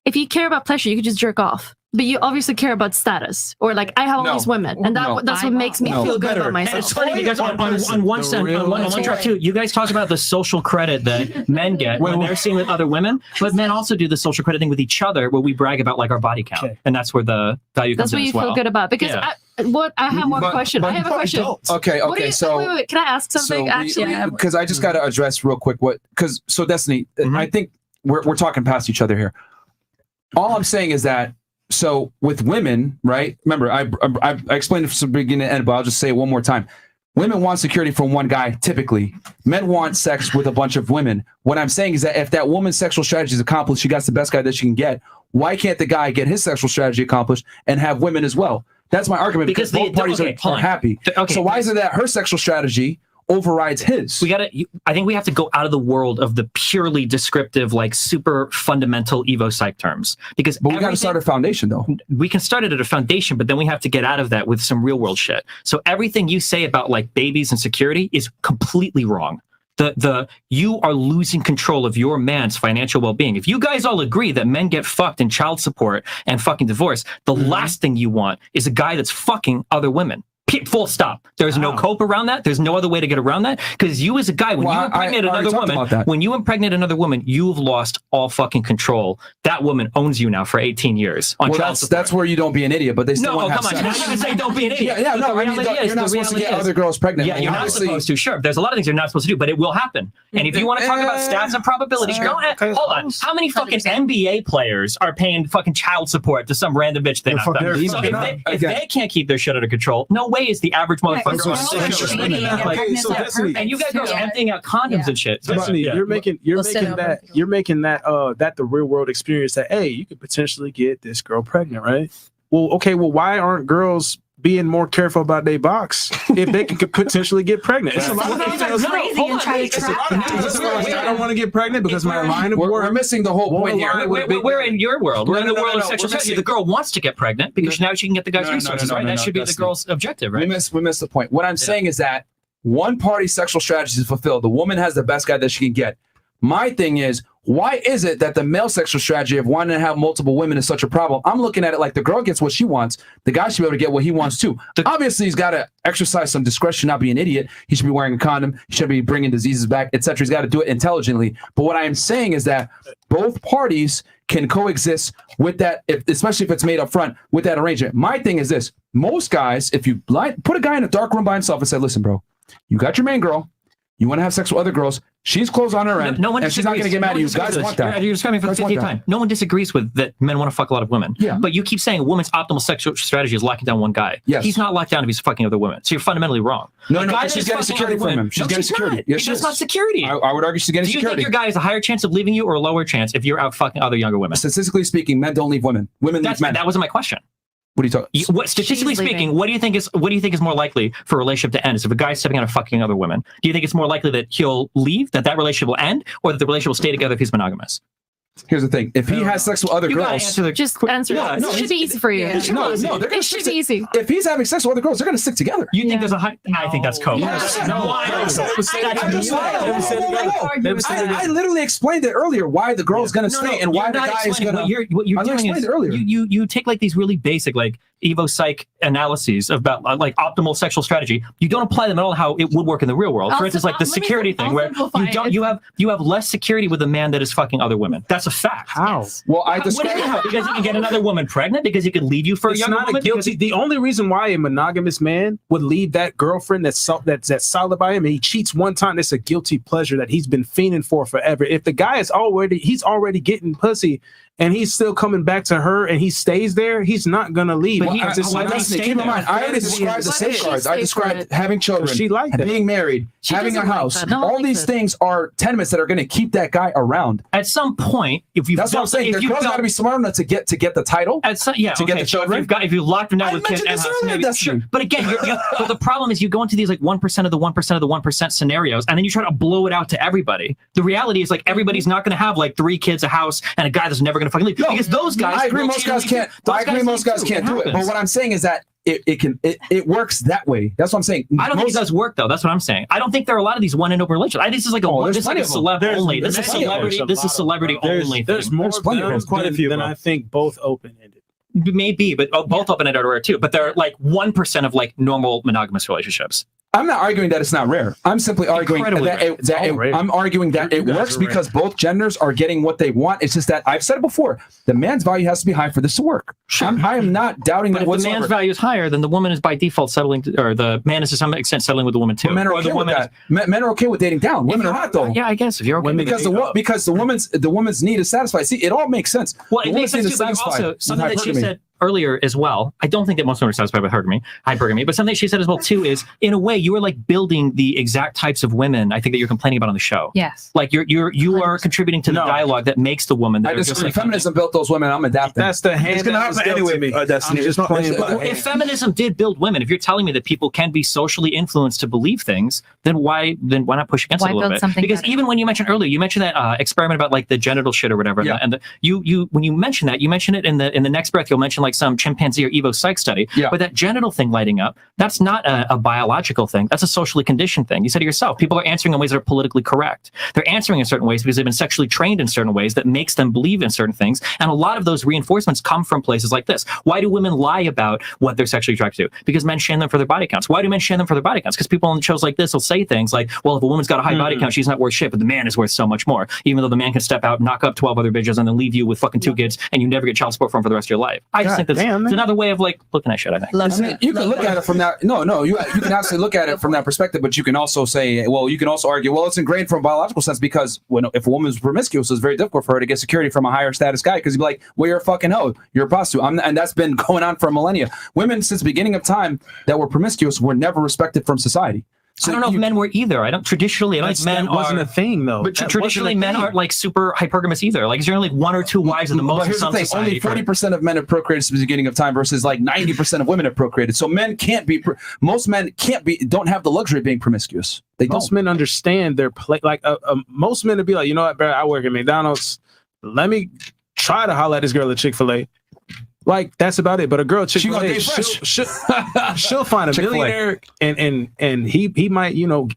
if you care about pleasure, you could just jerk off. But you obviously care about status, or like I have all these women, and that's what makes me feel good about myself. It's funny because on one track too, you guys talk about the social credit that men get when they're seen with other women, but men also do the social credit thing with each other, where we brag about like our body count, and that's where the value comes That's what in you as well. feel good about because Yeah. I have one question. I have a question. Okay, What do you- so wait, can I ask something? Actually, because I just got to address real quick so Destiny, I think we're talking past each other here. All I'm saying is that so with women, right? Remember, I explained it from the beginning to end, but I'll just say it one more time. Women want security from one guy, typically. Men want sex with a bunch of women. What I'm saying is that if that woman's sexual strategy is accomplished, she got the best guy that she can get. Why can't the guy get his sexual strategy accomplished and have women as well? That's my argument because both parties are happy. So why is it that her sexual strategy overrides his. I think we have to go out of the world of the purely descriptive, like super fundamental Evo psych terms, because we got to start a foundation though. We can start it at a foundation, but then we have to get out of that with some real world shit. So everything you say about like babies and security is completely wrong. You are losing control of your man's financial well-being. If you guys all agree that men get fucked in child support and fucking divorce, the last thing you want is a guy that's fucking other women. Full stop. There's no cope around that. There's no other way to get around that. Because you as a guy, when you impregnate another woman, you've lost all fucking control. That woman owns you now for 18 years on child support. That's where you don't be an idiot, but they still want to have sex. You're not going to say don't be an idiot. You're not supposed to get other girls pregnant. Yeah, you're not supposed to. Sure, there's a lot of things you're not supposed to do, but it will happen. And if you want to talk about stats and probabilities, hold on. How many fucking NBA players are paying fucking child support to some random bitch they not done? So if they can't keep their shit under control, no way is the average motherfucker. And you guys are emptying out condoms and shit. Destiny, you're making that the real world experience that, hey, you could potentially get this girl pregnant, right? Well, okay, why aren't girls being more careful about their box if they could potentially get pregnant? It's a lot of I don't want to get pregnant because my line of work. We're missing the whole point here. We're in your world. We're in the world of sexual strategy. The girl wants to get pregnant because now she can get the guy's resources, right? That should be the girl's objective, right? We missed the point. What I'm saying is that one party's sexual strategy is fulfilled. The woman has the best guy that she can get. My thing is, why is it that the male sexual strategy of wanting to have multiple women is such a problem? I'm looking at it like the girl gets what she wants. The guy should be able to get what he wants too. Obviously, he's got to exercise some discretion, not be an idiot. He should be wearing a condom. He should be bringing diseases back, etc. He's got to do it intelligently. But what I am saying is that both parties can coexist with that, especially if it's made up front with that arrangement. My thing is this. Most guys, if you put a guy in a dark room by himself and say, listen, bro, you got your main girl. You want to have sex with other girls. She's closed on her end. No one and she's not going to get mad at you. Guys want that. You're describing for the 50th time. No one disagrees with that men want to fuck a lot of women. Yeah. But you keep saying a woman's optimal sexual strategy is locking down one guy. Yes. He's not locked down if he's fucking other women. So you're fundamentally wrong. No, she's getting security from him. She's getting security. Yes, it's not security. I would argue she's getting security. Do you think your guy has a higher chance of leaving you or a lower chance if you're out fucking other younger women? Statistically speaking, men don't leave women. Women leave men. That wasn't my question. What are you talking? Statistically speaking, what do you think is more likely for a relationship to end? Is if a guy's stepping out of fucking other women? Do you think it's more likely that he'll leave, that relationship will end, or that the relationship will stay together if he's monogamous? Here's the thing: if he has sex with other girls, just answer. It should be easy for you. No, it should be easy. If he's having sex with other girls, they're going to stick together. You think there's a high? I think that's cool. I literally explained it earlier why the girl's going to stay and why the guy is going to. What you're doing is you take like these really basic like Evo psych analyses about like optimal sexual strategy. You don't apply them at all how it would work in the real world. For instance, like the security thing where you have less security with a man that is fucking other women. That's a fact. How? Yes. Well, because he can get another woman pregnant because he could leave you for a younger woman. The only reason why a monogamous man would leave that girlfriend that's solid by him and he cheats one time, it's a guilty pleasure that he's been fiending for forever. If the guy is already getting pussy and he's still coming back to her and he stays there, he's not gonna leave. Keep in mind, I already described the safeguards. I described having children, being married, having a house. All these things are tenements that are going to keep that guy around. At some point, that's what I'm saying. The girl's got to be smart enough to get the title. Get the children. If you locked them down with kids, but again, but the problem is you go into these like 1% of the 1% of the 1% scenarios, and then you try to blow it out to everybody. The reality is like everybody's not going to have like 3 kids, a house, and a guy that's never going to fucking leave. Because those guys, I agree, most guys can't. I agree, most guys can't do it. But what I'm saying is that it works that way. That's what I'm saying. I don't think it does work though. That's what I'm saying. I don't think there are a lot of these one and over relationships. This is like a celeb only. This is celebrity. This is celebrity only. There's more quite a few than I think both open-ended. Maybe, but both open-ended are rare too. But they're like 1% of like normal monogamous relationships. I'm not arguing that it's not rare. I'm simply arguing that it works because both genders are getting what they want. It's just that I've said it before. The man's value has to be high for this to work. I am not doubting that. But if the man's value is higher, then the woman is by default settling, or the man is to some extent settling with the woman too. Well, men are okay with that. Men are okay with dating down. Women are not though. Yeah, I guess if you're okay because the woman's need is satisfied. See, it all makes sense. Well, it makes sense too. But also something that she said earlier as well, I don't think that most women are satisfied with hypergamy, but something she said as well too is, in a way, you are like building the exact types of women I think that you're complaining about on the show. Yes. Like you are contributing to the dialogue that makes the woman. That I disagree. Feminism built those women. I'm adapting. That's the hand. It's gonna happen anyway. Destiny. It's not playing. If feminism did build women, if you're telling me that people can be socially influenced to believe things, then why not push against it a little bit? Because even when you mentioned earlier, you mentioned that experiment about like the genital shit or whatever, and you when you mention that, you mention it in the next breath, you'll mention like some chimpanzee or Evo psych study. But that genital thing lighting up, that's not a biological thing. That's a socially conditioned thing. You said to yourself, people are answering in ways that are politically correct. They're answering in certain ways because they've been sexually trained in certain ways that makes them believe in certain things. And a lot of those reinforcements come from places like this. Why do women lie about what they're sexually attracted to? Because men shame them for their body counts. Why do men shame them for their body counts? Because people on shows like this will say things like, well, if a woman's got a high body count, she's not worth shit, but the man is worth so much more. Even though the man can step out, knock up 12 other bitches, and then leave you with fucking 2 kids, and you never get child support from for the rest of your life. I just think that's it's another way of like looking at shit, I think. You can look at it from that. No, you can actually look at it from that perspective, but you can also say, well, you can also argue, well, it's ingrained from a biological sense because if a woman's promiscuous, it's very difficult for her to get security from a higher status guy because he'd be like, well, you're a fucking hoe, you're a prostitute. And that's been going on for millennia. Women since the beginning of time that were promiscuous were never respected from society. So I don't know if men were either. I don't think men wasn't a thing though. But traditionally, men aren't like super hypergamous either. Like, there's only 1 or 2 wives at the most. But here's the thing: only 40% of men have procreated since the beginning of time, versus like 90% of women have procreated. So men can't be. Most men don't have the luxury of being promiscuous. Most men understand their play. Like most men would be like, you know what, bro? I work at McDonald's. Let me try to holler at this girl at Chick-fil-A. Like, that's about it. But a girl, Chick-fil-A, she'll find a millionaire and he might,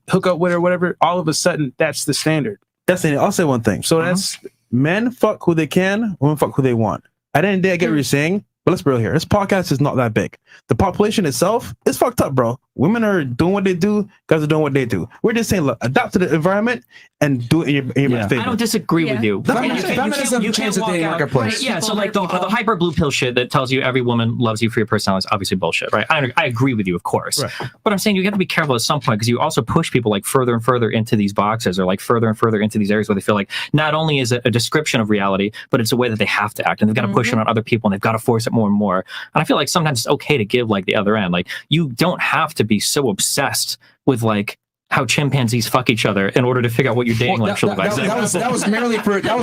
hook up with her or whatever. All of a sudden, that's the standard. I'll say one thing. So that's men fuck who they can, women fuck who they want. At the end of the day, I get what you're saying, but let's be real here. This podcast is not that big. The population itself is fucked up, bro. Women are doing what they do, guys are doing what they do. We're just saying, look, adapt to the environment and do it in your favor. I don't disagree with you. Feminism changes the dating marketplace. Yeah, so like the hyper blue pill shit that tells you every woman loves you for your personality is obviously bullshit, right? I agree with you, of course. Right. But I'm saying you have to be careful at some point because you also push people like further and further into these boxes or like further and further into these areas where they feel like not only is it a description of reality, but it's a way that they have to act and they've got to push it on other people and they've got to force it more and more. And I feel like sometimes it's okay to give like the other end. Like, you don't have to be so obsessed with like how chimpanzees fuck each other in order to figure out what your dating life should look like. That was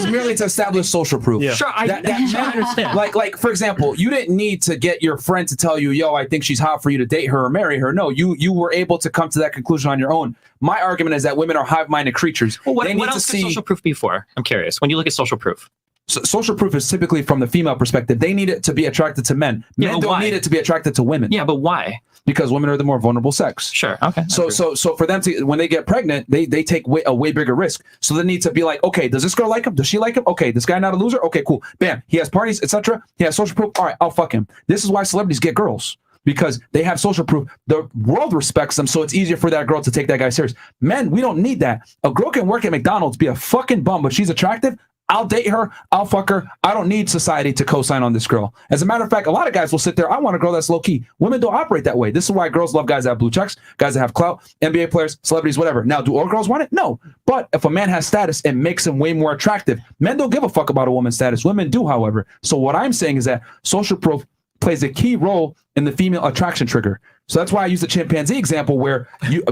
merely to establish social proof. Yeah. Sure, I understand. Like for example, you didn't need to get your friend to tell you, yo, I think she's hot for you to date her or marry her. No, you were able to come to that conclusion on your own. My argument is that women are hive-minded creatures. Well, what else could social proof be for? I'm curious. When you look at social proof. So social proof is typically from the female perspective. They need it to be attracted to men. Men don't need it to be attracted to women. Yeah, but why? Because women are the more vulnerable sex. Sure. Okay. So for them to, when they get pregnant, they take a way bigger risk. So they need to be like, okay, does this girl like him? Does she like him? Okay, this guy not a loser? Okay, cool. Bam. He has parties, etc. He has social proof. All right, I'll fuck him. This is why celebrities get girls. Because they have social proof. The world respects them, so it's easier for that girl to take that guy serious. Men, we don't need that. A girl can work at McDonald's, be a fucking bum, but she's attractive. I'll date her. I'll fuck her. I don't need society to co-sign on this girl. As a matter of fact, a lot of guys will sit there. I want a girl that's low-key. Women don't operate that way. This is why girls love guys that have blue checks, guys that have clout, NBA players, celebrities, whatever. Now, do all girls want it? No. But if a man has status, it makes him way more attractive. Men don't give a fuck about a woman's status. Women do, however. So what I'm saying is that social proof plays a key role in the female attraction trigger. So that's why I use the chimpanzee example where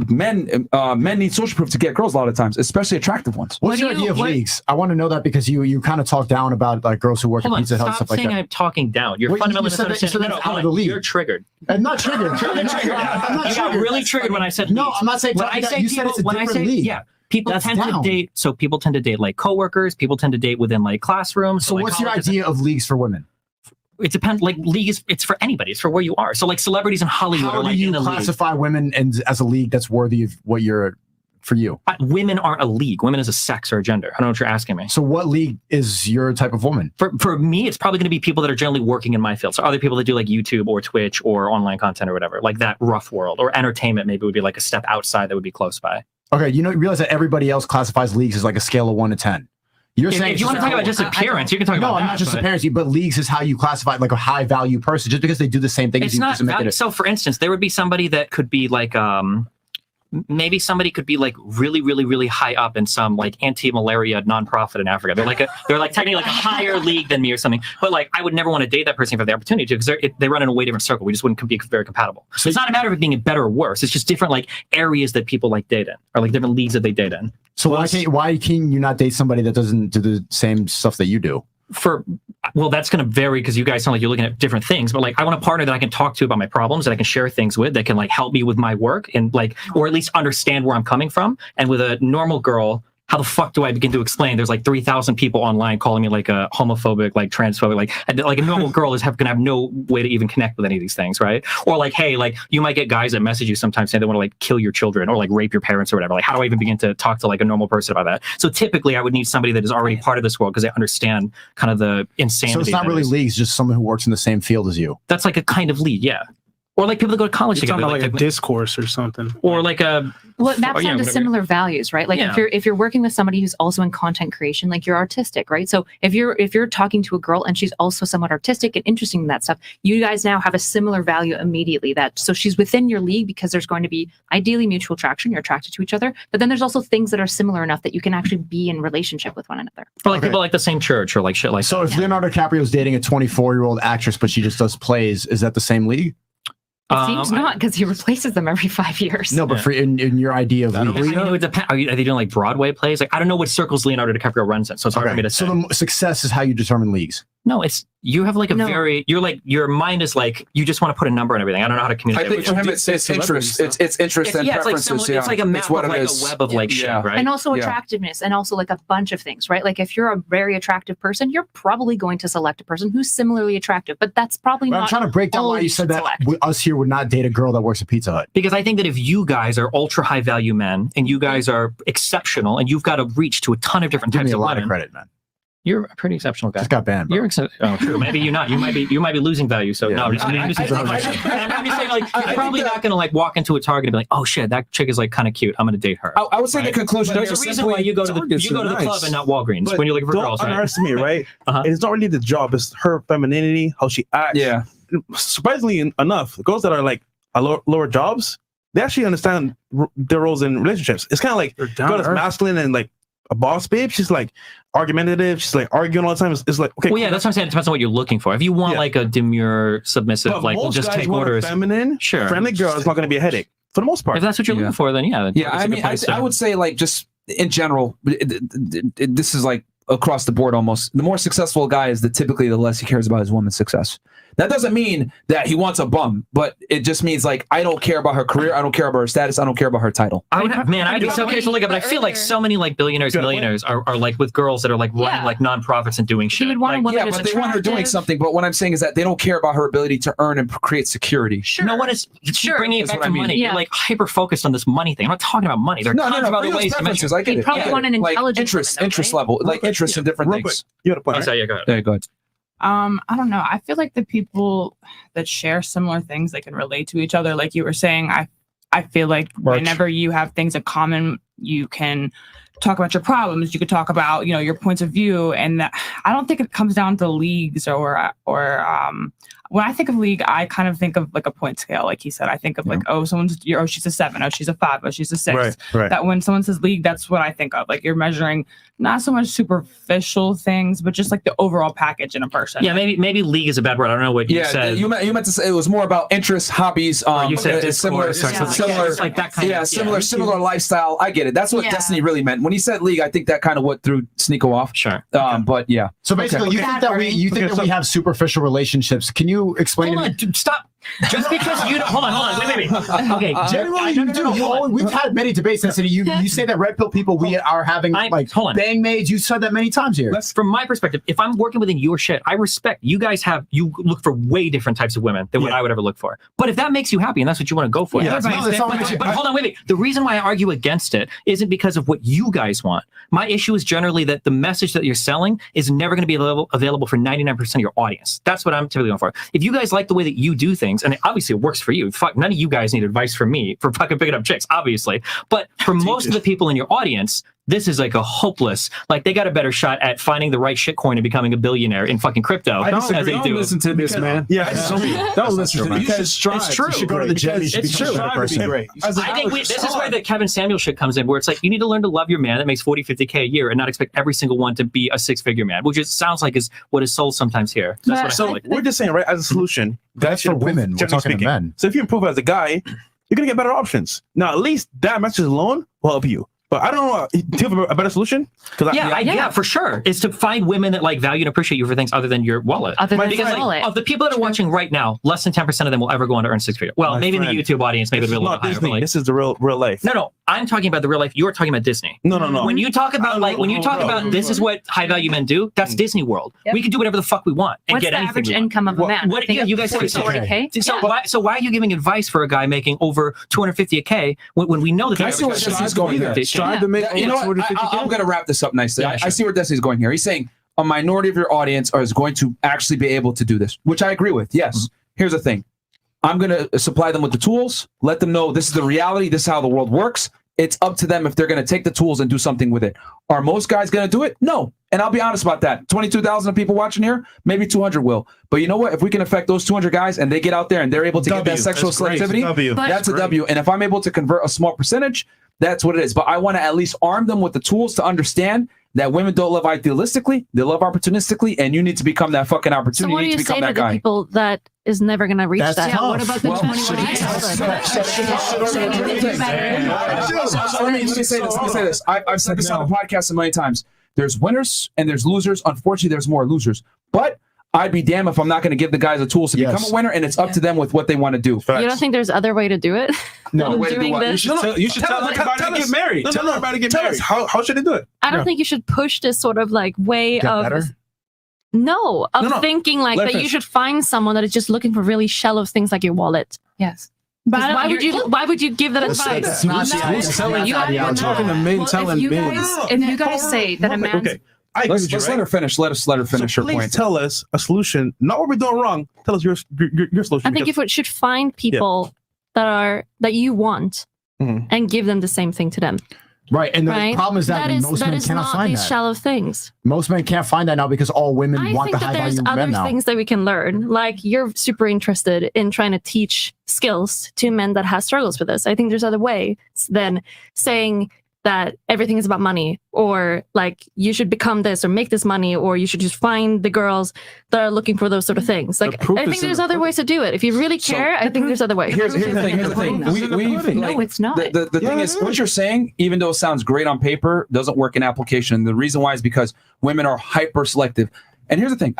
men need social proof to get girls a lot of times, especially attractive ones. What's your idea of leagues? I want to know that because you kind of talk down about like girls who work at Pizza Hut and stuff like that. Stop saying I'm talking down. You're fundamentally misunderstanding. You're triggered. I'm not triggered. I'm not triggered. You got really triggered when I said no. I'm not saying when I say people. When I say yeah. People tend to date. So people tend to date like coworkers. People tend to date within like classrooms. So what's your idea of leagues for women? It depends. Like leagues, it's for anybody. It's for where you are. So like celebrities in Hollywood are like in a league. How do you classify women as a league that's worthy of what you're for you? Women aren't a league. Women is a sex or a gender. I don't know what you're asking me. So what league is your type of woman? For me, it's probably going to be people that are generally working in my field. So other people that do like YouTube or Twitch or online content or whatever, like that rough world, or entertainment maybe would be like a step outside that would be close by. Okay, you realize that everybody else classifies leagues as like a scale of 1 to 10. You're saying if you want to talk about just appearance, you can talk about that. No, not just appearance, but leagues is how you classify like a high value person just because they do the same thing as you. So for instance, there would be somebody that could be like maybe somebody could be like really, really, really high up in some like anti-malaria nonprofit in Africa. They're like technically like a higher league than me or something. But like, I would never want to date that person if I have the opportunity to, because they run in a way different circle. We just wouldn't be very compatible. So it's not a matter of it being better or worse. It's just different like areas that people like date in, or like different leagues that they date in. So why can you not date somebody that doesn't do the same stuff that you do? Well, that's going to vary because you guys sound like you're looking at different things, but like I want a partner that I can talk to about my problems, that I can share things with, that can like help me with my work and like, or at least understand where I'm coming from. And with a normal girl, how the fuck do I begin to explain? There's like 3,000 people online calling me like a homophobic, like transphobic, like a normal girl is gonna have no way to even connect with any of these things, right? Or like, hey, like you might get guys that message you sometimes saying they want to like kill your children or like rape your parents or whatever. Like, how do I even begin to talk to like a normal person about that? So typically, I would need somebody that is already part of this world because they understand kind of the insanity. So it's not really leagues, just someone who works in the same field as you. That's like a kind of league, yeah. Or like people that go to college together, like a discourse or something, or like a maps onto similar values, right? Like if you're working with somebody who's also in content creation, like you're artistic, right? So if you're talking to a girl and she's also somewhat artistic and interested in that stuff, you guys now have a similar value immediately. So she's within your league because there's going to be ideally mutual attraction. You're attracted to each other, but then there's also things that are similar enough that you can actually be in relationship with one another. Or like people like the same church or like shit like that. So if Leonardo DiCaprio's dating a 24-year-old actress, but she just does plays, is that the same league? It seems not, because he replaces them every 5 years. No, but for in your idea of league. It would depend. Are they doing like Broadway plays? Like I don't know what circles Leonardo DiCaprio runs in, so it's hard for me to say. So the success is how you determine leagues. No, it's you have like you're like your mind is like you just want to put a number and everything. I don't know how to communicate. I think for him it's interest. It's interest and preferences. It's like a map of like a web of like shit, right? And also attractiveness, and also like a bunch of things, right? Like if you're a very attractive person, you're probably going to select a person who's similarly attractive, but that's probably not. I'm trying to break down why you said that us here would not date a girl that works at Pizza Hut. Because I think that if you guys are ultra high value men and you guys are exceptional and you've got a reach to a ton of different types of women. Give me a lot of credit, man. You're a pretty exceptional guy. Just got banned. Bro. You're true. Maybe you're not. You might be losing value. So no, I'm just saying like you're probably not gonna like walk into a Target and be like, oh shit, that chick is like kind of cute. I'm gonna date her. I would say the conclusion. There's a reason why you go to the club and not Walgreens when you're looking for girls. Don't underestimate, right? It's not really the job. It's her femininity, how she acts. Yeah. Surprisingly enough, girls that are like lower jobs, they actually understand their roles in relationships. It's kind of like girl that's masculine and like a boss babe. She's like argumentative. She's like arguing all the time. It's like, okay. Well, yeah, that's what I'm saying. It depends on what you're looking for. If you want like a demure, submissive, but like we'll just take orders. Feminine, sure. Friendly girl is not going to be a headache for the most part. If that's what you're looking for, then yeah. I mean, I would say like just in general, this is like across the board almost. The more successful a guy is, typically the less he cares about his woman's success. That doesn't mean that he wants a bum, but it just means like I don't care about her career, I don't care about her status, I don't care about her title. I'd be so careful, but I feel like so many like billionaires, millionaires are like with girls that are like running like nonprofits and doing shit. He would want a woman but they want her doing something. But what I'm saying is that they don't care about her ability to earn and create security. Sure. No one is bringing it back to money. You're like hyper focused on this money thing. I'm not talking about money. There are tons of other ways to measure. I get it. Probably want an intelligent interest level, like interest in different things. You got a point. Yeah, go ahead. Yeah, go ahead. I don't know. I feel like the people that share similar things, they can relate to each other. Like you were saying, I feel like whenever you have things in common, you can talk about your problems. You could talk about, your points of view. And I don't think it comes down to leagues or when I think of league, I kind of think of like a point scale. Like he said, I think of like, she's a 7, she's a 5, she's a 6. Right. That when someone says league, that's what I think of. Like you're measuring not so much superficial things, but just like the overall package in a person. Yeah, maybe league is a bad word. I don't know what you said. You meant to say it was more about interests, hobbies. You said similar, like that kind of similar lifestyle. I get it. That's what Destiny really meant. When he said league, I think that kind of what threw Sneeko off. Sure. But yeah. So basically, you think that we have superficial relationships. Can you explain? Hold on, dude, stop. Just because you don't, hold on, wait. Okay, generally you do. We've had many debates in the city. You say that red pill people we are having bang maids. You said that many times here. From my perspective, if I'm working within your shit, I respect you guys you look for way different types of women than what I would ever look for. But if that makes you happy and that's what you want to go for, but hold on, wait. The reason why I argue against it isn't because of what you guys want. My issue is generally that the message that you're selling is never going to be available for 99% of your audience. That's what I'm typically going for. If you guys like the way that you do things, and obviously it works for you. Fuck, none of you guys need advice from me for fucking picking up chicks, obviously. But for most of the people in your audience, this is like a hopeless, like they got a better shot at finding the right shitcoin and becoming a billionaire in fucking crypto. I don't, as they don't do. listen to this, man. Yeah, don't listen to this. You should strive. It's true. You should go to the gym. You should It's become true. a better person. Great. I think this is where the Kevin Samuel shit comes in, where it's like you need to learn to love your man that makes 40, 50K a year and not expect every single one to be a 6-figure man, which sounds like is what is sold sometimes here. That's what I feel like. We're just saying, right, as a solution, that's for women. We're talking to men. So if you improve as a guy, you're gonna get better options. Now, at least that message alone will help you. But I don't know. Do you have a better solution? Yeah, for sure. Is to find women that like value and appreciate you for things other than your wallet. Other than your like, wallet. of the people that are watching right now, less than 10% of them will ever go on to earn 6 figures. Well, maybe in the YouTube audience, maybe it'll be a little higher. Disney. Like, this is the real life. No. I'm talking about the real life. You're talking about Disney. No. When you talk about this is what high value men do, that's Disney World. Yep. We can do whatever the fuck we want and What's get the anything. average income of a man? I think You guys said 40K. So why are you giving advice for a guy making over 250K when we know that I see where Destiny's going here. Strive to make You know what? I'm going to wrap this up nicely. I see where Destiny's going here. He's saying a minority of your audience is going to actually be able to do this, which I agree with. Yes. Here's the thing. I'm going to supply them with the tools, let them know this is the reality, this is how the world works. It's up to them if they're going to take the tools and do something with it. Are most guys going to do it? No. And I'll be honest about that. 22,000 people watching here, maybe 200 will. But you know what? If we can affect those 200 guys and they get out there and they're able to get that sexual selectivity, that's a W. And if I'm able to convert a small percentage, that's what it is. But I want to at least arm them with the tools to understand that women don't love idealistically, they love opportunistically, and you need to become that fucking opportunity. So what do you you need to become say to that the guy. people that is never going to reach That's that? tough. What about the Well, 21 Let me say this. I've said this on the podcast a million times. There's winners and there's losers. Unfortunately, there's more losers. But I'd be damned if I'm not going to give the guys the tools to become a winner, and it's up to them with what they want to do. You don't think there's other way to do it? No, than doing this? You should tell everybody to get married. Tell everybody to get married. How should they do it? I don't think you should push this sort of like way of thinking like that you should find someone that is just looking for really shallow things like your wallet. Yes. But why would you give that advice? That's not I'm talking to men telling men. If you guys say that a man's Let's let her finish. Let her finish her Please point. tell us a solution. Not what we're doing wrong. Tell us your solution. I think you should find people that you want and give them the same thing to them. Right, and the problem is that most men cannot find these that. shallow things. Most men can't find that now because all women I want think the that high there's value men other now. things that we can learn. Like you're super interested in trying to teach skills to men that have struggles with this. I think there's other ways than saying that everything is about money, or like you should become this or make this money, or you should just find the girls that are looking for those sort of things. Like I think there's other ways to do it. If you really care, I think there's other ways. Here's the thing. No, it's not. The thing is, what you're saying, even though it sounds great on paper, doesn't work in application. The reason why is because women are hyper selective. And here's the thing.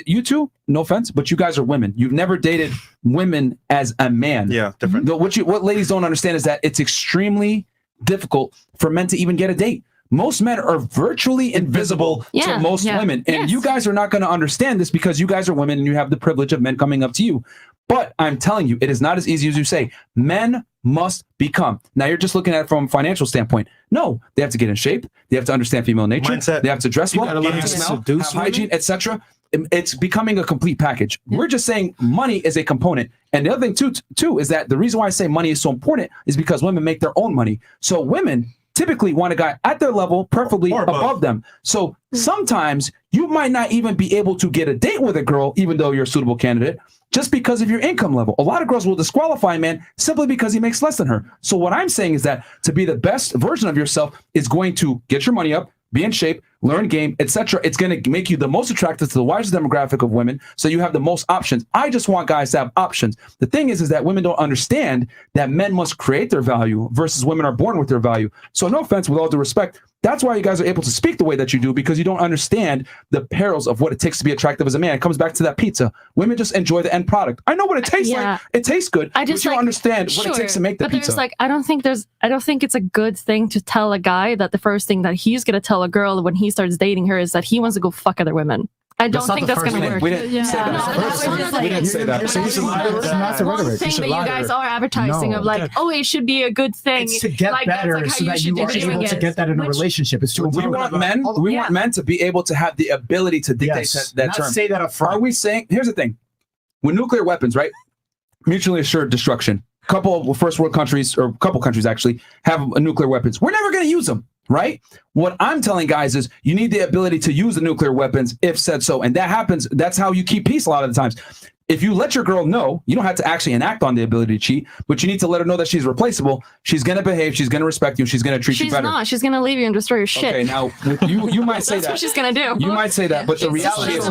You two, no offense, but you guys are women. You've never dated women as a man. Yeah, different. What ladies don't understand is that it's extremely difficult for men to even get a date. Most men are virtually invisible to most women. And you guys are not going to understand this because you guys are women and you have the privilege of men coming up to you. But I'm telling you, it is not as easy as you say. Men must become. Now you're just looking at it from a financial standpoint. No, they have to get in shape. They have to understand female nature. Mindset. They have to dress well, gotta learn have to smell, seduce have hygiene, etc. It's becoming a complete package. We're just saying money is a component. And the other thing too is that the reason why I say money is so important is because women make their own money. So women typically want a guy at their level, preferably above them. So sometimes you might not even be able to get a date with a girl, even though you're a suitable candidate, just because of your income level. A lot of girls will disqualify a man simply because he makes less than her. So what I'm saying is that to be the best version of yourself is going to get your money up, be in shape, learn game, etc. It's going to make you the most attractive to the widest demographic of women, so you have the most options. I just want guys to have options. The thing is that women don't understand that men must create their value versus women are born with their value. So no offense, with all due respect, that's why you guys are able to speak the way that you do, because you don't understand the perils of what it takes to be attractive as a man. It comes back to that pizza. Women just enjoy the end product. I know what it tastes like. It tastes good. But you don't understand what it takes to make the pizza. There's like, I don't think it's a good thing to tell a guy that the first thing that he's going to tell a girl when he starts dating her is that he wants to go fuck other women. I don't think that's going to work. We didn't say that. We didn't say that. So you should lie. That's one thing that you guys are advertising of like, oh, it should be a good thing. It's to get better so that you are able to get that in a relationship. It's to we want men to be able to have the ability to dictate that term. Say that up front. Are we saying, here's the thing, with nuclear weapons, right? Mutually assured destruction. Couple of first world countries, or a couple countries actually, have nuclear weapons. We're never going to use them. right? What I'm telling guys is you need the ability to use the nuclear weapons if said so. And that happens. That's how you keep peace a lot of the times. If you let your girl know, you don't have to actually enact on the ability to cheat, but you need to let her know that she's replaceable. She's going to behave. She's going to respect you. She's going to treat you better. She's not. She's going to leave you and destroy your shit. Okay, now you might say That's that. what she's going to do. You might say that, but the reality is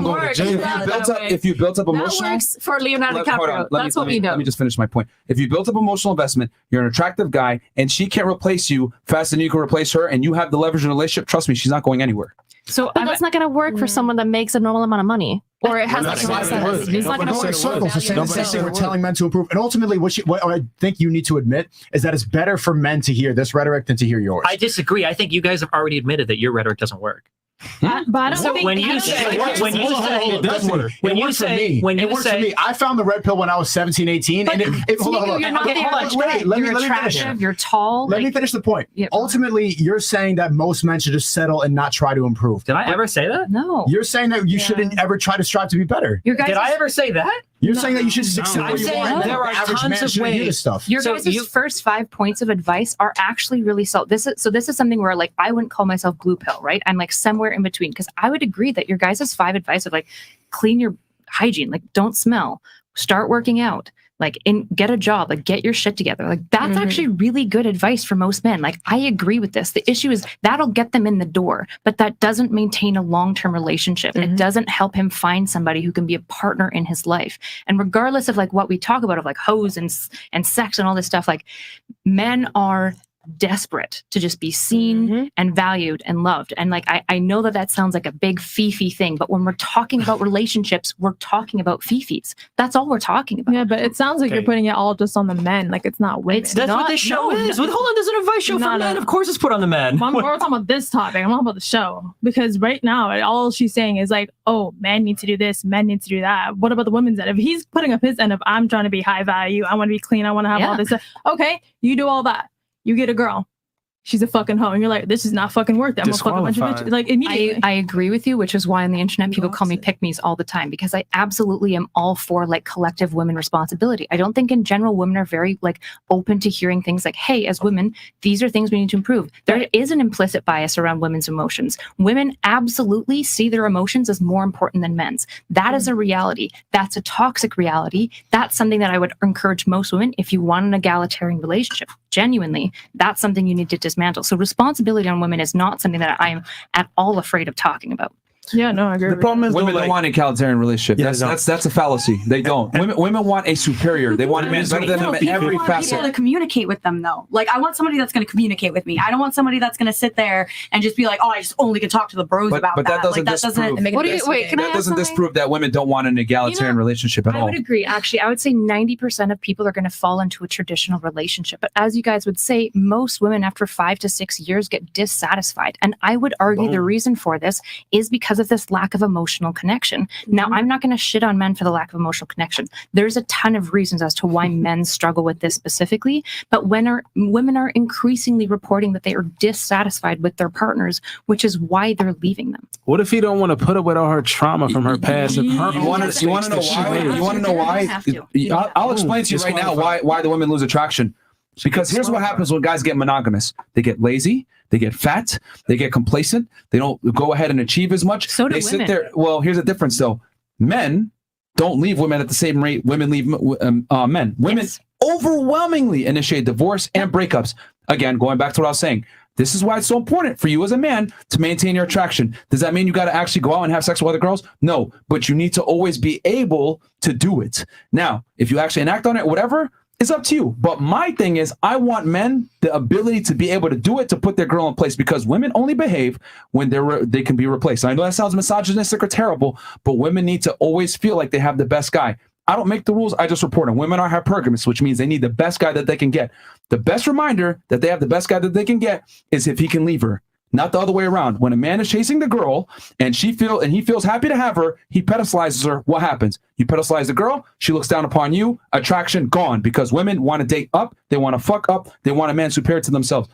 if you built up emotional... That works for Leonardo DiCaprio. That's what we do. Let me just finish my point. If you built up emotional investment, you're an attractive guy, and she can't replace you faster than you can replace her, and you have the leverage in a relationship, trust me, she's not going anywhere. So that's not going to work for someone that makes a normal amount of money, or it has like a process. It's not going to work. Circles. The same thing we're telling men to improve, and ultimately, what I think you need to admit is that it's better for men to hear this rhetoric than to hear yours. I disagree. I think you guys have already admitted that your rhetoric doesn't work. But I don't think when you say it does work. It works for me. It works for me. I found the red pill when I was 17, 18, and hold on. You're not you're attractive, you're tall. Let me finish the point. Ultimately, you're saying that most men should just settle and not try to improve. Did I ever say that? No. You're saying that you shouldn't ever try to strive to be better. Did I ever say that? You're saying that you should just accept where you are. There are tons of ways. Your guys' first 5 points of advice are actually really solid. This is something where like I wouldn't call myself blue pill, right? I'm like somewhere in between because I would agree that your guys' 5 advice of like clean your hygiene, like don't smell, start working out, like get a job, like get your shit together. Like that's actually really good advice for most men. Like I agree with this. The issue is that'll get them in the door, but that doesn't maintain a long-term relationship. It doesn't help him find somebody who can be a partner in his life. And regardless of like what we talk about of like hoes and sex and all this stuff, like men are desperate to just be seen and valued and loved. And like I know that sounds like a big fifi thing, but when we're talking about relationships, we're talking about fifis. That's all we're talking about. Yeah, but it sounds like you're putting it all just on the men. Like it's not women. That's what this show is. Hold on, there's an advice show for men. Of course it's put on the men. We're talking about this topic. I'm not about the show. Because right now, all she's saying is like, oh, men need to do this, men need to do that. What about the women's end? If he's putting up his end of, I'm trying to be high value, I want to be clean, I want to have all this stuff. Okay, you do all that. You get a girl. She's a fucking hoe. And you're like, this is not fucking worth it. I'm gonna fuck a bunch of bitches. Like immediately. I agree with you, which is why on the internet people call me pick-me's all the time, because I absolutely am all for like collective women responsibility. I don't think in general women are very like open to hearing things like, hey, as women, these are things we need to improve. There is an implicit bias around women's emotions. Women absolutely see their emotions as more important than men's. That is a reality. That's a toxic reality. That's something that I would encourage most women, if you want an egalitarian relationship, genuinely, that's something you need to dismantle. So responsibility on women is not something that I'm at all afraid of talking about. Yeah, no, I agree. The problem is women don't want an egalitarian relationship. Yeah, that's a fallacy. They don't. Women want a superior. They want a man better than them in every facet. People to communicate with them though. Like I want somebody that's going to communicate with me. I don't want somebody that's going to sit there and just be like, oh, I just only can talk to the bros about that. That doesn't like, that doesn't make that doesn't disprove that women don't want an egalitarian relationship at all. I would agree. Actually, I would say 90% of people are going to fall into a traditional relationship. But as you guys would say, most women after 5 to 6 years get dissatisfied. And I would argue the reason for this is because of this lack of emotional connection. Now, I'm not going to shit on men for the lack of emotional connection. There's a ton of reasons as to why men struggle with this specifically, but women are increasingly reporting that they are dissatisfied with their partners, which is why they're leaving them. What if he don't want to put up with all her trauma from her past? You want to know why? You want to know why? I'll explain to you right now why the women lose attraction. Because here's what happens when guys get monogamous. They get lazy, they get fat, they get complacent, they don't go ahead and achieve as much. So do they women. sit there. Well, here's the difference though. Men don't leave women at the same rate women leave men. Women overwhelmingly initiate divorce and breakups. Again, going back to what I was saying. This is why it's so important for you as a man to maintain your attraction. Does that mean you got to actually go out and have sex with other girls? No, but you need to always be able to do it. Now, if you actually enact on it, whatever, it's up to you. But my thing is, I want men the ability to be able to do it, to put their girl in place, because women only behave when they can be replaced. I know that sounds misogynistic or terrible, but women need to always feel like they have the best guy. I don't make the rules. I just report them. Women are hypergamous, which means they need the best guy that they can get. The best reminder that they have the best guy that they can get is if he can leave her. Not the other way around. When a man is chasing the girl and he feels happy to have her, he pedestalizes her. What happens? You pedestalize the girl, she looks down upon you, attraction gone, because women want to date up, they want to fuck up, they want a man superior to themselves.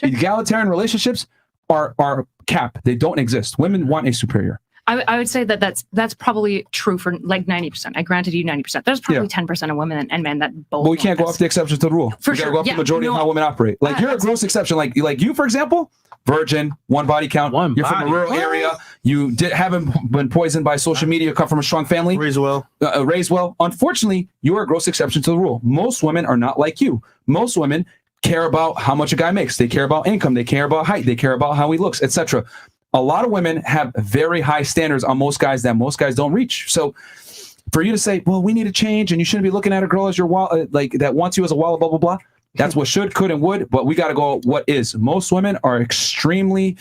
Egalitarian relationships are capped. They don't exist. Women want a superior. I would say that's probably true for like 90%. I granted you 90%. There's probably 10% of women and men that both. But we can't go off the exceptions to the rule. For we sure. Gotta go off the majority of how women operate. Like you're a gross exception. Like you, for example, virgin, one body count. You're from a rural area. You haven't been poisoned by social media. Come from a strong family. Raised well. Raised well. Unfortunately, you are a gross exception to the rule. Most women are not like you. Most women care about how much a guy makes. They care about income. They care about height. They care about how he looks, etc. A lot of women have very high standards on most guys that most guys don't reach. So for you to say, well, we need to change and you shouldn't be looking at a girl as your wall, like that wants you as a wall, blah, blah, blah. That's what should, could, and would, but we got to go what is. Most women are extremely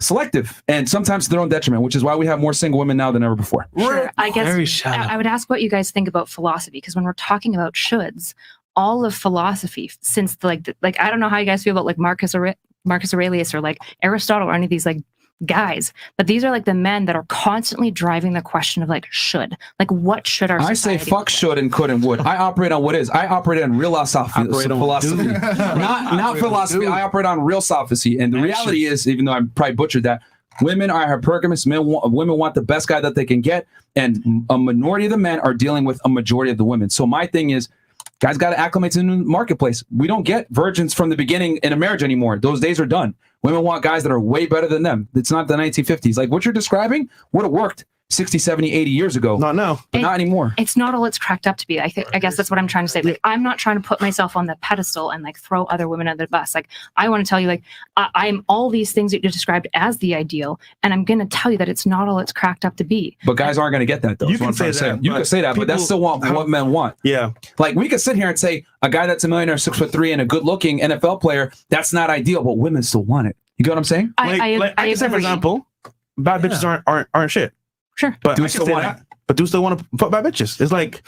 selective and sometimes to their own detriment, which is why we have more single women now than ever before. Sure. I guess I would ask what you guys think about philosophy, because when we're talking about shoulds, all of philosophy since I don't know how you guys feel about like Marcus Aurelius or like Aristotle or any of these like guys, but these are like the men that are constantly driving the question of like should, like what should our I say fuck should and could and would. I operate on what is. I operate on real philosophy. Not philosophy. I operate on real sophistry. And the reality is, even though I probably butchered that, women are hypergamous. Women want the best guy that they can get, and a minority of the men are dealing with a majority of the women. So my thing is, guys got to acclimate to the marketplace. We don't get virgins from the beginning in a marriage anymore. Those days are done. Women want guys that are way better than them. It's not the 1950s. Like what you're describing would have worked 60, 70, 80 years ago. Not now. But not anymore. It's not all it's cracked up to be. I guess that's what I'm trying to say. Like, I'm not trying to put myself on the pedestal and like throw other women under the bus. Like, I want to tell you, like, I'm all these things that you described as the ideal, and I'm going to tell you that it's not all it's cracked up to be. But guys aren't going to get that though. You can say that. You can say that, but that's still what men want. Yeah. Like we could sit here and say a guy that's a millionaire, 6'3", and a good-looking NFL player, that's not ideal, but women still want it. You get what I'm saying? I can say, for example, bad bitches aren't shit. Sure. But do still want it? But do still want to fuck bad bitches? It's like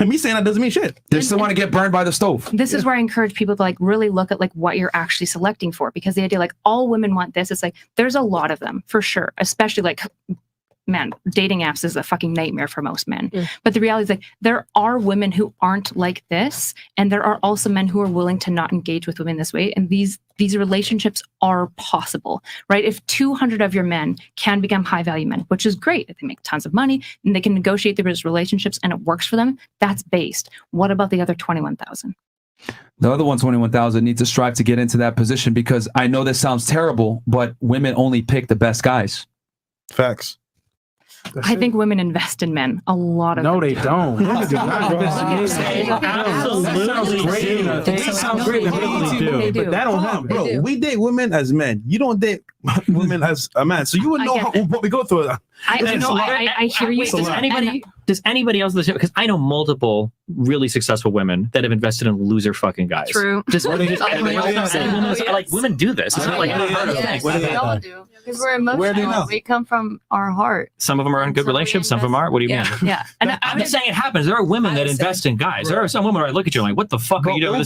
me saying that doesn't mean shit. They still want to get burned by the stove. This is where I encourage people to like really look at like what you're actually selecting for, because the idea like all women want this, it's like there's a lot of them for sure, especially like man, dating apps is a fucking nightmare for most men. But the reality is like there are women who aren't like this, and there are also men who are willing to not engage with women this way, and these relationships are possible, right? If 200 of your men can become high value men, which is great, if they make tons of money and they can negotiate those relationships and it works for them, that's based. What about the other 21,000? The other 21,000 need to strive to get into that position, because I know this sounds terrible, but women only pick the best guys. Facts. I think women invest in men. A lot of no, them they don't. They sound great. They do. But that don't happen. Bro, we date women as men. You don't date women as a man. So you would know what we go through. I hear you. Does anybody else listen? Because I know multiple really successful women that have invested in loser fucking guys. True. Like women do this. It's not like we all do. Because we're emotional. We come from our heart. Some of them are in good relationships. Some of them aren't. What do you mean? Yeah. And I'm just saying it happens. There are women that invest in guys. There are some women where I look at you like, what the fuck are you doing?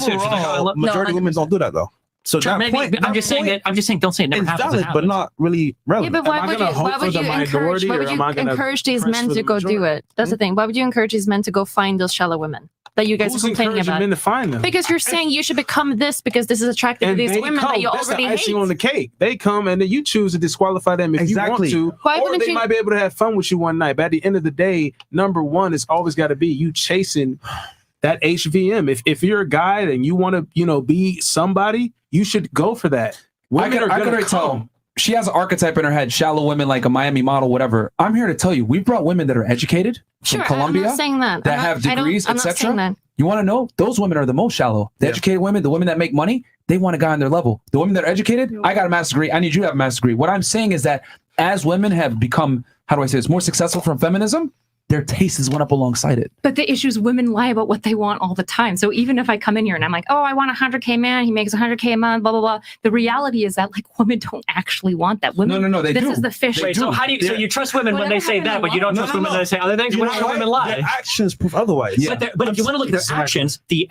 Majority of women don't do that though. So sure, maybe, I'm just saying that. I'm just saying. Don't say it never happens. Valid, but not really relevant. Yeah, but why would you encourage these men to go do it? That's the thing. Why would you encourage these men to go find those shallow women that you guys are complaining about? Men to find them? Because you're saying you should become this because this is attractive to these women that you already hate. That's the icing on the cake. They come and then you choose to disqualify them if you want to, or they might be able to have fun with you one night. But at the end of the day, number one is always got to be you chasing that HVM. If you're a guy and you want to, be somebody, you should go for that. I can already tell. She has an archetype in her head, shallow women like a Miami model, whatever. I'm here to tell you, we brought women that are educated from Columbia, I'm not saying that have degrees, etc. That. You want to know? Those women are the most shallow. The educated women, the women that make money, they want a guy on their level. The women that are educated, I got a master's degree. I need you to have a master's degree. What I'm saying is that as women have become, how do I say this, more successful from feminism, their tastes went up alongside it. But the issue is women lie about what they want all the time. So even if I come in here and I'm like, oh, I want a 100K man, he makes 100K a month, blah, blah, blah. The reality is that like women don't actually want that. Women, no, they do. This is the fish. Wait, so how do you, so you trust women when they say that, but you don't trust women when they say other things? When women lie. Their actions prove otherwise. Yeah. But if you want to look at their actions, the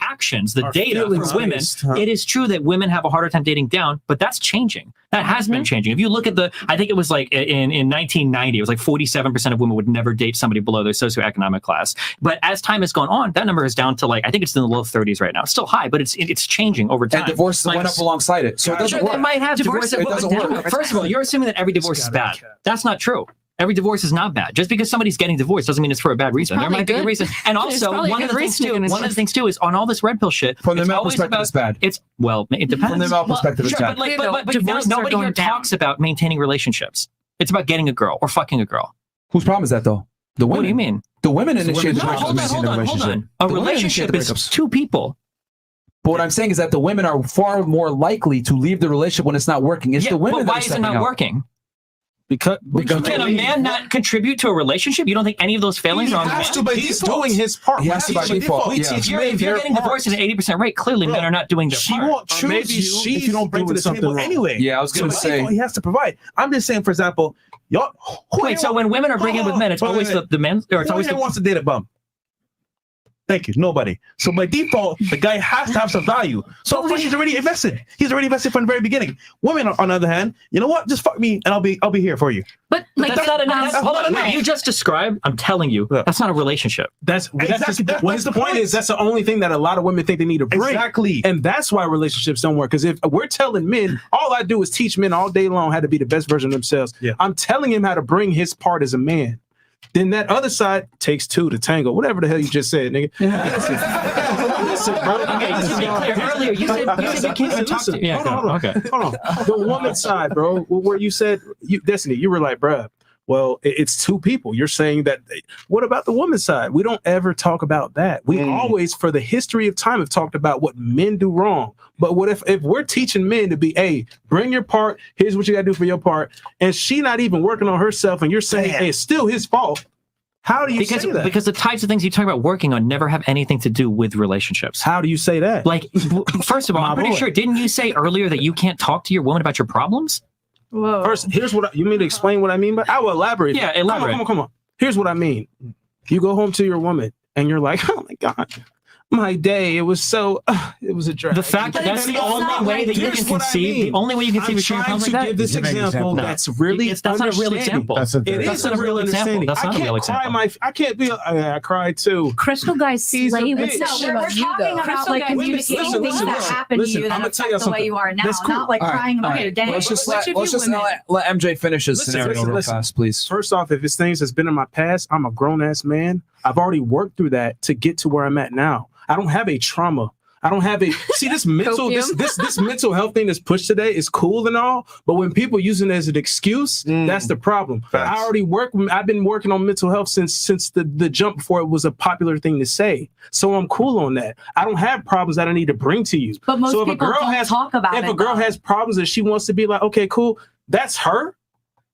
data for women, it is true that women have a harder time dating down, but that's changing. That has been changing. If you look at I think it was like in 1990, it was like 47% of women would never date somebody below their socioeconomic class. But as time has gone on, that number is down to like, I think it's in the low 30s right now. It's still high, but it's changing over time. And divorce went up alongside it. So it doesn't work. It might have divorce. It doesn't work. First of all, you're assuming that every divorce is bad. That's not true. Every divorce is not bad. Just because somebody's getting divorced doesn't mean it's for a bad reason. There might be a reason. And also, one of the things too is on all this red pill shit. From the male perspective, it's bad. It depends. From the male perspective, it's bad. But nobody here talks about maintaining relationships. It's about getting a girl or fucking a girl. Whose problem is that though? The women. What do you mean? The women initiate the relationship. A relationship is two people. But what I'm saying is that the women are far more likely to leave the relationship when it's not working. It's the women. But why is it not working? Because can a man not contribute to a relationship? You don't think any of those failings are on the man? He has to, but he's doing his part. He has to by default. If you're getting divorced at an 80% rate, clearly men are not doing their part. She won't choose you if you don't bring to the table anyway. Yeah, I was going to say. He has to provide. I'm just saying, for example, y'all. Wait, so when women are bringing with men, it's always the men, or it's always who wants to date a bum? Thank you. Nobody. So by default, the guy has to have some value. So of course he's already invested. He's already invested from the very beginning. Women, on the other hand, you know what? Just fuck me, and I'll be here for you. But that's not enough. Hold on, what you just described, I'm telling you, that's not a relationship. That's the point is that's the only thing that a lot of women think they need to bring. Exactly. And that's why relationships don't work. Because if we're telling men, all I do is teach men all day long how to be the best version of themselves. Yeah. I'm telling him how to bring his part as a man. Then that other side takes two to tango. Whatever the hell you just said, nigga. Listen, bro. Earlier, you said you can't even talk to. Yeah, hold on. The woman side, bro, where you said, Destiny, you were like, bruh, well, it's two people. You're saying that. What about the woman's side? We don't ever talk about that. We always, for the history of time, have talked about what men do wrong. But what if we're teaching men to be, hey, bring your part, here's what you got to do for your part, and she not even working on herself, and you're saying, hey, it's still his fault. How do you say that? Because the types of things you talk about working on never have anything to do with relationships. How do you say that? Like, first of all, I'm pretty sure, didn't you say earlier that you can't talk to your woman about your problems? Whoa. First, here's what you mean to explain what I mean, but I will elaborate. Yeah, elaborate. Come on. Here's what I mean. You go home to your woman and you're like, oh my God, my day, it was a drag. The fact that that's the only way that you can conceive, the only way you can conceive is sharing problems like that. Give this example that's really that's not a real example. It is a real example. That's not a real example. I can't be. I cried too. Crystal guys slay with we're talking about like communicating things that happen to you that affect the way you are now, not like crying about your day. Let's just let MJ finish his scenario real fast, please. First off, if it's things that's been in my past, I'm a grown ass man. I've already worked through that to get to where I'm at now. I don't have a trauma. I don't have a this mental this mental health thing that's pushed today is cool and all, but when people use it as an excuse, that's the problem. Facts. I've been working on mental health since the jump before it was a popular thing to say. So I'm cool on that. I don't have problems that I need to bring to you. But most so if people don't talk about it. If a girl has problems that she wants to be like, okay, cool, that's her.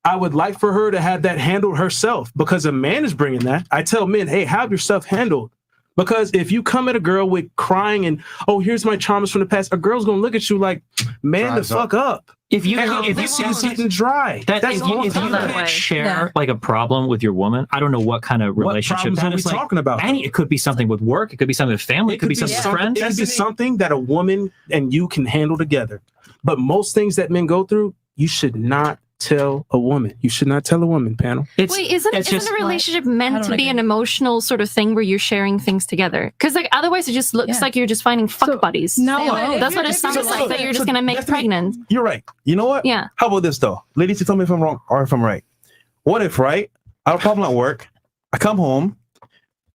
I would like for her to have that handled herself because a man is bringing that. I tell men, hey, have yourself handled. Because if you come at a girl with crying and, oh, here's my traumas from the past, a girl's gonna look at you like, man, the fuck up. If you getting dry, if you can't share like a problem with your woman, I don't know what kind of relationship that is. Talking about? It could be something with work, it could be something with family, it could be something with friends. It could be something that a woman and you can handle together. But most things that men go through, you should not tell a woman. You should not tell a woman, panel. Wait, isn't a relationship meant to be an emotional sort of thing where you're sharing things together? Because like otherwise it just looks like you're just finding fuck buddies. No, that's what it sounds like. That you're just gonna make pregnant. You're right. You know what? Yeah. How about this though, ladies? You tell me if I'm wrong or if I'm right. What if I have a problem at work? I come home.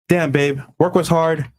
Damn, babe, work was hard.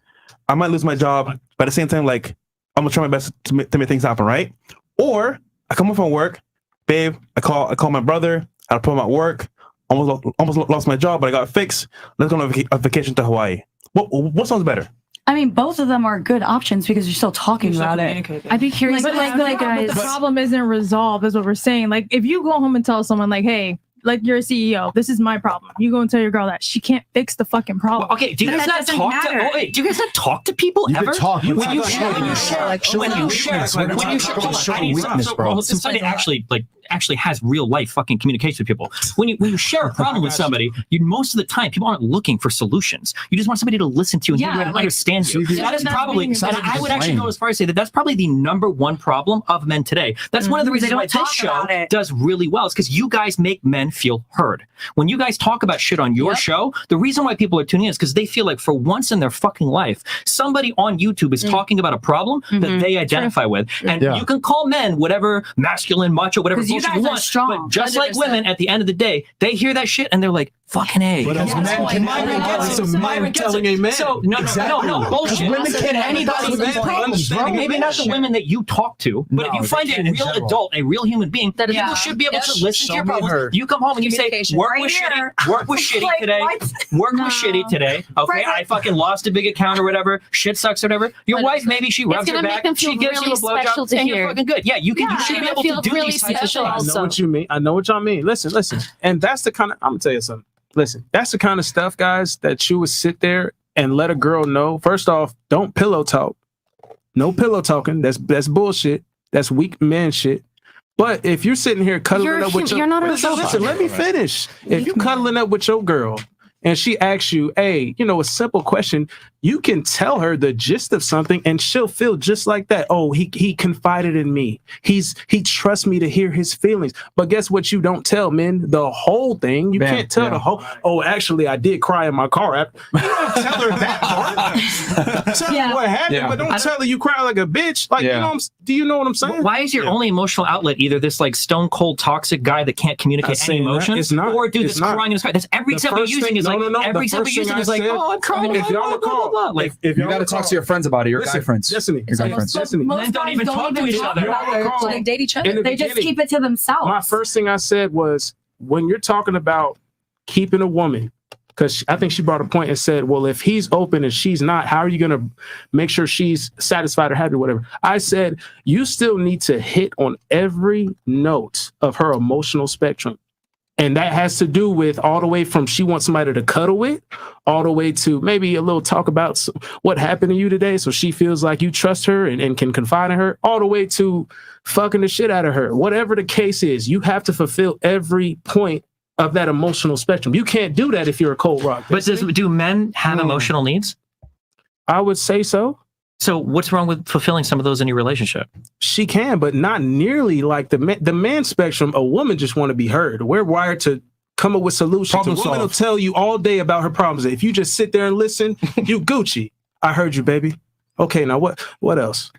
I might lose my job, but at the same time, like I'm gonna try my best to make things happen, right? Or I come home from work. Babe, I call my brother. I had a problem at work. Almost lost my job, but I got it fixed. Let's go on a vacation to Hawaii. What sounds better? I mean, both of them are good options because you're still talking about it. I'd be curious. But the problem isn't resolved, is what we're saying. Like, if you go home and tell someone, like, hey, like you're a CEO, this is my problem. You go and tell your girl that she can't fix the fucking problem. Well, okay, do you guys not talk to? Do you guys not talk to people ever? When you share, somebody actually has real life fucking communication with people. When you share a problem with somebody, most of the time people aren't looking for solutions. You just want somebody to listen to you and understand you. That is probably, and I would actually go as far as say that that's probably the #1 problem of men today. That's one of the reasons why this show does really well. Is because you guys make men feel heard. When you guys talk about shit on your show, the reason why people are tuning in is because they feel like for once in their fucking life, somebody on YouTube is talking about a problem that they identify with. And you can call men whatever, masculine, macho, whatever bullshit you want. strong. But just like women, at the end of the day, they hear that shit and they're like, fucking A. But as men can Myron gets telling a man. So no, bullshit. Women can't Anybody with their problems, bro. maybe not the women that you talk to, but if you find a real adult, a real human being, people should be able to listen to your problems. You come home and you say, work was shitty today. Work was shitty today. Okay, I fucking lost a big account or whatever. Shit sucks or whatever. Your wife, maybe she rubs your back. She gives you a blowjob and you're fucking good. Yeah, you should be able to do these types of things. I know what you mean. I know what y'all mean. Listen. And that's the kind of, I'm gonna tell you something. Listen, that's the kind of stuff, guys, that you would sit there and let a girl know. First off, don't pillow talk. No pillow talking. That's bullshit. That's weak man shit. But if you're sitting here cuddling up with your listen, let me finish. If you're cuddling up with your girl and she asks you, hey, a simple question, you can tell her the gist of something and she'll feel just like that. Oh, he confided in me. He trusts me to hear his feelings. But guess what you don't tell men? The whole thing. You can't tell the whole, oh, actually, I did cry in my car. You don't tell her that part. Tell her what happened, but don't tell her you cry like a bitch. Like, do you know what I'm saying? Why is your only emotional outlet either this like stone cold toxic guy that can't communicate any emotions? It's not. Or dude that's crying in his car. That's every example you're using is like, every example you're using is like, oh, I'm crying. If y'all recall, like, if you got to talk to your friends about it. Your guy friends. Destiny. Your guy friends. Men don't even talk to each other. They date each other. They just keep it to themselves. My first thing I said was, when you're talking about keeping a woman, because I think she brought a point and said, well, if he's open and she's not, how are you going to make sure she's satisfied or happy or whatever? I said, you still need to hit on every note of her emotional spectrum. And that has to do with all the way from she wants somebody to cuddle with, all the way to maybe a little talk about what happened to you today, so she feels like you trust her and can confide in her, all the way to fucking the shit out of her. Whatever the case is, you have to fulfill every point of that emotional spectrum. You can't do that if you're a cold rock. But do men have emotional needs? I would say so. So what's wrong with fulfilling some of those in your relationship? She can, but not nearly like the man spectrum. A woman just want to be heard. We're wired to come up with solutions. A woman will tell you all day about her problems. If you just sit there and listen, you Gucci. I heard you, baby. Okay, now what else?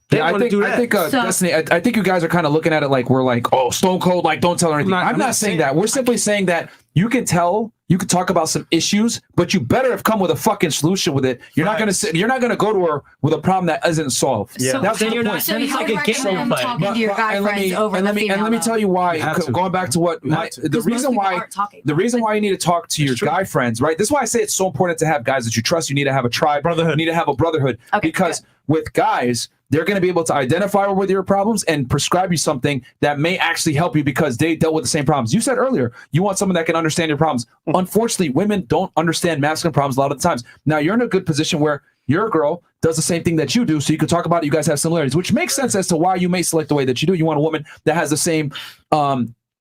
I think Destiny, I think you guys are kind of looking at it like we're like, oh, stone cold, like don't tell her anything. I'm not saying that. We're simply saying that you can talk about some issues, but you better have come with a fucking solution with it. You're not gonna go to her with a problem that isn't solved. Yeah. That's the point. So it's like a game play. Talking to your guy friends over the female. And let me tell you why. Going back to what the reason why you need to talk to your guy friends, right? This is why I say it's so important to have guys that you trust. You need to have a tribe. You need to have a brotherhood. Because with guys, they're going to be able to identify with your problems and prescribe you something that may actually help you because they dealt with the same problems. You said earlier, you want someone that can understand your problems. Unfortunately, women don't understand masculine problems a lot of the times. Now, you're in a good position where your girl does the same thing that you do, so you can talk about it. You guys have similarities, which makes sense as to why you may select the way that you do. You want a woman that has the same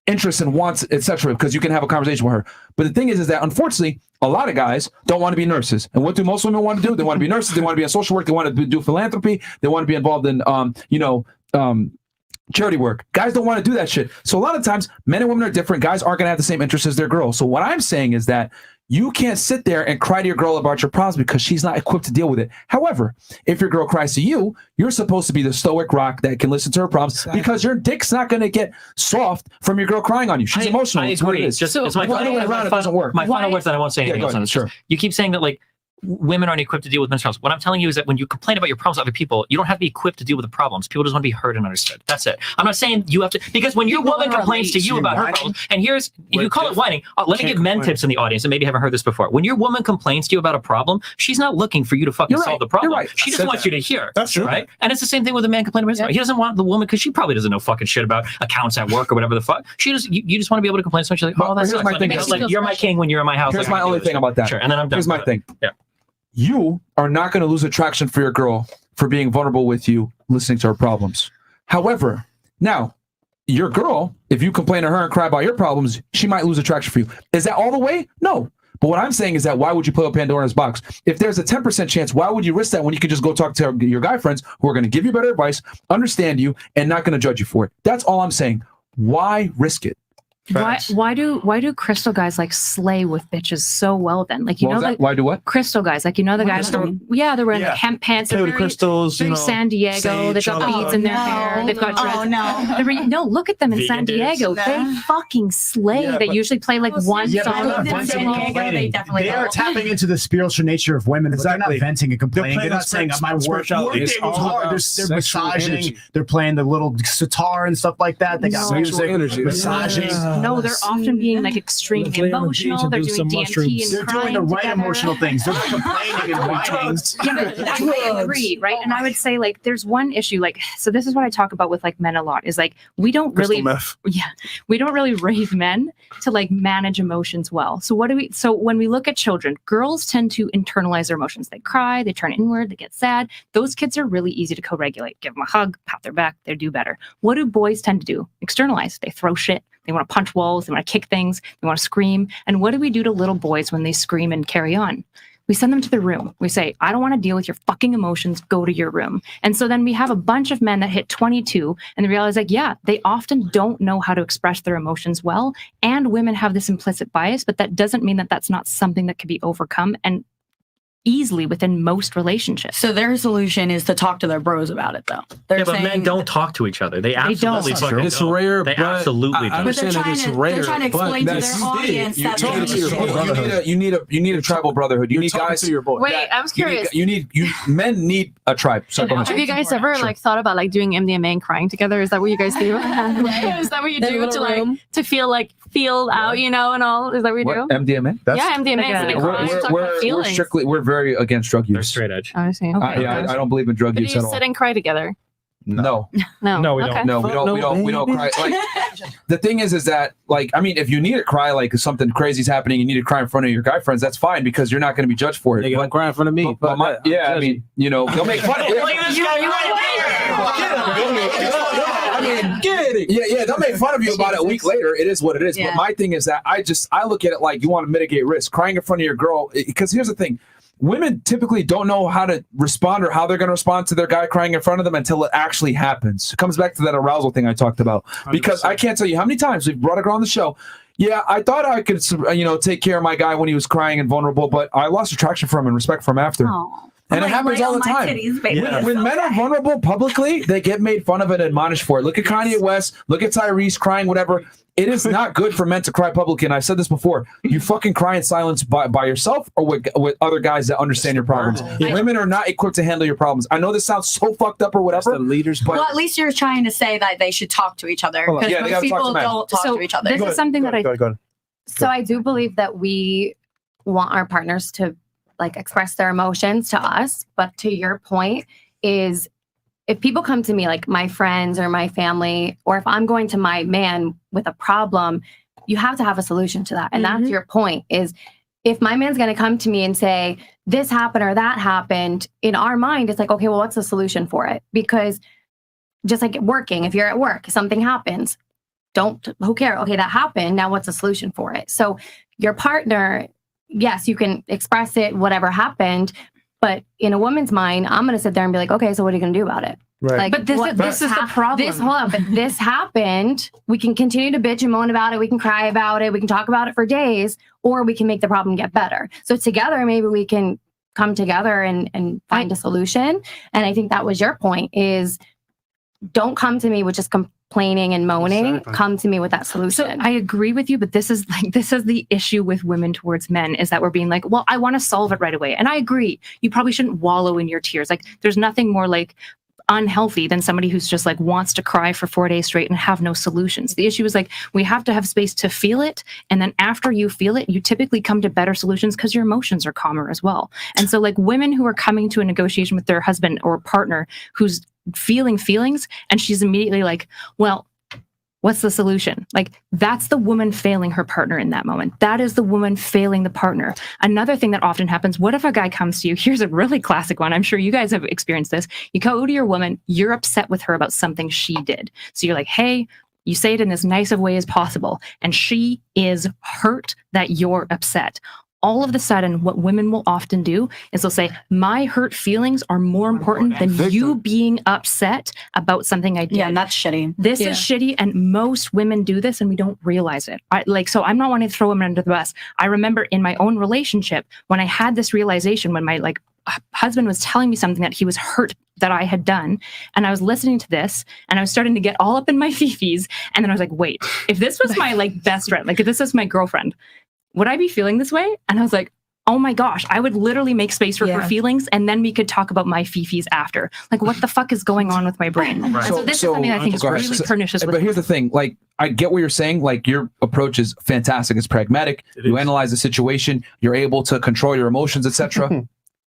interests and wants, etc., because you can have a conversation with her. But the thing is that unfortunately, a lot of guys don't want to be nurses. And what do most women want to do? They want to be nurses. They want to be in social work. They want to do philanthropy. They want to be involved in, charity work. Guys don't want to do that shit. So a lot of times, men and women are different. Guys aren't going to have the same interests as their girls. So what I'm saying is that you can't sit there and cry to your girl about your problems because she's not equipped to deal with it. However, if your girl cries to you, you're supposed to be the stoic rock that can listen to her problems because your dick's not going to get soft from your girl crying on you. She's emotional. I agree. It's my final words that I won't say anything else on this. Sure. You keep saying that like women aren't equipped to deal with men's problems. What I'm telling you is that when you complain about your problems to other people, you don't have to be equipped to deal with the problems. People just want to be heard and understood. That's it. I'm not saying you have to, because when your woman complains to you about her problems, and if you call it whining, let me give men tips in the audience and maybe haven't heard this before. When your woman complains to you about a problem, she's not looking for you to fucking solve the problem. She just wants you to hear. That's true. Right? And it's the same thing with a man complaining about his problem. He doesn't want the woman because she probably doesn't know fucking shit about accounts at work or whatever the fuck. You just want to be able to complain. So she's like, oh, that's my thing. Like, you're my king when you're in my house. Here's my only thing about that. Sure. And then I'm done. Here's my thing. Yeah. You are not going to lose attraction for your girl for being vulnerable with you, listening to her problems. However, now, your girl, if you complain to her and cry about your problems, she might lose attraction for you. Is that all the way? No. But what I'm saying is that why would you put up Pandora's box? If there's a 10% chance, why would you risk that when you can just go talk to your guy friends who are going to give you better advice, understand you, and not going to judge you for it? That's all I'm saying. Why risk it? Why do crystal guys like slay with bitches so well then? Like you know like why do what? Crystal guys, like you know the guys they're wearing like hemp pants, they're very, crystals, very San Diego, they've got beads in their hair, they've got dreads. No, look at them in San Diego. They fucking slay. They usually play like one song. They are tapping into the spiritual nature of women. But they're not venting and complaining. They're not saying my work day was hard. They're massaging. They're playing the little sitar and stuff like that. They got music, massaging. No, they're often being like extremely emotional. They're doing DMT and they're doing the right emotional things. They're complaining and whining. I agree, right? And I would say like there's one issue, like so this is what I talk about with like men a lot is like we don't really raise men to like manage emotions well. So when we look at children, girls tend to internalize their emotions. They cry, they turn inward, they get sad. Those kids are really easy to co-regulate. Give them a hug, pat their back, they do better. What do boys tend to do? Externalize. They throw shit. They want to punch walls. They want to kick things. They want to scream. And what do we do to little boys when they scream and carry on? We send them to their room. We say, I don't want to deal with your fucking emotions. Go to your room. And so then we have a bunch of men that hit 22 and they realize like, yeah, they often don't know how to express their emotions well. And women have this implicit bias, but that doesn't mean that that's not something that can be overcome and easily within most relationships. So their solution is to talk to their bros about it, though. They're but men don't talk to each other. They absolutely fucking It's rare, They but absolutely I understand that it's rare. They're trying to explain to their audience that you need a tribal brotherhood. You need guys to your boy. Wait, I was curious. Men need a tribe. So Have you guys ever like thought about like doing MDMA and crying together? Is that what you guys do? Is that what you do to like to feel out, you know, and all? Is that what you do? MDMA? Yeah, MDMA. We're very against drug use. They're straight edge. I see. Okay. I don't believe in drug use Do at you all. sit and cry together? No. No, we don't. No, we don't cry. Like the thing is that like I mean, if you need to cry, like if something crazy's happening, you need to cry in front of your guy friends. That's fine because you're not going to be judged for it. They don't cry in front of me. I mean, you know, they'll make fun of it. Yeah, they'll make fun of you about it a week later. It is what it is. But my thing is that I look at it like you want to mitigate risk. Crying in front of your girl, because here's the thing. Women typically don't know how to respond or how they're going to respond to their guy crying in front of them until it actually happens. It comes back to that arousal thing I talked about. Because 100%. I can't tell you how many times we've brought a girl on the show. Yeah, I thought I could, take care of my guy when he was crying and vulnerable, but I lost attraction for him and respect for him after. Aww. And it happens all the time. When men are vulnerable publicly, they get made fun of and admonished for it. Look at Kanye West. Look at Tyrese crying, whatever. It is not good for men to cry publicly. And I've said this before. You fucking cry in silence by yourself or with other guys that understand your problems. Women are not equipped to handle your problems. I know this sounds so fucked up or whatever. The leaders, but at least you're trying to say that they should talk to each other. Because most people don't talk to each other. This is something that So I do believe that we want our partners to like express their emotions to us. But to your point is if people come to me, like my friends or my family, or if I'm going to my man with a problem, you have to have a solution to that. And that's your point is if my man's going to come to me and say, this happened or that happened, in our mind, it's like, okay, well, what's the solution for it? Because just like working, if you're at work, something happens, who cares? Okay, that happened. Now what's the solution for it? So your partner, yes, you can express it, whatever happened. But in a woman's mind, I'm going to sit there and be like, okay, so what are you going to do about it? Right. Like, but this is the problem. But this happened. We can continue to bitch and moan about it. We can cry about it. We can talk about it for days, or we can make the problem get better. So together, maybe we can come together and find a solution. And I think that was your point is don't come to me with just complaining and moaning. Exactly. Come to me with that solution. So I agree with you, but this is the issue with women towards men is that we're being like, well, I want to solve it right away. And I agree. You probably shouldn't wallow in your tears. Like there's nothing more like unhealthy than somebody who's just like wants to cry for 4 days straight and have no solutions. The issue is like we have to have space to feel it, and then after you feel it, you typically come to better solutions because your emotions are calmer as well. And so like women who are coming to a negotiation with their husband or partner who's feeling feelings and she's immediately like, well, what's the solution? Like that's the woman failing her partner in that moment. That is the woman failing the partner. Another thing that often happens, what if a guy comes to you? Here's a really classic one. I'm sure you guys have experienced this. You go to your woman, you're upset with her about something she did. So you're like, hey, you say it in as nice of way as possible. And she is hurt that you're upset. all of the sudden, what women will often do is they'll say, my hurt feelings are more important than you being upset about something I did. Yeah, and that's shitty. This is shitty, and most women do this, and we don't realize it. So I'm not wanting to throw women under the bus. I remember in my own relationship, when I had this realization, when my husband was telling me something that he was hurt that I had done, and I was listening to this, and I was starting to get all up in my fifis, and then I was like, wait, if this was my best friend, if this was my girlfriend, would I be feeling this way? And I was like, oh my gosh, I would literally make space for her feelings, and then we could talk about my fifis after. What the fuck is going on with my brain? Right. So this is something I think is really pernicious. But here's the thing, I get what you're saying. Your approach is fantastic. It's pragmatic. You analyze the situation. You're able to control your emotions, etc.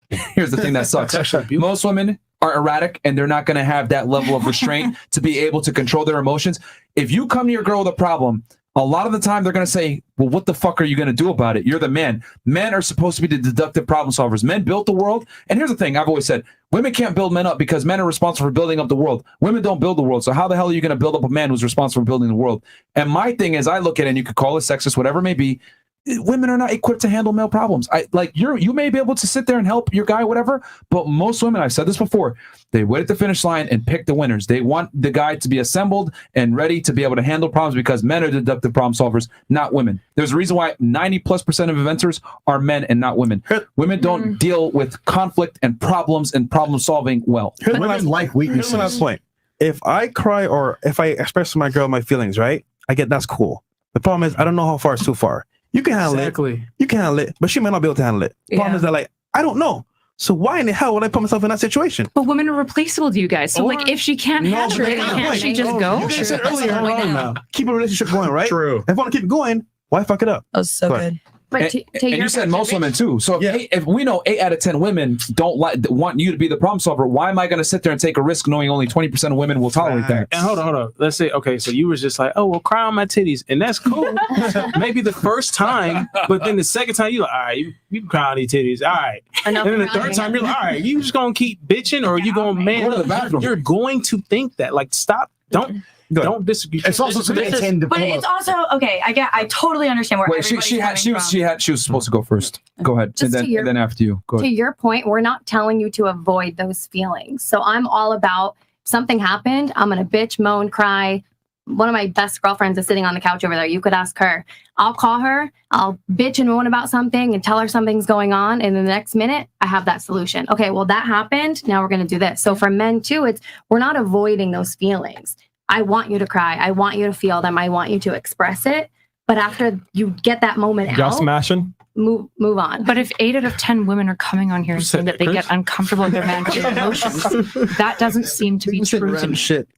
Here's the thing that sucks. Most women are erratic, and they're not going to have that level of restraint to be able to control their emotions. If you come to your girl with a problem, a lot of the time they're going to say, well, what the fuck are you going to do about it? You're the man. Men are supposed to be the deductive problem solvers. Men built the world. And here's the thing I've always said, women can't build men up because men are responsible for building up the world. Women don't build the world. So how the hell are you going to build up a man who's responsible for building the world? And my thing is, I look at it, and you could call it sexist, whatever it may be, women are not equipped to handle male problems. You may be able to sit there and help your guy, whatever, but most women, I've said this before, they wait at the finish line and pick the winners. They want the guy to be assembled and ready to be able to handle problems because men are deductive problem solvers, not women. There's a reason why 90+% of inventors are men and not women. Women don't deal with conflict and problems and problem solving well. Women like weaknesses. Here's my last point. If I cry or if I express to my girl my feelings, right? That's cool. The problem is I don't know how far is too far. You can handle it. You can handle it, but she might not be able to handle it. The problem is that I don't know. So why in the hell would I put myself in that situation? But women are replaceable to you guys. So if she can't handle it, can't she just go? You said earlier, now. Keep a relationship going, right? True. If I want to keep it going, why fuck it up? That was so good. But and you said most women too. So if we know 8 out of 10 women don't want you to be the problem solver, why am I going to sit there and take a risk knowing only 20% of women will tolerate that? And hold on. Let's say, okay, so you was just like, oh, well, cry on my titties. And that's cool. Maybe the first time, but then the second time you're like, all right, you can cry on these titties. All right. And then the third time you're like, all right, you just going to keep bitching or you going to man up. You're going to think that. Stop. Don't disagree. It's also but it's also okay. I totally understand where. Wait, she was supposed to go first. Go ahead, and then after you. Go ahead. To your point, we're not telling you to avoid those feelings. So I'm all about something happened. I'm gonna bitch, moan, cry. One of my best girlfriends is sitting on the couch over there. You could ask her. I'll call her. I'll bitch and moan about something and tell her something's going on. And in the next minute, I have that solution. Okay, well that happened. Now we're gonna do this. So for men too, we're not avoiding those feelings. I want you to cry. I want you to feel them. I want you to express it. But after you get that moment out, smashing. Move on. But if 8 out of 10 women are coming on here and saying that they get uncomfortable with their man's emotions, that doesn't seem to be true to me. Shit.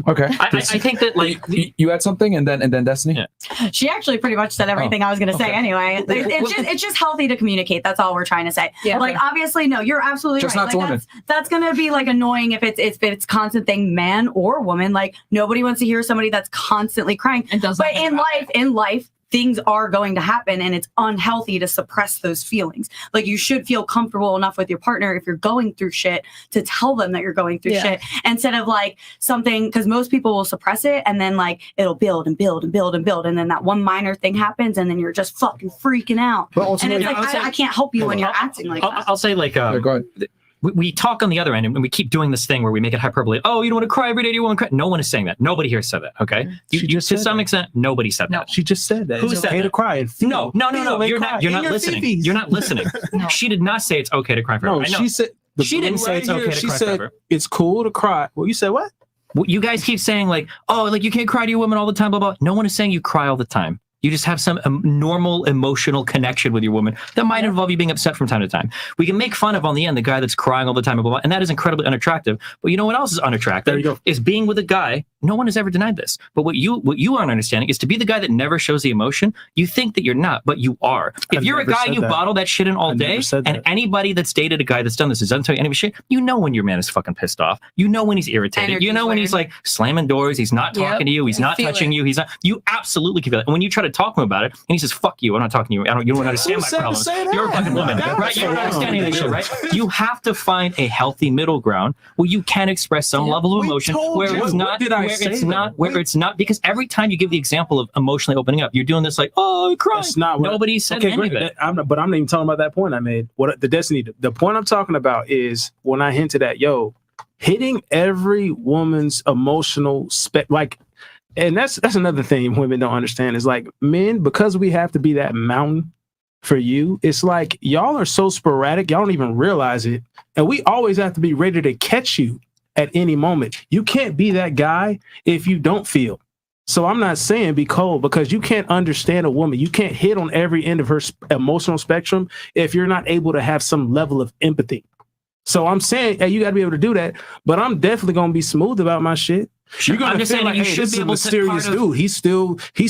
Okay. I think that you had something and then Destiny. Yeah. She actually pretty much said everything I was going to say anyway. It's just healthy to communicate. That's all we're trying to say. Yeah. Obviously, no, you're absolutely just right. Not that's going to be annoying if it's constant thing, man or woman. Nobody wants to hear somebody that's constantly crying. But in life, things are going to happen and it's unhealthy to suppress those feelings. You should feel comfortable enough with your partner if you're going through shit to tell them that you're going through shit instead of something, because most people will suppress it and then it'll build and build and build and build. And then that one minor thing happens and then you're just fucking freaking out. And it's I can't help you when you're acting like that. I'll say go ahead. We talk on the other end and we keep doing this thing where we make it hyperbole. Oh, you don't want to cry every day. You want to cry. No one is saying that. Nobody here said that. Okay. You to some extent, nobody said that. She just said that. Who it's said okay that? To cry. No. You're not listening. You're not listening. She did not say it's okay to cry forever. No, she said she didn't say it's okay to cry forever. It's cool to cry. Well, you said what? You guys keep saying you can't cry to your woman all the time. Blah blah. No one is saying you cry all the time. You just have some normal emotional connection with your woman that might involve you being upset from time to time. We can make fun of on the end the guy that's crying all the time, blah, blah, blah, and that is incredibly unattractive. But you know what else is unattractive? There you go. Is being with a guy. No one has ever denied this. But what you aren't understanding is to be the guy that never shows the emotion. You think that you're not, but you are. If you're a guy and you bottle that shit in all day, and anybody that's dated a guy that's done this doesn't tell you any of his shit, you know when your man is fucking pissed off. You know when he's irritated. You know when he's slamming doors. He's not talking to you. He's not touching you. He's not. You absolutely can feel it. And when you try to talk to him about it, and he says, "Fuck you, I'm not talking to you. You don't understand my problems. You're a fucking woman, right? You don't understand any of this shit, right? You have to find a healthy middle ground where you can express some level of emotion where it's not. where it's not because every time you give the example of emotionally opening up, you're doing this like, oh, crying. That's not what Nobody said any of it. But I'm not even talking about that point I made. What the Destiny? The point I'm talking about is when I hinted at, hitting every woman's emotional and that's another thing women don't understand is like men, because we have to be that mountain for you, it's like y'all are so sporadic, y'all don't even realize it. And we always have to be ready to catch you at any moment. You can't be that guy if you don't feel. So I'm not saying be cold because you can't understand a woman. You can't hit on every end of her emotional spectrum if you're not able to have some level of empathy. So I'm saying, hey, you got to be able to do that. But I'm definitely going to be smooth about my shit. You're going to feel like, hey, this is a mysterious dude. He's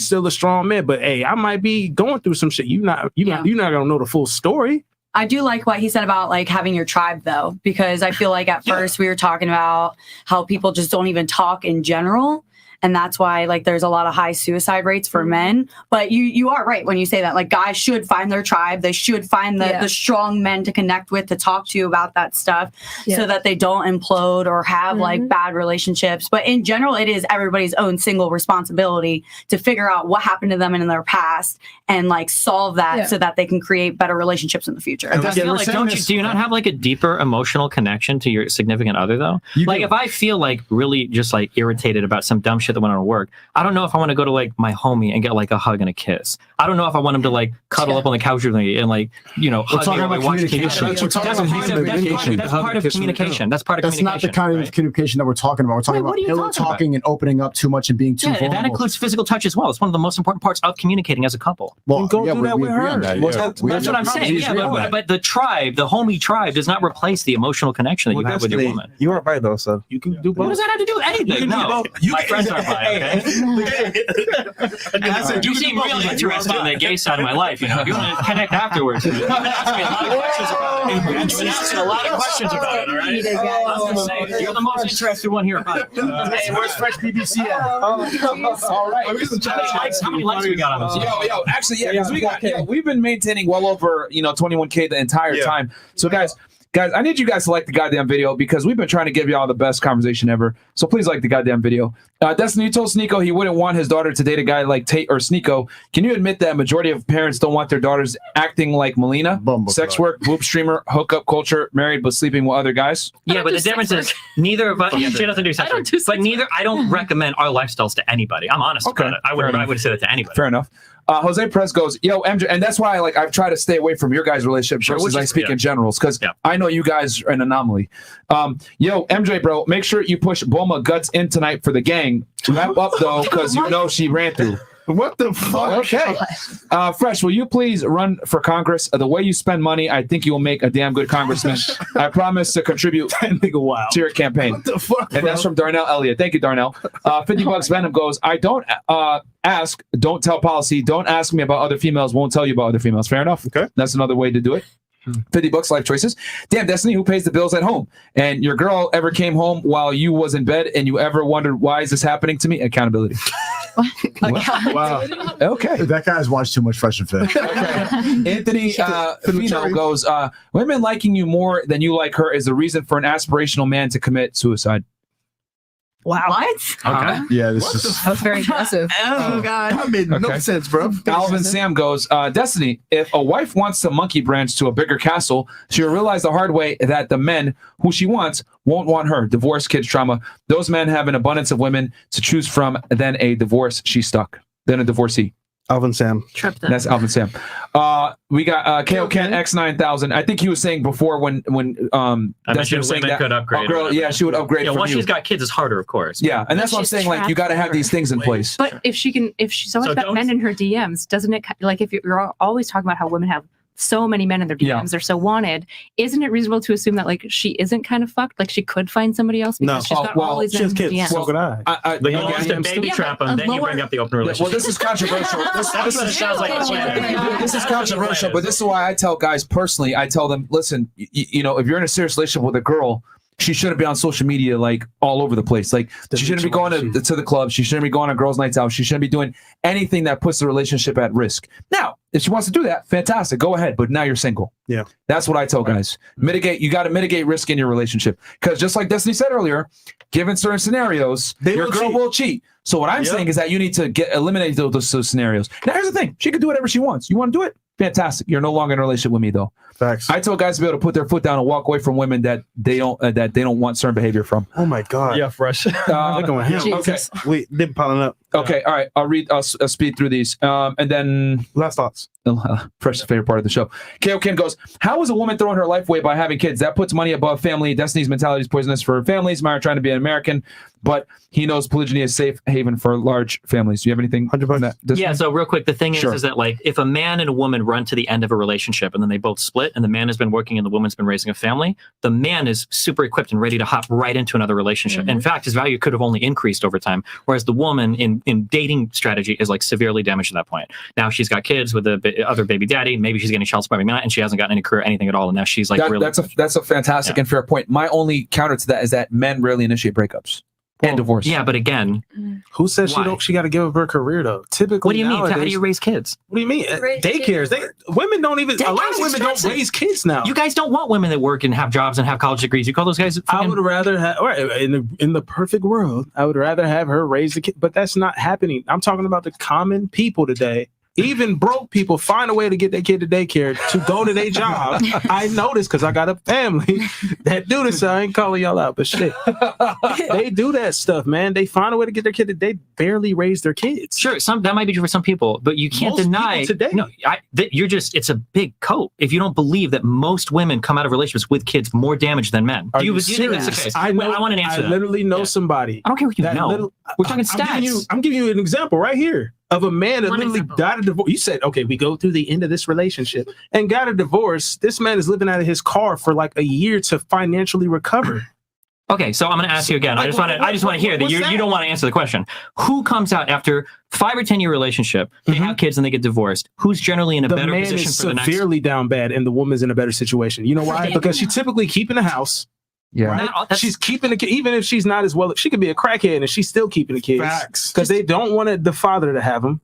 still a strong man. But hey, I might be going through some shit. You're not going to know the full story. I do like what he said about like having your tribe though, because I feel like at first we were talking about how people just don't even talk in general. And that's why like there's a lot of high suicide rates for men. But you are right when you say that. Like guys should find their tribe. They should find the strong men to connect with, to talk to about that stuff so that they don't implode or have like bad relationships. But in general, it is everybody's own single responsibility to figure out what happened to them in their past and like solve that so that they can create better relationships in the future. I feel like, do you not have like a deeper emotional connection to your significant other though? Like if I feel like really just like irritated about some dumb shit that went on at work, I don't know if I want to go to like my homie and get like a hug and a kiss. I don't know if I want him to like cuddle up on the couch with me and like, hug me or watch TV. That's part of communication. That's part of communication. That's not the kind of communication that we're talking about. We're talking about pillow talking and opening up too much and being too vulnerable. That includes physical touch as well. It's one of the most important parts of communicating as a couple. Well, go do that with her. That's what I'm saying. Yeah, but the tribe, the homie tribe, does not replace the emotional connection that you have with your woman. You are right though, so you can do both. What does that have to do with anything? No, my friends aren't bi. You seem really interested in the gay side of my life. You want to connect afterwards. You ask me a lot of questions about it. All right. I was gonna say, you're the most interested one here about it. Hey, where's Fresh BBC at? All right. How many likes we got on this? Yo, actually, yeah, because we've been maintaining well over 21K the entire time. So guys, I need you guys to like the goddamn video because we've been trying to give y'all the best conversation ever. So please like the goddamn video. Destiny, you told Sneeko he wouldn't want his daughter to date a guy like Tate or Sneeko. Can you admit that a majority of parents don't want their daughters acting like Melina? Sex work, boob streamer, hookup culture, married but sleeping with other guys? Yeah, but the difference is neither of us. She doesn't do sex work. But I don't recommend our lifestyles to anybody. I'm honest about it. I would say that to anybody. Fair enough. Jose Perez goes, yo, MJ, and that's why I've tried to stay away from your guys' relationship versus I speak in generals because I know you guys are an anomaly. Yo, MJ, bro, make sure you push Bulma guts in tonight for the gang. Wrap up though, because she ran through. What the fuck? Okay. Fresh, will you please run for Congress? The way you spend money, I think you will make a damn good congressman. I promise to contribute to your campaign. What the fuck, and that's from Darnell Elliott. Thank you, Darnell. $50 Venom goes, I don't ask, don't tell policy. Don't ask me about other females, won't tell you about other females. Fair enough. Okay. That's another way to do it. $50 life choices. Damn, Destiny, who pays the bills at home? And your girl ever came home while you was in bed and you ever wondered, why is this happening to me? Accountability. Wow. Okay. That guy's watched too much Fresh and Fit. Anthony Fino goes, women liking you more than you like her is the reason for an aspirational man to commit suicide. Wow. What? Okay. Yeah, this is That's very aggressive. Oh, God. That made no sense, bro. Alvin Sam goes, Destiny, if a wife wants to monkey branch to a bigger castle, she'll realize the hard way that the men who she wants won't want her. Divorce, kids, trauma. Those men have an abundance of women to choose from. Then a divorce, she's stuck. Then a divorcee. Alvin Sam. That's Alvin Sam. We got KO Ken X9000. I think he was saying before when Destiny was saying that could upgrade. Girl, she would upgrade. Yeah, from once you. she's got kids, it's harder, of course. Yeah, and that's what I'm saying. Like, you got to have these things in place. But if she's always got men in her DMs, doesn't it? Like, if you're always talking about how women have so many men in their DMs, they're so wanted. Isn't it reasonable to assume that like she isn't kind of fucked? Like she could find somebody else because she's got all these men in her DMs. So could I. But you want to baby trap them, then you bring up the open relationship. Well, this is controversial. This sounds like this is controversial, but this is why I tell guys personally. I tell them, listen, if you're in a serious relationship with a girl, she shouldn't be on social media like all over the place. Like she shouldn't be going to the club. She shouldn't be going on girls' nights out. She shouldn't be doing anything that puts the relationship at risk. Now, if she wants to do that, fantastic, go ahead. But now you're single. Yeah, that's what I tell guys. Mitigate. You got to mitigate risk in your relationship because just like Destiny said earlier, given certain scenarios, your girl will cheat. So what I'm saying is that you need to eliminate those scenarios. Now here's the thing: she can do whatever she wants. You want to do it? Fantastic. You're no longer in a relationship with me, though. Facts. I tell guys to be able to put their foot down and walk away from women that they don't want certain behavior from. Oh my God. Yeah, fresh. Okay. Wait, they're piling up. Okay. All right. I'll speed through these. And then last thoughts. Fresh, favorite part of the show. KO Kim goes, how is a woman throwing her life away by having kids? That puts money above family. Destiny's mentality is poisonous for families. Myra trying to be an American, but he knows polygyny is safe haven for large families. Do you have anything on that? Yeah, so real quick, the thing is that like if a man and a woman run to the end of a relationship and then they both split and the man has been working and the woman's been raising a family, the man is super equipped and ready to hop right into another relationship. In fact, his value could have only increased over time, whereas the woman in dating strategy is like severely damaged at that point. Now she's got kids with the other baby daddy, maybe she's getting child support, maybe not, and she hasn't gotten any career, anything at all, and now she's like really... That's a fantastic and fair point. My only counter to that is that men rarely initiate breakups. And divorce. Yeah, but again, who says she got to give up her career though? Typically, what do you mean? Nowadays, How do you raise kids? What do you mean? Daycares. Women don't even. A lot of women don't raise kids now. You guys don't want women that work and have jobs and have college degrees. You call those guys? I would rather have. In the perfect world, I would rather have her raise the kid, but that's not happening. I'm talking about the common people today. Even broke people find a way to get their kid to daycare to go to their job. I noticed because I got a family that do this. So I ain't calling y'all out, but shit, they do that stuff, man. They find a way to get their kid. They barely raise their kids. Sure, that might be true for some people, but you can't deny today. No, you're just. It's a big coat. If you don't believe that most women come out of relationships with kids more damaged than men, Are do you serious? think that's the case? I want an answer. I literally know somebody. I don't care what you know. We're talking stats. I'm giving you an example right here of a man that literally got a divorce. You said, okay, we go through the end of this relationship and got a divorce. This man is living out of his car for like a year to financially recover. Okay, so I'm going to ask you again. I just want to hear that you don't want to answer the question. Who comes out after 5 or 10 year relationship? They have kids and they get divorced. Who's generally in a better position for the next? The man is severely down bad, and the woman's in a better situation. You know why? Because she's typically keeping the house. Yeah, right? She's keeping the kid, even if she's not as well. She could be a crackhead and she's still keeping the kids. Facts, because they don't want the father to have them.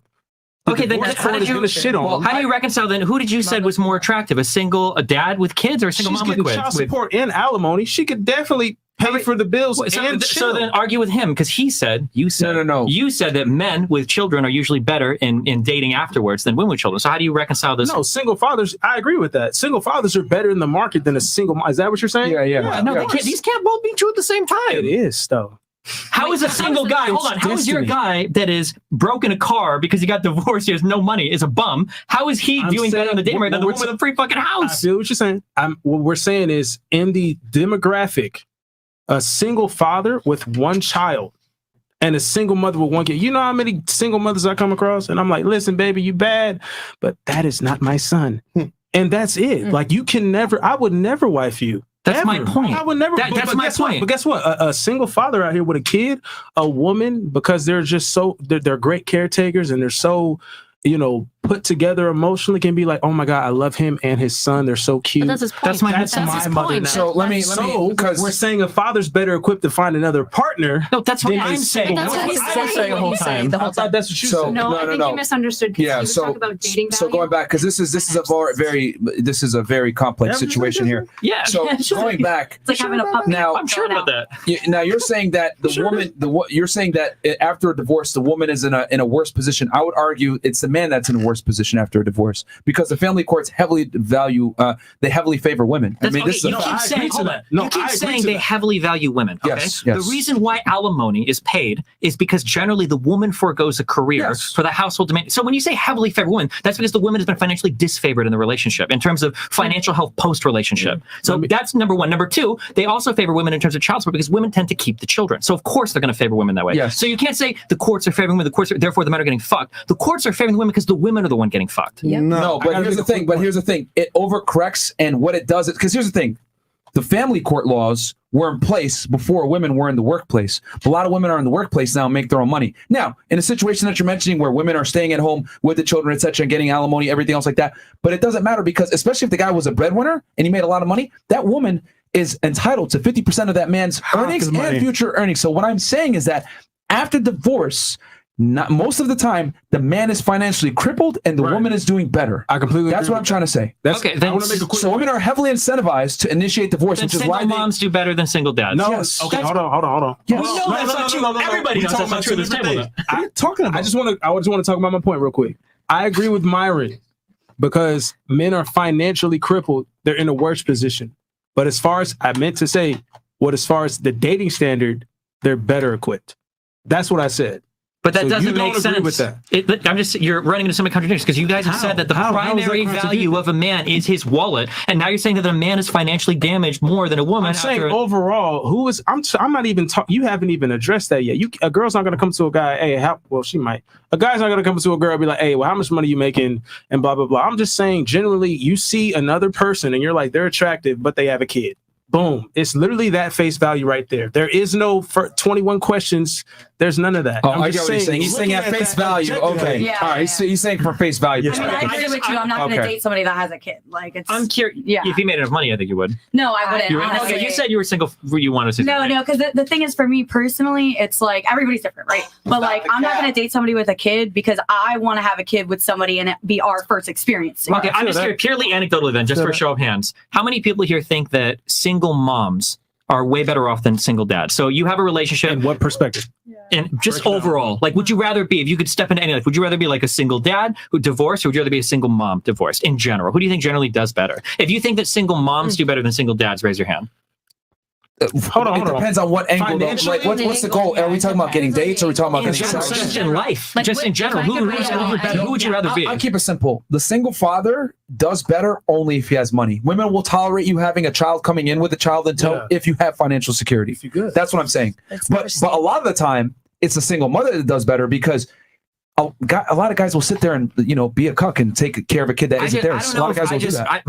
Okay, then how do you reconcile then? Who did you said was more attractive? A dad with kids or a single mom with kids? Child support and alimony. She could definitely pay for the bills so then argue with him because you said you said that men with children are usually better in dating afterwards than women with children. So how do you reconcile this? No, single fathers. I agree with that. Single fathers are better in the market than a single mom. Is that what you're saying? Yeah. No, these can't both be true at the same time. It is though. How is a single guy? Hold on. How is your guy that is broke in a car because he got divorced? He has no money. Is a bum. How is he doing better on the dating rate than the woman with a free fucking house? I feel what you're saying. What we're saying is in the demographic, a single father with one child and a single mother with one kid. You know how many single mothers I come across? And I'm like, listen, baby, you bad, but that is not my son. And that's it. Like I would never wife you. That's my point. I would never. That's my point. But guess what? A single father out here with a kid, a woman, because they're just they're great caretakers and they're so, put together emotionally, can be like, oh my God, I love him and his son. They're so cute. But that's his point. That's my mother now. So let me because we're saying a father's better equipped to find another partner. No, that's what I'm saying. That's what I'm saying the whole time. I thought that's what you said. No, I think you misunderstood. Yeah, you talk about dating so going back because this is a very complex situation here. Yeah. So going back, it's like having a puppy. Now I'm sure about that. Now you're saying that you're saying that after a divorce the woman is in a worse position. I would argue it's the man that's in a worse position after a divorce because the family courts heavily favor women. That's, you keep saying, hold on. You keep saying they heavily value women. Okay? Yes. The reason why alimony is paid is because generally the woman forgoes a career for the household demand. So when you say heavily favor women, that's because the woman has been financially disfavored in the relationship in terms of financial health post-relationship. So that's number one. Number two, they also favor women in terms of child support because women tend to keep the children. So of course they're going to favor women that way. Yes. So you can't say the courts are favoring women, therefore the men are getting fucked. The courts are favoring the women because the women are the one getting fucked. No, but here's the thing. It overcorrects, and what it does is because here's the thing: the family court laws were in place before women were in the workplace. But a lot of women are in the workplace now and make their own money. Now, in a situation that you're mentioning where women are staying at home with the children, etc., and getting alimony, everything else like that, but it doesn't matter because especially if the guy was a breadwinner and he made a lot of money, that woman is entitled to 50% of that man's earnings and future earnings. So what I'm saying is that after divorce, most of the time, the man is financially crippled and the woman is doing better. I completely That's what I'm trying to say. Okay, then, so women are heavily incentivized to initiate divorce, then which is single why moms do better than single dads. No, Yes. okay, hold on. Yes. We know that's not true. Everybody knows that's not true. This table. What are you talking about? I just want to talk about my point real quick. I agree with Myron because men are financially crippled. They're in a worse position. But as far as I meant to say, as far as the dating standard, they're better equipped. That's what I said. But that So doesn't you don't make agree sense. with that. I'm just, you're running into so many contradictions because you guys have said that the primary value of a man is his wallet, and now you're saying that a man is financially damaged more than a woman. I'm saying overall, I'm not even talking. You haven't even addressed that yet. A girl's not going to come to a guy, hey, she might. A guy's not going to come to a girl and be like, hey, well, how much money you making? And blah, blah, blah. I'm just saying, generally, you see another person and you're like, they're attractive, but they have a kid. Boom. It's literally that face value right there. There is no 21 questions. There's none of that. Oh, I get what he's saying. He's saying at face value. Okay. Yeah. All right. So he's saying for face value. I mean, I agree with you. I'm not going to date somebody that has a kid. Like, it's. I'm curious. Yeah. If you made enough money, I think you would. No, I wouldn't. Honestly. Okay, you said you were single. You wanted to. No, because the thing is, for me personally, it's like everybody's different, right? But like, I'm not going to date somebody with a kid because I want to have a kid with somebody and it be our first experience. Okay, I'm just here purely anecdotally then, just for a show of hands. How many people here think that single moms are way better off than single dads? So you have a relationship. In what perspective? And just overall, like, would you rather be, if you could step into any life, would you rather be like a single dad who divorced, or would you rather be a single mom divorced? In general, who do you think generally does better? If you think that single moms do better than single dads, raise your hand. Hold on. It depends on what angle. Like, what's the goal? Are we talking about getting dates, or are we talking about getting sex? Just in life, just in general, who would you rather be? I'll keep it simple. The single father does better only if he has money. Women will tolerate you having a child coming in with a child until if you have financial security. That's what I'm saying. But a lot of the time, it's a single mother that does better because a lot of guys will sit there and be a cuck and take care of a kid that isn't theirs. A lot of guys will do that.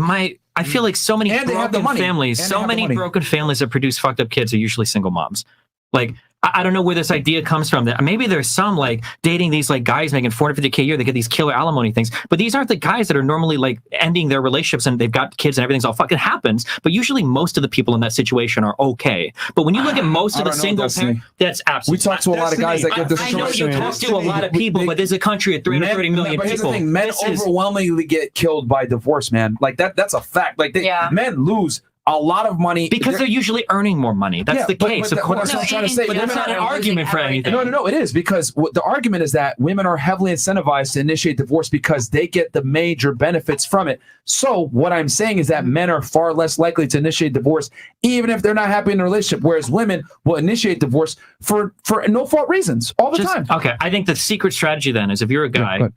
I feel like so many broken families, broken families that produce fucked up kids are usually single moms. Like, I don't know where this idea comes from. That maybe there's some like dating these like guys making $450K a year. They get these killer alimony things, but these aren't the guys that are normally like ending their relationships and they've got kids and everything's all fucking happens. But usually most of the people in that situation are okay. But when you look at most of the single parents, that's absolutely. We talk to a lot of guys that get this. I know you talk to a lot of people, but there's a country of 330 million but here's people. The thing, men overwhelmingly get killed by divorce, man. Like that's a fact. Like men lose a lot of money because they're usually earning more money. That's the case. Of course, that's what I'm trying to say. But that's not an argument for anything. No, it is because the argument is that women are heavily incentivized to initiate divorce because they get the major benefits from it. So what I'm saying is that men are far less likely to initiate divorce, even if they're not happy in a relationship. Whereas women will initiate divorce for no fault reasons all the time. Okay, I think the secret strategy then is if you're a guy,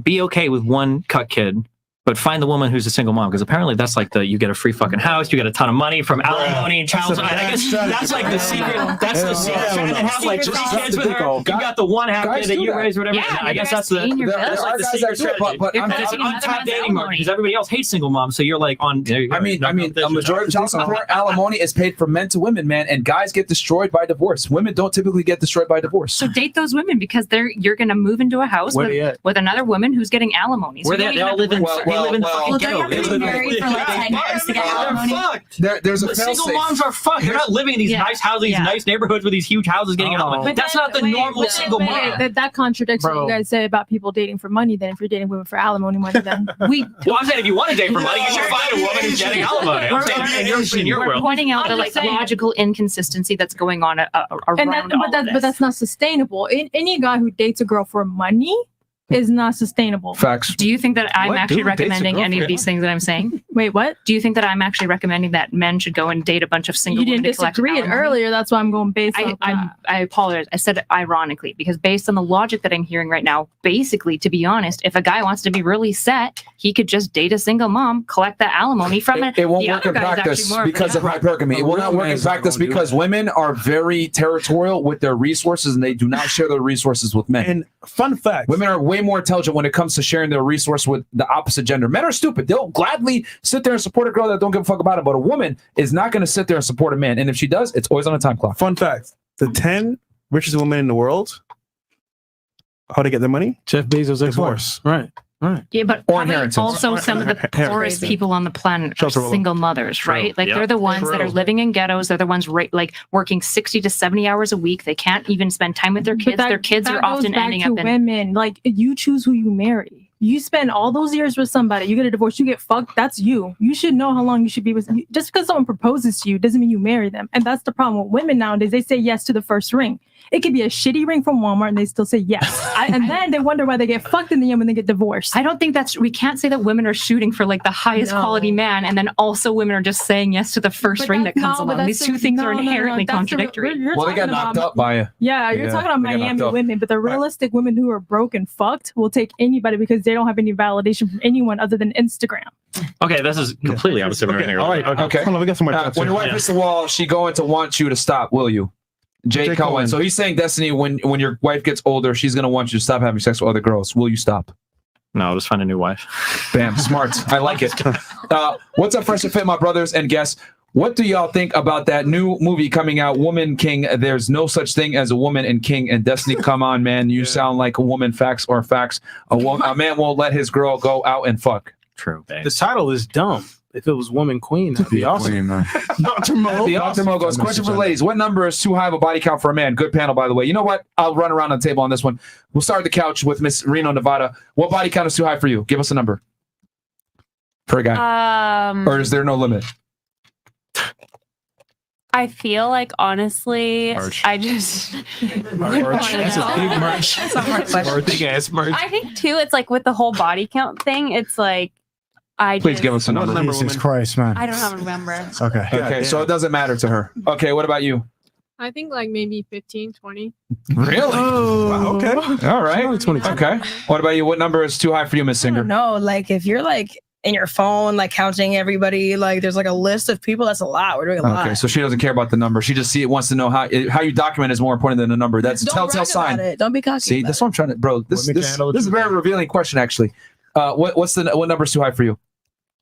be okay with one cut kid. But find the woman who's a single mom, because apparently that's like you get a free fucking house, you get a ton of money from alimony and child. I guess that's like the secret. That's the secret. And have like just kids with her. You got the one half kid that you raise, whatever. Yeah, I guess that's the secret strategy. But it's an untapped dating market because everybody else hates single moms. So you're like on. I mean, a majority of child support alimony is paid from men to women, man, and guys get destroyed by divorce. Women don't typically get destroyed by divorce. So date those women because you're going to move into a house with another woman who's getting alimony. Where they all live in. Well, they have to be married for like 10 years to get alimony. There's a single moms are fucked. They're not living in these nice houses, these nice neighborhoods with these huge houses getting alimony. That's not the normal single mom. That contradicts what you guys say about people dating for money. Then if you're dating women for alimony money, then well, I'm saying if you want to date for money, you should find a woman who's getting alimony. I'm saying in your world. We're pointing out the logical inconsistency that's going on around but that's not sustainable. Any guy who dates a girl for money is not sustainable. Facts. Do you think that I'm actually recommending any of these things that I'm saying? Wait, what? Do you think that I'm actually recommending that men should go and date a bunch of single women? You didn't disagree it earlier. That's why I'm going based on I apologize. I said it ironically because based on the logic that I'm hearing right now, basically, to be honest, if a guy wants to be really set, he could just date a single mom, collect that alimony from it. It won't work in practice because of hypergamy. It will not work in practice because women are very territorial with their resources and they do not share their resources with men. And fun fact, women are way more intelligent when it comes to sharing their resource with the opposite gender. Men are stupid. They'll gladly sit there and support a girl that don't give a fuck about it, but a woman is not going to sit there and support a man. And if she does, it's always on a time clock. Fun fact, the 10 richest women in the world, how to get their money? Jeff Bezos' ex-wife. Right. Right. Yeah, but Or probably inheritance. also some of the Inheritance. poorest people on the planet are Shelter will- single mothers, right? Like Yep. they're the ones that are True. living in ghettos. They're the ones like working 60 to 70 hours a week. They can't even spend time with their But kids. that- Their kids that are goes often back ending to up in. women. Like you choose who you marry. You spend all those years with somebody, you get a divorce, you get fucked. That's you. You should know how long you should be with. Just because someone proposes to you doesn't mean you marry them. And that's the problem with women nowadays. They say yes to the first ring. It could be a shitty ring from Walmart, and they still say yes. And then they wonder why they get fucked in the end when they get divorced. I don't think we can't say that women are shooting for like the highest quality man, and then also women are just saying yes to the first But ring that that's- comes no, but along. that's These two the- things are no, no, no, inherently that's the- contradictory. you're Well, they got talking knocked about- up by you. Yeah, you're Yeah, talking about they got Miami knocked up. women, but the realistic women who are broke and fucked will take anybody because they don't have any validation from anyone other than Instagram. Okay, this is completely opposite of Okay, everything. all right. Okay. Hold on, we got some more. When your wife hits the wall, she going to want you to stop, will you? Jay Cohen. Cohen. So he's saying, Destiny, when your wife gets older, she's going to want you to stop having sex with other girls. Will you stop? No, I'll just find a new wife. Bam. Smart. I like it. What's up, Fresh and Fit, my brothers and guests? What do y'all think about that new movie coming out, Woman King? There's no such thing as a woman in King. And Destiny, come on, man. You sound like a woman, facts or facts. A man won't let his girl go out and fuck. True, babe. The title is dumb. If it was Woman Queen, that'd be awesome. Dr. Mo. Dr. Mo goes, question for the ladies. What number is too high of a body count for a man? Good panel, by the way. You know what? I'll run around on the table on this one. We'll start at the couch with Miss Reno, Nevada. What body count is too high for you? Give us a number. For a guy. Or is there no limit? I feel like honestly, Merch. I just Merch. That's a big merch. That's not my question. Big ass merch. I think too, it's like with the whole body count thing, it's like Please give us a number. Jesus Christ, man. I don't have a number. Okay. Okay, so it doesn't matter to her. Okay, what about you? I think like maybe 15, 20. Really? Wow, okay. All right. Okay. What about you? What number is too high for you, Miss Singer? No, like if you're like in your phone, like counting everybody, like there's like a list of people. That's a lot. We're doing a lot. Okay, so she doesn't care about the number. She just wants to know how you document is more important than the number. That's a Don't telltale brag about sign. it. Don't be cocky. See, that's what I'm trying to, bro. This is a very revealing question, actually. What number is too high for you?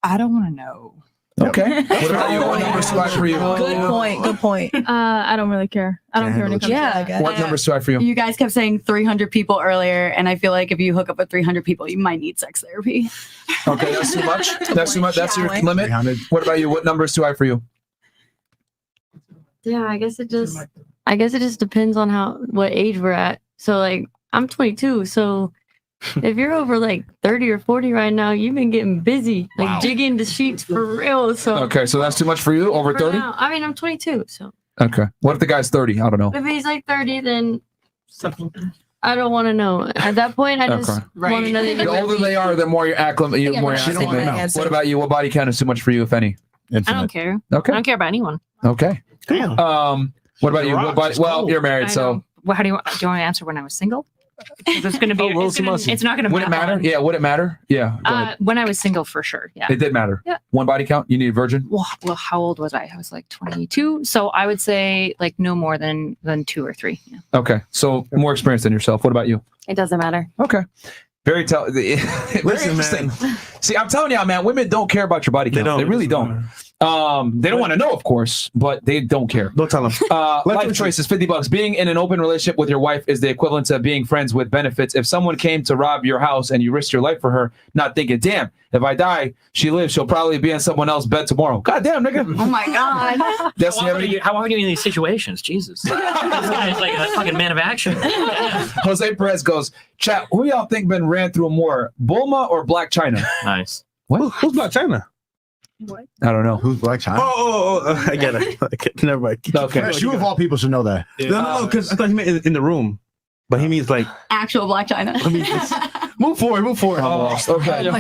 I don't want to know. Okay. What about you? What number is too high for you? Good point. Good point. I don't really care. I don't care when it comes to that. What number is too high for you? You guys kept saying 300 people earlier, and I feel like if you hook up with 300 people, you might need sex therapy. Okay, that's too much. That's too much. That's your limit. What about you? What number is too high for you? Yeah, I guess it just depends on what age we're at. So like I'm 22, so if you're over like 30 or 40 right now, you've been getting busy, like jigging the sheets for real. So Okay, so that's too much for you? Over for 30? now- I mean, I'm 22, so Okay. What if the guy's 30? I don't know. if he's like 30, then I don't want to know. At that point, I just Okay. want to know that The you're older they are, the more you're acclimate. Yeah, More no, you're she don't wanna acclimate. know. What about you? What body count is too much for you, if any? I don't care. Okay. I don't care about anyone. Okay. What about you? What body? Well, you're married, I so know. Well, do you want to answer when I was single? It's going to be. It's not going to would it matter? Yeah, would it matter? Yeah. Go ahead. When I was single, for sure. Yeah. It did matter. Yeah. One body count. You need a virgin. Well, how old was I? I was like 22. So I would say like no more than 2 or 3. Yeah. Okay. So more experience than yourself. What about you? It doesn't matter. Okay. Very interesting. See, I'm telling y'all, man, women don't care about your body count. They really don't. They don't want to know, of course, but they don't care. Don't tell them. Life choice is $50. Being in an open relationship with your wife is the equivalent to being friends with benefits. If someone came to rob your house and you risked your life for her, not thinking, damn, if I die, she lives, she'll probably be in someone else's bed tomorrow. God damn, nigga. Oh my God. How often are you in these situations? Jesus. This guy is like a fucking man of action. Jose Perez goes, chat, who y'all think been ran through more, Bulma or Black China? Nice. What? Who's Black China? I don't know. Who's Black China? I get it. Okay, never mind. Okay. You of all people should know that. No, because I thought he meant in the room. But he means like Actual Black China. move forward. Okay. I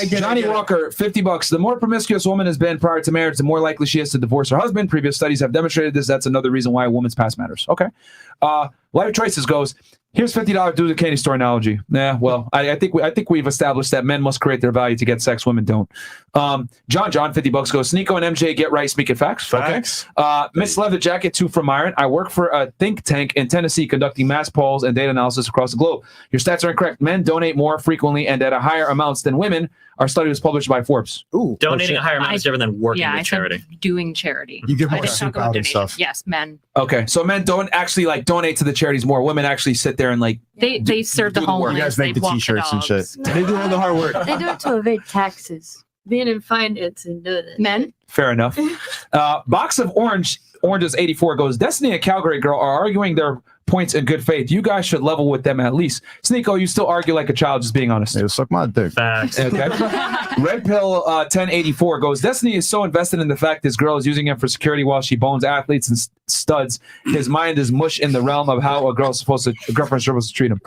get it. Johnny Walker, $50. The more promiscuous a woman has been prior to marriage, the more likely she is to divorce her husband. Previous studies have demonstrated this. That's another reason why a woman's past matters. Okay. Life Choices goes, here's $50 do the candy store analogy. Yeah, well, I think we've established that men must create their value to get sex, women don't. John, $50 goes, Sneeko and MJ get right, speaking facts. Facts. Okay. Miss Leather Jacket, 2 from Myron. I work for a think tank in Tennessee conducting mass polls and data analysis across the globe. Your stats are incorrect. Men donate more frequently and at a higher amounts than women. Our study was published by Forbes. Ooh. Donating a higher amount is different than working Yeah, I with said charity. doing charity. You give I more didn't talk soup about out and donation. stuff. Yes, men. Okay, so men don't actually like donate to the charities more. Women actually sit there and like they serve the homeless. You guys make the they walk t-shirts and dogs. shit. They do all the hard work. They do it to evade taxes. Being in finance and do this. Men. Fair enough. Box of Oranges 84 goes, Destiny and Calgary Girl are arguing their points in good faith. You guys should level with them at least. Sneeko, you still argue like a child, just being honest. Hey, suck my dick. Facts. Okay. Red Pill 1084 goes, Destiny is so invested in the fact this girl is using him for security while she bones athletes and studs. His mind is mush in the realm of how a girlfriend's supposed to treat him.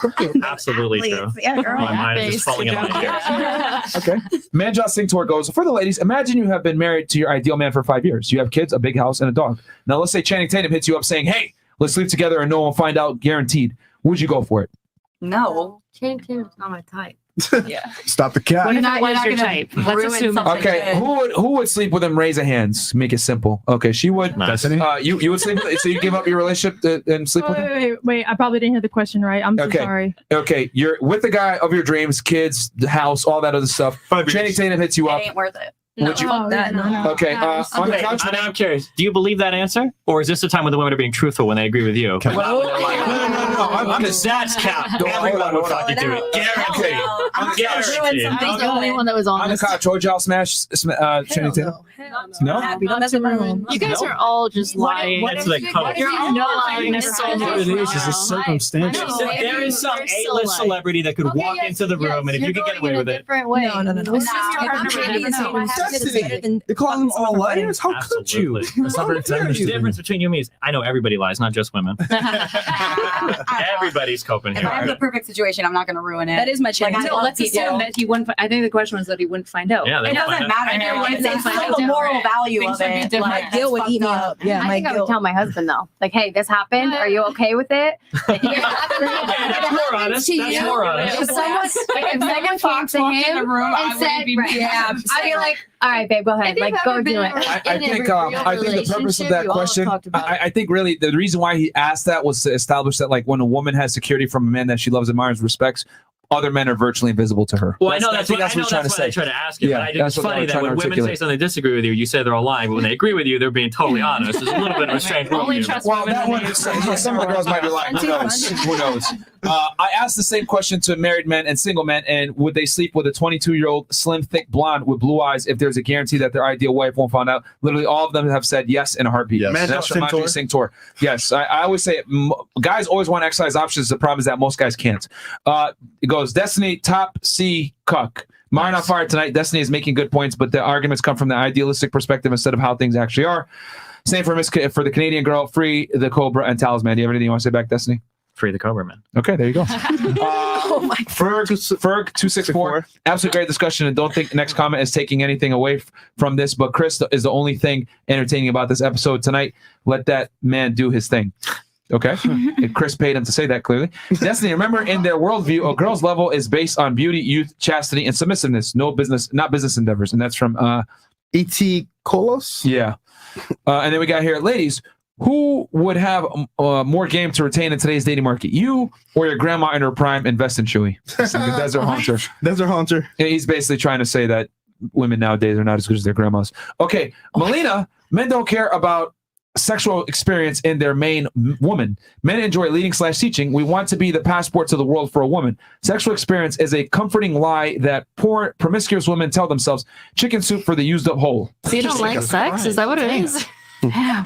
Absolutely true. Yeah, girl. My mind is just falling in line here. Okay. Manjot Singtor goes, for the ladies, imagine you have been married to your ideal man for 5 years. You have kids, a big house, and a dog. Now let's say Channing Tatum hits you up saying, hey, let's sleep together and no one will find out, guaranteed. Would you go for it? No. Channing Tatum's not my type. Yeah. Stop the cat. What if not- it you're was not your gonna type? Let's ruin assume. something. Okay, who would sleep with him? Raise a hands. Make it simple. Okay, she would. Nice. Destiny? You would sleep. So you give up your relationship and sleep with him? Wait. I probably didn't hear the question right. I'm so Okay. sorry. Okay, you're with the guy of your dreams, kids, the house, all that other stuff. Channing Tatum hits you It up. ain't worth it. Would you? Oh, that, no. Okay, on the couch. I'm curious. Do you believe that answer, or is this the time when the women are being truthful when they agree with you? No. Because that's cap. Everyone would fucking do it. Guaranteed. I'm guaranteed. I'm the only one that was On the honest. couch, would y'all smash Channing Tatum? No. Happy, don't mess with my room. You guys are all just lying. It's like code. You're all lying. That's all it is. It's just circumstantial. No, There is some you're so A-list lying. celebrity that could walk into the room, and if you could get away with it, No. This is your partner. Destiny. They call them all liars? How could you? absolutely. That's not very The feminine. difference between you and me is I know everybody lies, not just women. Everybody's coping If I have here. the perfect situation, I'm not going to ruin it. That is my challenge. Like, I No, love let's people. assume that he wouldn't. I think the question was that he wouldn't find out. Yeah, It they doesn't find matter. I know, It's they find still out the moral different. value Things of would be it. different. Like, Guilt would that's eat me fucked up. Yeah, I my think I would guilt. tell my husband though, like, hey, this happened. Are you okay with it? That's more honest. That's more honest. If someone came to him and said, Yeah, I'd be like, all right, babe, go ahead, like, go do it. I think the purpose of that question, I think really the reason why he asked that was to establish that like when a woman has security from a man that she loves, admires, respects, other men are virtually invisible to her. Well, I know I that's think what that's what he's trying to I say. try to ask you. Yeah, But I think that's it's what funny I'm that trying to when women say articulate. something they disagree with you, you say they're all lying. But when they agree with you, they're being totally honest. There's a little bit of a strange Only worldview. trust Well, women that when one, they some of the girls might be lying. Who knows? Who knows? I asked the same question to married men and single men, and would they sleep with a 22-year-old slim, thick blonde with blue eyes if there's a guarantee that their ideal wife won't find out? Literally, all of them have said yes in a heartbeat. Yes. And that's from Manjot Singtor. Yes, I always say guys always want to exercise options. The problem is that most guys can't. It goes Destiny top C cuck. Mine on fire tonight. Destiny is making good points, but the arguments come from the idealistic perspective instead of how things actually are. Same for the Canadian girl. Free the Cobra and Talisman. Do you have anything you want to say back, Destiny? Free the Cobra Man. Okay, there you go. Oh my Ferg 264. Absolutely great discussion, and don't think next comment is taking anything away from this. But Chris is the only thing entertaining about this episode tonight. Let that man do his thing. Okay, and Chris paid him to say that clearly. Destiny, remember, in their worldview, a girl's level is based on beauty, youth, chastity, and submissiveness. No business, not business endeavors, and that's from E.T. Kolos? Yeah. And then we got here, ladies. Who would have more game to retain in today's dating market? You or your grandma in her prime? Invest in Chewy. The Desert Haunter. Desert Haunter. Yeah, he's basically trying to say that women nowadays are not as good as their grandmas. Okay, Melina, men don't care about sexual experience in their main woman. Men enjoy leading/teaching. We want to be the passport to the world for a woman. Sexual experience is a comforting lie that poor, promiscuous women tell themselves. Chicken soup for the used up hole. So you don't like sex? Is that what it is?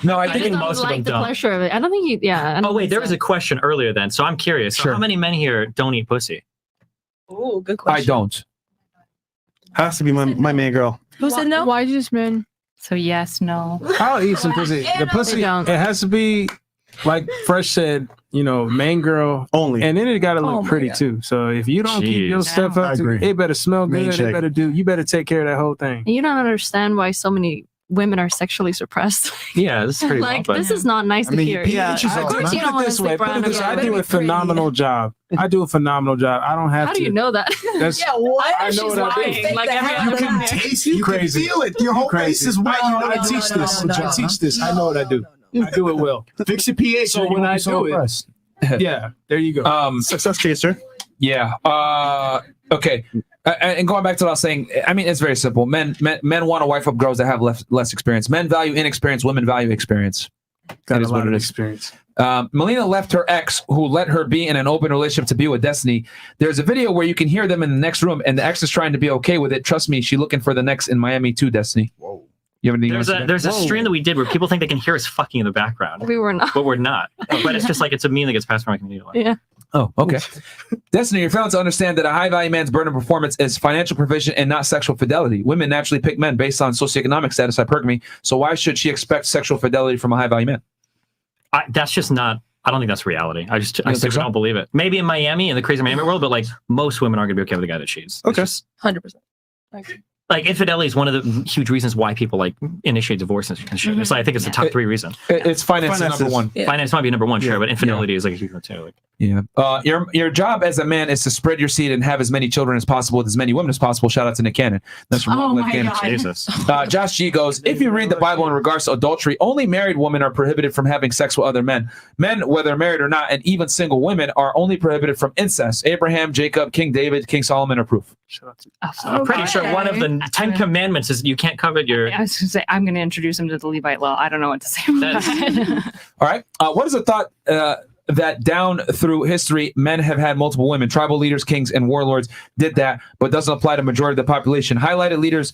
No, I think just most don't of them like the don't. pleasure of it. I don't think you. Yeah. I don't Oh wait, think there so. was a question earlier then, so I'm curious. So Sure. how many men here don't eat pussy? Oh, good question. I don't. Has to be my main girl. Who said no? Why just men? So yes, no. I'll eat some pussy. The pussy, don't. it has to be like Fresh said, main girl Only. and then it got to look Oh my pretty God. too. So if you don't keep your Jeez. stuff I up, agree. it better smell Main good. chick. You better take care of that whole thing. And you don't understand why so many women are sexually suppressed. Yeah, this is pretty Like well, this is not nice to hear. Yeah. pH is Of all course right. you don't want to this way. sleep Put around. it this way. I together. do a phenomenal job. I do a phenomenal job. I don't have How to. do you know that? That's, Yeah, what? I know She's what I do. lying. Like every You other can man. taste You crazy. feel it. Your whole crazy. face is white. I teach this. I teach this. I know what I do. I do it well. Fix your pH. So and you when won't I be so do it- impressed. Yeah, there you go. Success chaser. Yeah. Okay. And going back to what I was saying, I mean, it's very simple. Men want to wife up girls that have less experience. Men value inexperience. Women value experience. Got It a is what lot of it is. experience. Melina left her ex, who let her be in an open relationship, to be with Destiny. There's a video where you can hear them in the next room, and the ex is trying to be okay with it. Trust me, she's looking for the next in Miami too, Destiny. Whoa. You have anything There's a stream that we did where people think they can hear us fucking in the background. We were not. But we're not. But it's just like, it's a meme that gets passed around my community. Yeah. Oh, okay. Destiny, you're failing to understand that a high-value man's burden of performance is financial provision and not sexual fidelity. Women naturally pick men based on socioeconomic status, hypergamy. So why should she expect sexual fidelity from a high-value man? That's just not. I don't think that's reality. I simply don't believe it. Maybe in Miami, in the crazy Miami world, but like most women aren't going to be okay with a guy that cheats. Okay. 100%. Like infidelity is one of the huge reasons why people like initiate divorce and shit. It's like, I think it's the top 3 reason. It's finances number one. Yeah. Finance might be number one, sure, but infidelity is like a huge one too. Like, yeah. Your job as a man is to spread your seed and have as many children as possible with as many women as possible. Shout out to Nick Cannon. That's from Nick Cannon. Jesus. Josh G goes, if you read the Bible in regards to adultery, only married women are prohibited from having sex with other men. Men, whether married or not, and even single women are only prohibited from incest. Abraham, Jacob, King David, King Solomon are proof. I'm pretty sure one of the 10 commandments is you can't covet your. I was going to say, I'm going to introduce him to the Levite law. I don't know what to say about that. All right. What is the thought that down through history, men have had multiple women? Tribal leaders, kings, and warlords did that, but doesn't apply to majority of the population. Highlighted leaders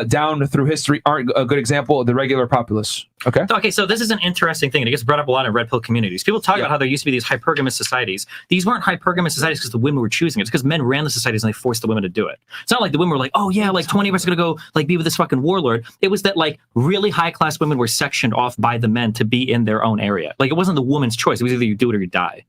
down through history aren't a good example of the regular populace. Okay, so this is an interesting thing. It gets brought up a lot in red pill communities. People talk about how there used to be these hypergamous societies. These weren't hypergamous societies because the women were choosing it. It's because men ran the societies and they forced the women to do it. It's not like the women were like, oh yeah, like 20 of us are gonna go like be with this fucking warlord. It was that like really high class women were sectioned off by the men to be in their own area. Like it wasn't the woman's choice. It was either you do it or you die.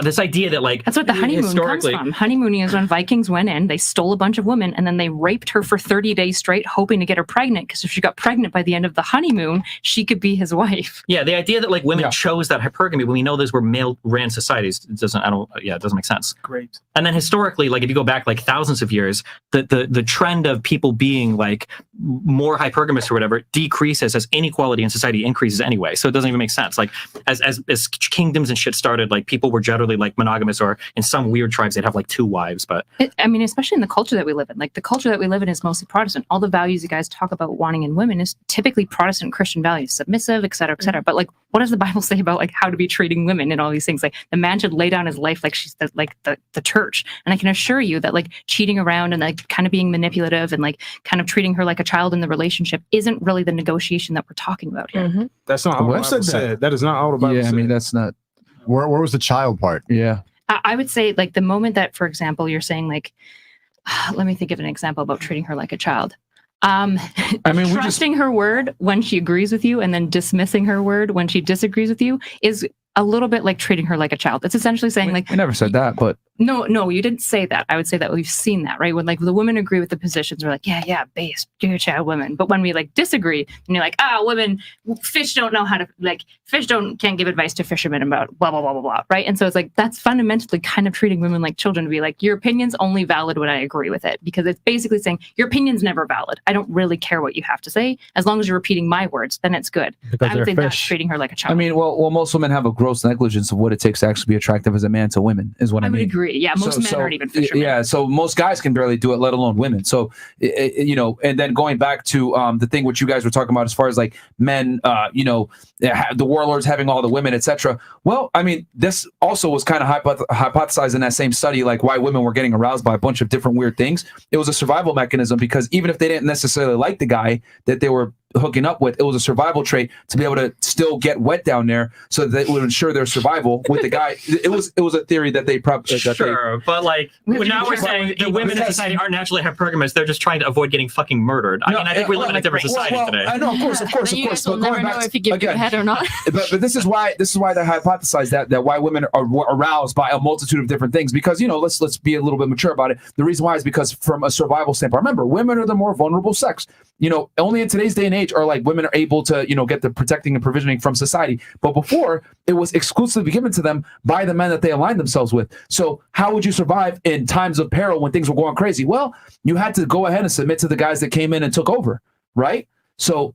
This idea that like that's what the honeymoon comes from. Honeymooning is when Vikings went in, they stole a bunch of women, and then they raped her for 30 days straight, hoping to get her pregnant. Because if she got pregnant by the end of the honeymoon, she could be his wife. Yeah, the idea that like women chose that hypergamy when we know those were male-ran societies it doesn't make sense. Great. And then historically, like if you go back like thousands of years, the trend of people being like more hypergamous or whatever decreases as inequality in society increases anyway. So it doesn't even make sense. Like as kingdoms and shit started, like people were generally like monogamous, or in some weird tribes they'd have like 2 wives. But I mean, especially in the culture that we live in, like the culture that we live in is mostly Protestant. All the values you guys talk about wanting in women is typically Protestant Christian values, submissive, et cetera, et cetera. But like, what does the Bible say about like how to be treating women and all these things? Like the man should lay down his life like she's the church. And I can assure you that like cheating around and like kind of being manipulative and like kind of treating her like a child in the relationship isn't really the negotiation that we're talking about here. That's not all the Bible said. That is not all the Bible said. I mean, that's not. Where was the child part? Yeah. I would say like the moment that, for example, you're saying like, let me think of an example about treating her like a child. I mean, trusting her word when she agrees with you and then dismissing her word when she disagrees with you is a little bit like treating her like a child. It's essentially saying like, I never said that, but no, you didn't say that. I would say that we've seen that, right? When like the women agree with the positions, we're like, yeah, base, do your child women. But when we like disagree, and you're like, women, fish don't know how to like, can't give advice to fishermen about blah blah blah blah blah, right? And so it's like that's fundamentally kind of treating women like children, to be like, your opinion's only valid when I agree with it, because it's basically saying your opinion's never valid. I don't really care what you have to say as long as you're repeating my words, then it's good. I would say that's treating her like a child. I mean, well, most women have a gross negligence of what it takes to actually be attractive as a man to women, is what I mean. I would agree. Yeah, most men aren't even fishermen. Yeah, so most guys can barely do it, let alone women. So, and then going back to the thing which you guys were talking about as far as like men, the warlords having all the women, etc. Well, I mean, this also was kind of hypothesized in that same study, like why women were getting aroused by a bunch of different weird things. It was a survival mechanism, because even if they didn't necessarily like the guy that they were hooking up with, it was a survival trait to be able to still get wet down there, so that it would ensure their survival with the guy. It was a theory that they probably but like now we're saying the women in society aren't naturally hypergamous. They're just trying to avoid getting fucking murdered. I mean, I think we live in a different society today. I know, of course. But going back, if you give your head or not. but this is why they hypothesize that why women are aroused by a multitude of different things, because let's be a little bit mature about it. The reason why is because from a survival standpoint, remember, women are the more vulnerable sex. Only in today's day and age are like women are able to get the protecting and provisioning from society, but before it was exclusively given to them by the men that they aligned themselves with. So how would you survive in times of peril when things were going crazy? Well, you had to go ahead and submit to the guys that came in and took over, right? So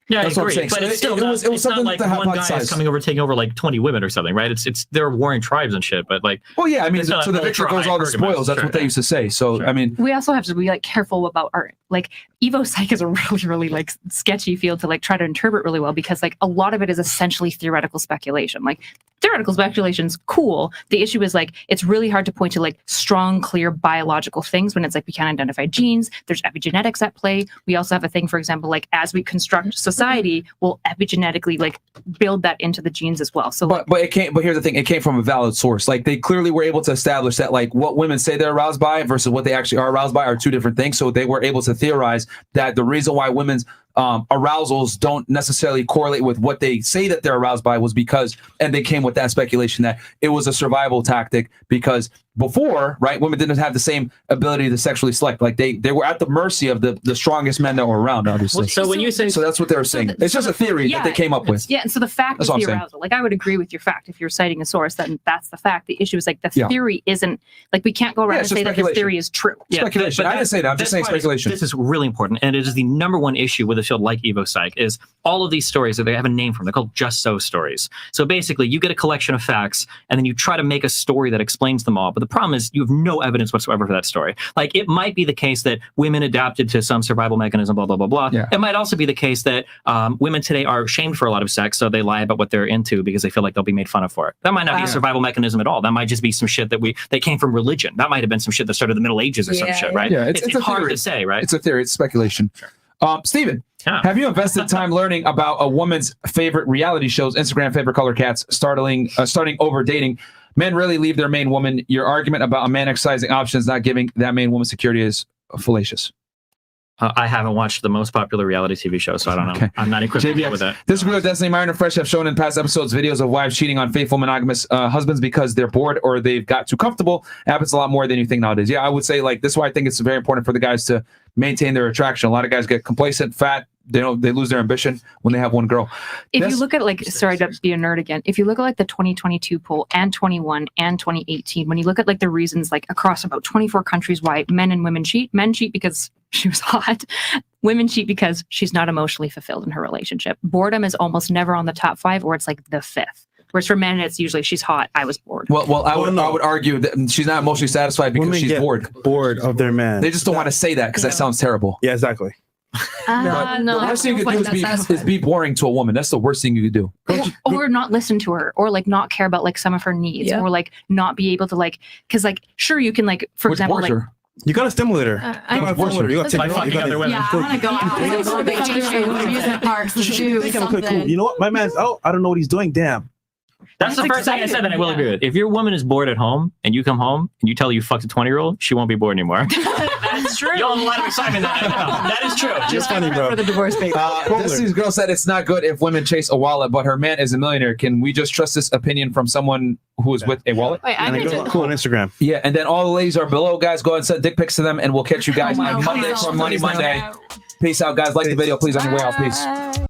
Yeah, That's I what I'm agree. saying. But So it's still it was it's not something like to have one guy is hypothesize. coming over, taking over like 20 women or something, right? It's they're warring tribes and shit. But like, well, yeah, I mean, it's not to the an victor goes all the ultra-high spoils. That's sure, what they used to say. So, I mean, we also have to be like careful about art. Like Evo Psych is a really like sketchy field to like try to interpret really well, because like a lot of it is essentially theoretical speculation. Like theoretical speculation's cool. The issue is like it's really hard to point to like strong, clear biological things when it's like we can't identify genes. There's epigenetics at play. We also have a thing, for example, like as we construct society, we'll epigenetically like build that into the genes as well. So but it came. But here's the thing: it came from a valid source. Like they clearly were able to establish that like what women say they're aroused by versus what they actually are aroused by are two different things. So they were able to theorize that the reason why women's arousals don't necessarily correlate with what they say that they're aroused by was because, and they came with that speculation that it was a survival tactic because before, right, women didn't have the same ability to sexually select. Like they were at the mercy of the strongest men that were around, obviously. so when you say, so that's what they were saying. It's just a theory that they came up with. Yeah, and so the fact That's is all I'm the saying. arousal. Like I would agree with your fact if you're citing a source, then that's the fact. The issue is like the theory isn't like we can't go around and it's say just that this speculation. theory is true. Speculation. I didn't say that. I'm just saying speculation. This is really important, and it is the number one issue with a field like Evo Psych is all of these stories that they have a name for them. They're called just so stories. So basically, you get a collection of facts, and then you try to make a story that explains them all. But the problem is you have no evidence whatsoever for that story. Like it might be the case that women adapted to some survival mechanism, blah blah blah blah. Yeah. It might also be the case that women today are shamed for a lot of sex, so they lie about what they're into because they feel like they'll be made fun of for it. That might not be a survival mechanism at all. That might just be some shit that came from religion. That might have been some shit that started in the Middle Ages or some shit, right? Yeah, it's a hard theory. to say, right? It's a theory. It's speculation. Steven, have you invested time learning about a woman's favorite reality shows, Instagram favorite color cats, starting over dating? Men really leave their main woman. Your argument about a man exercising options, not giving that main woman security is fallacious. I haven't watched the most popular reality TV show, so I don't know. Okay. I'm not equipped with that. Disagree with Destiny Myron and Fresh have shown in past episodes videos of wives cheating on faithful monogamous husbands because they're bored or they've got too comfortable. It happens a lot more than you think nowadays. Yeah, I would say like this is why I think it's very important for the guys to maintain their attraction. A lot of guys get complacent, fat. They lose their ambition when they have one girl. If you look at like, sorry to be a nerd again, if you look at like the 2022 poll and 21 and 2018, when you look at like the reasons like across about 24 countries why men and women cheat, men cheat because she was hot. Women cheat because she's not emotionally fulfilled in her relationship. Boredom is almost never on the top 5, or it's like the 5th. Whereas for men, it's usually she's hot. I was bored. Well, I would argue that she's not emotionally satisfied because Women she's get bored of their man. They just don't want to say that because that sounds terrible. Yeah, exactly. The worst thing you could do is be boring to a woman. That's the worst thing you could do. Or not listen to her, or like not care about like some of her needs, or like not be able to like, because like sure you can like, for example, like. You got a stimulator. I You got to take her out. You gotta- Yeah, I want to go out. Amusement parks, the zoo, Okay, cool. something. You know what? My man's out. I don't know what he's doing. Damn. That's the first thing I said that I will agree with. If your woman is bored at home and you come home and you tell her you fucked a 20-year-old, she won't be bored anymore. That's true. You'll have a lot of excitement. That is true. Just funny, bro. For the divorce papers. This girl said it's not good if women chase a wallet, but her man is a millionaire. Can we just trust this opinion from someone who is with a wallet? Wait, And then go cool on Instagram. Yeah, and then all the ladies are below, guys. Go ahead and send dick pics to them, and we'll catch you guys on Monday for Money Monday. Peace out, guys. Like the video, please, on your way out. Peace.